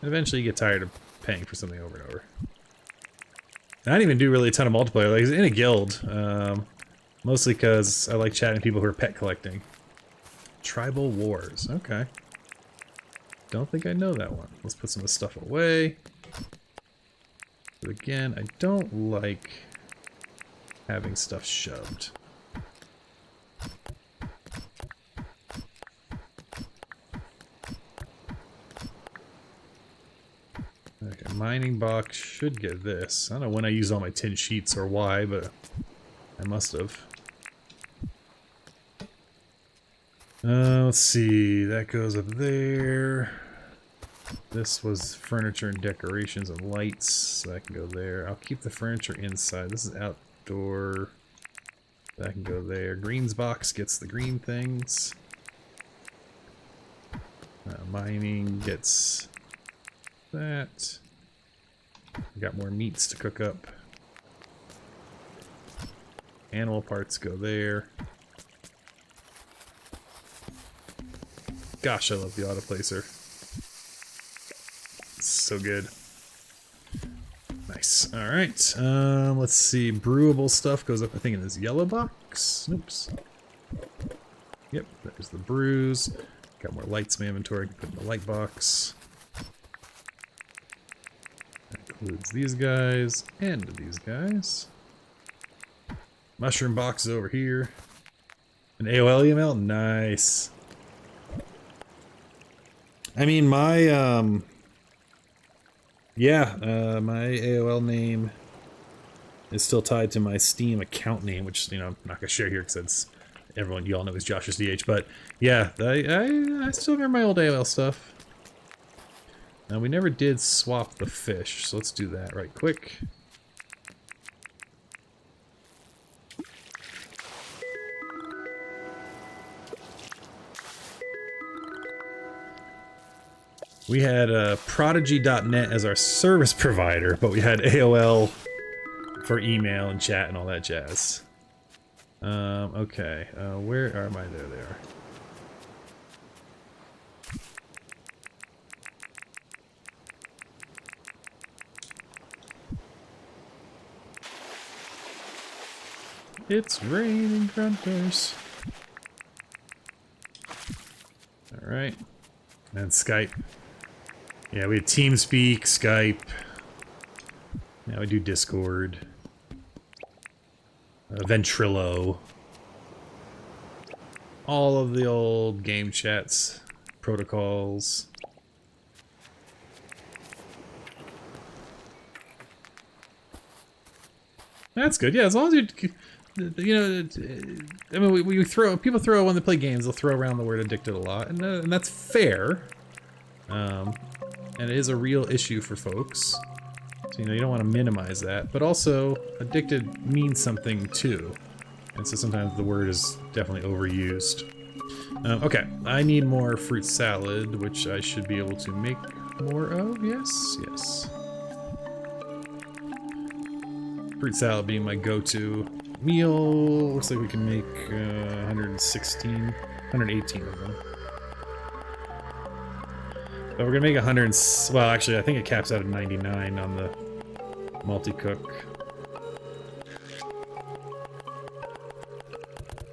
And eventually you get tired of paying for something over and over. And I didn't even do really a ton of multiplayer. Like, I was in a guild. Mostly because I like chatting with people who are pet collecting. Tribal Wars. Okay. Don't think I know that one. Let's put some of this stuff away. But again, I don't like having stuff shoved. Okay, mining box should get this. I don't know when I used all my tin sheets or why, but I must have. Let's see, that goes up there. This was furniture and decorations and lights, so that can go there. I'll keep the furniture inside. This is outdoor. That can go there. Greens box gets the green things. Mining gets that. We got more meats to cook up. Animal parts go there. Gosh, I love the autoplacer. It's so good. Nice. Alright. Let's see. Brewable stuff goes up, I think, in this yellow box. Oops. Yep, there's the brews. Got more lights in my inventory. Put in the light box. That includes these guys and these guys. Mushroom box is over here. An AOL email? Nice. I mean, my, yeah, my AOL name is still tied to my Steam account name, which, you know, I'm not gonna share here because it's everyone, you all know is joshsdh, but yeah, I still remember my old AOL stuff. Now, we never did swap the fish, so let's do that right quick. We had Prodigy.net as our service provider, but we had AOL for email and chat and all that jazz. Okay, where are my? There they are. It's raining grunters. Alright. And Skype. Yeah, we had TeamSpeak, Skype. Now we do Discord. Ventrilo. All of the old game chats, protocols. That's good. Yeah, as long as you know, I mean, we throw, people throw when they play games, they'll throw around the word addicted a lot, and that's fair. And it is a real issue for folks. So, you know, you don't want to minimize that, but also addicted means something too. And so sometimes the word is definitely overused. Okay, I need more fruit salad, which I should be able to make more of. Yes, yes. Fruit salad being my go-to meal. Looks like we can make 118 of them. But we're gonna make 100. Well, actually, I think it caps out at 99 on the multi-cook.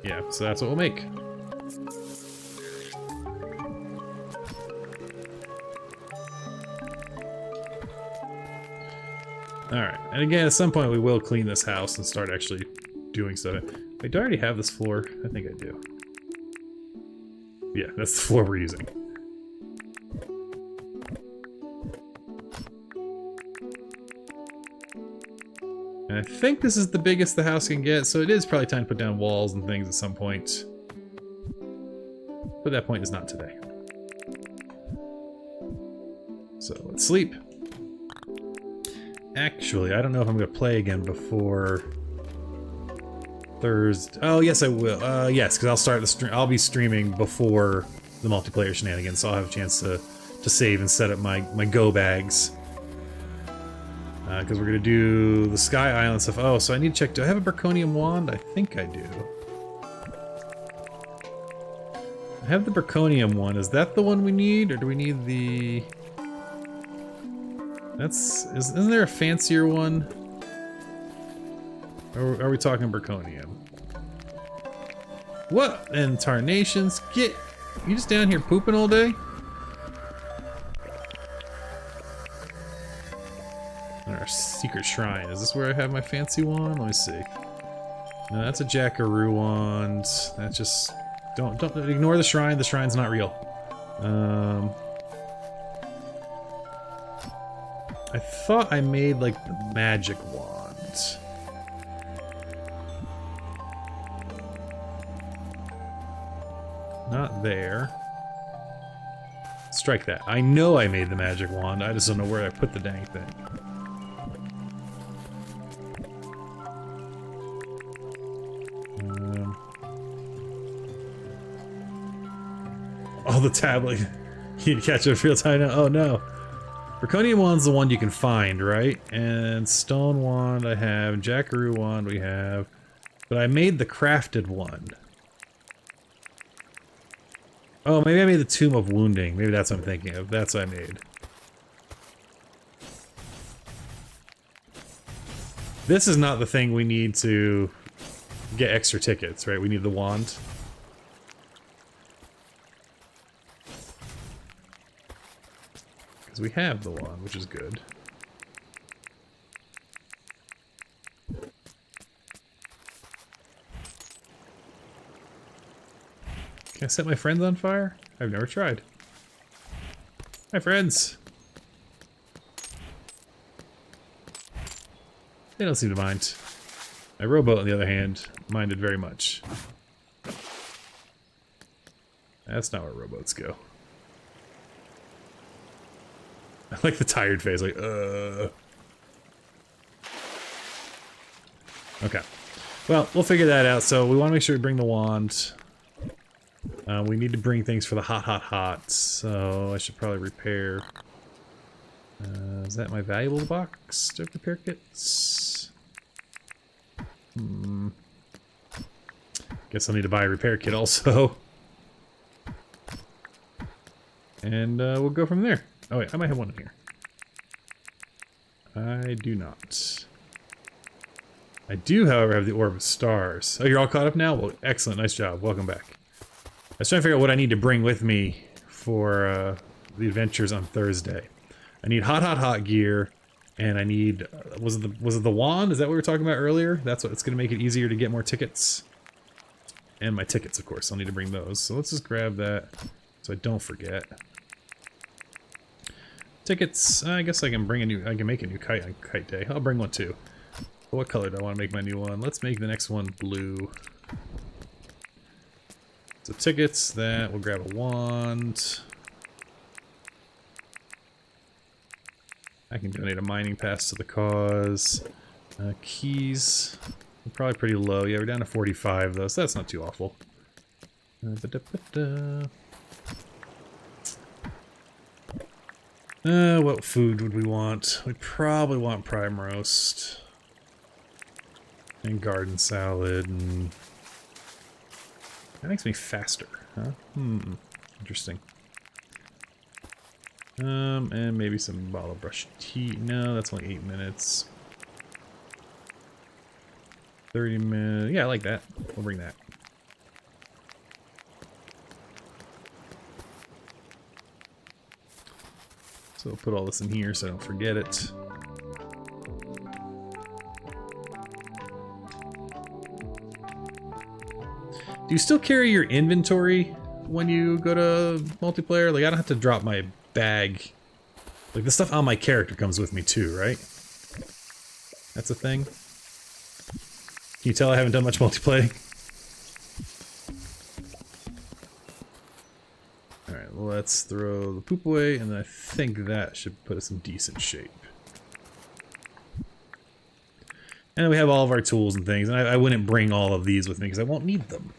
Yeah, so that's what we'll make. Alright, and again, at some point we will clean this house and start actually doing stuff. Wait, do I already have this floor? I think I do. Yeah, that's the floor we're using. And I think this is the biggest the house can get, so it is probably time to put down walls and things at some point. But that point is not today. So let's sleep. Actually, I don't know if I'm going to play again before Thursday. Oh, yes, I will. Yes, because I'll start the stream. I'll be streaming before the multiplayer shenanigans, so I'll have a chance to save and set up my go bags. Because we're going to do the Sky Island stuff. Oh, so I need to check. Do I have a Braconium wand? I think I do. I have the Braconium one. Is that the one we need, or do we need the... Isn't there a fancier one? Or are we talking Braconium? What in tarnations? You just down here pooping all day? Our secret shrine. Is this where I have my fancy wand? Let me see. No, that's a Jackaroo wand. That's just... Don't ignore the shrine. The shrine's not real. I thought I made, like, the magic wand. Not there. Strike that. I know I made the magic wand. I just don't know where I put the dang thing. Oh, the tablet. You need to catch it real time now. Oh, no. Braconium wand's the one you can find, right? And stone wand I have, Jackaroo wand we have, but I made the crafted one. Oh, maybe I made the Tomb of Wounding. Maybe that's what I'm thinking of. That's what I made. This is not the thing we need to get extra tickets, right? We need the wand. We have the wand, which is good. Can I set my friends on fire? I've never tried. Hi, friends. They don't seem to mind. My rowboat, on the other hand, minded very much. That's not where rowboats go. I like the tired face, like, Okay. Well, we'll figure that out. So we want to make sure we bring the wand. We need to bring things for the hot. So I should probably repair. Is that my valuable box? Do I have repair kits? Guess I'll need to buy a repair kit also. And we'll go from there. Oh wait, I might have one in here. I do not. I do, however, have the Orb of Stars. Oh, you're all caught up now? Well, excellent. Nice job. Welcome back. I was trying to figure out what I need to bring with me for the adventures on Thursday. I need hot gear, and I need... was it the wand? Is that what we were talking about earlier? That's what's going to make it easier to get more tickets. And my tickets, of course. I'll need to bring those. So let's just grab that so I don't forget. Tickets. I guess I can bring a new... I can make a new kite on Kite Day. I'll bring one too. But what color do I want to make my new one? Let's make the next one blue. So tickets, that. We'll grab a wand. I can donate a mining pass to the cause. Keys. We're probably pretty low. Yeah, we're down to 45 though, so that's not too awful. What food would we want? We'd probably want prime roast. And garden salad, and... That makes me faster, huh? Interesting. And maybe some bottle brush tea. No, that's only 8 minutes. 30 minutes. Yeah, I like that. We'll bring that. So we'll put all this in here so I don't forget it. Do you still carry your inventory when you go to multiplayer? Like, I don't have to drop my bag. Like, the stuff on my character comes with me too, right? That's a thing? Can you tell I haven't done much multiplayer? Alright, let's throw the poop away, and I think that should put us in decent shape. And we have all of our tools and things, and I wouldn't bring all of these with me because I won't need them.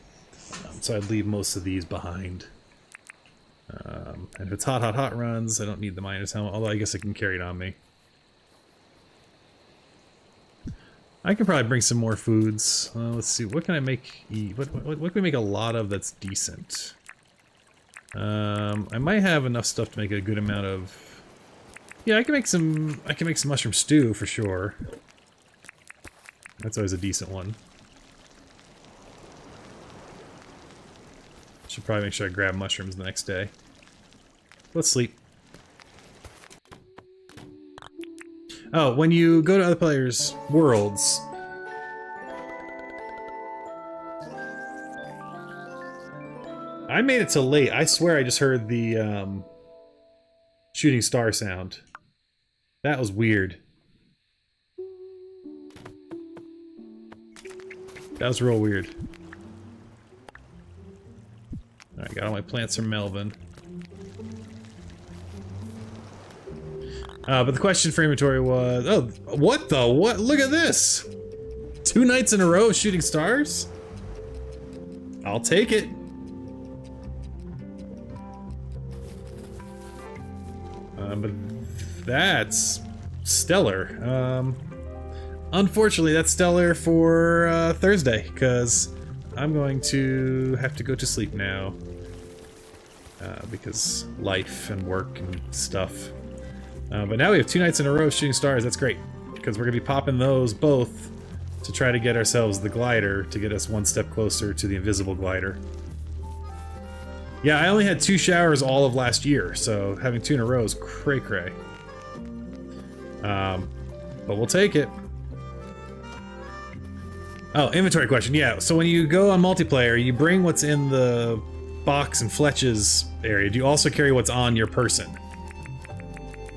So I'd leave most of these behind. And if it's hot runs, I don't need the miner's helmet, although I guess I can carry it on me. I can probably bring some more foods. Let's see, what can I make eat? What can we make a lot of that's decent? I might have enough stuff to make a good amount of... Yeah, I can make some mushroom stew for sure. That's always a decent one. Should probably make sure I grab mushrooms the next day. Let's sleep. Oh, when you go to other players' worlds... I made it till late. I swear I just heard the shooting star sound. That was weird. That was real weird. Alright, got all my plants from Melvin. But the question for inventory was... Oh, what the? What? Look at this! 2 nights in a row of shooting stars? I'll take it. But that's stellar. Unfortunately, that's stellar for Thursday, because I'm going to have to go to sleep now. Because life and work and stuff. But now we have 2 nights in a row of shooting stars. That's great, because we're going to be popping those both to try to get ourselves the glider to get us 1 step closer to the invisible glider. Yeah, I only had 2 showers all of last year, so having 2 in a row is cray-cray. But we'll take it. Oh, inventory question. Yeah, so when you go on multiplayer, you bring what's in the box and Fletch's area. Do you also carry what's on your person?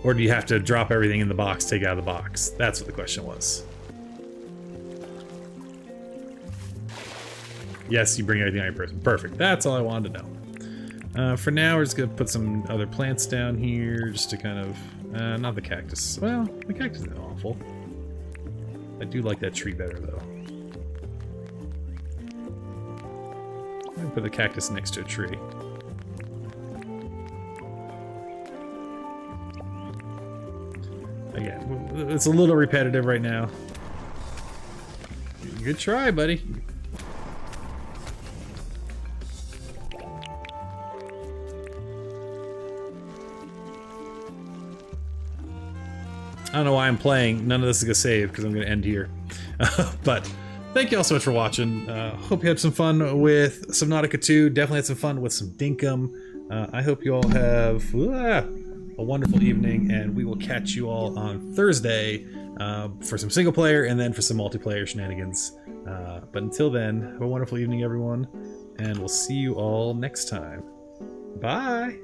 Or do you have to drop everything in the box, take it out of the box? That's what the question was. Yes, you bring everything on your person. Perfect. That's all I wanted to know. For now, we're just going to put some other plants down here just to kind of... not the cactus. Well, the cactus isn't awful. I do like that tree better, though. I'm going to put the cactus next to a tree. Again, it's a little repetitive right now. Good try, buddy. I don't know why I'm playing. None of this is going to save because I'm going to end here. But thank you all so much for watching. Hope you had some fun with Subnautica 2. Definitely had some fun with some Dinkum. I hope you all have a wonderful evening, and we will catch you all on Thursday for some single player and then for some multiplayer shenanigans. But until then, have a wonderful evening, everyone, and we'll see you all next time. Bye!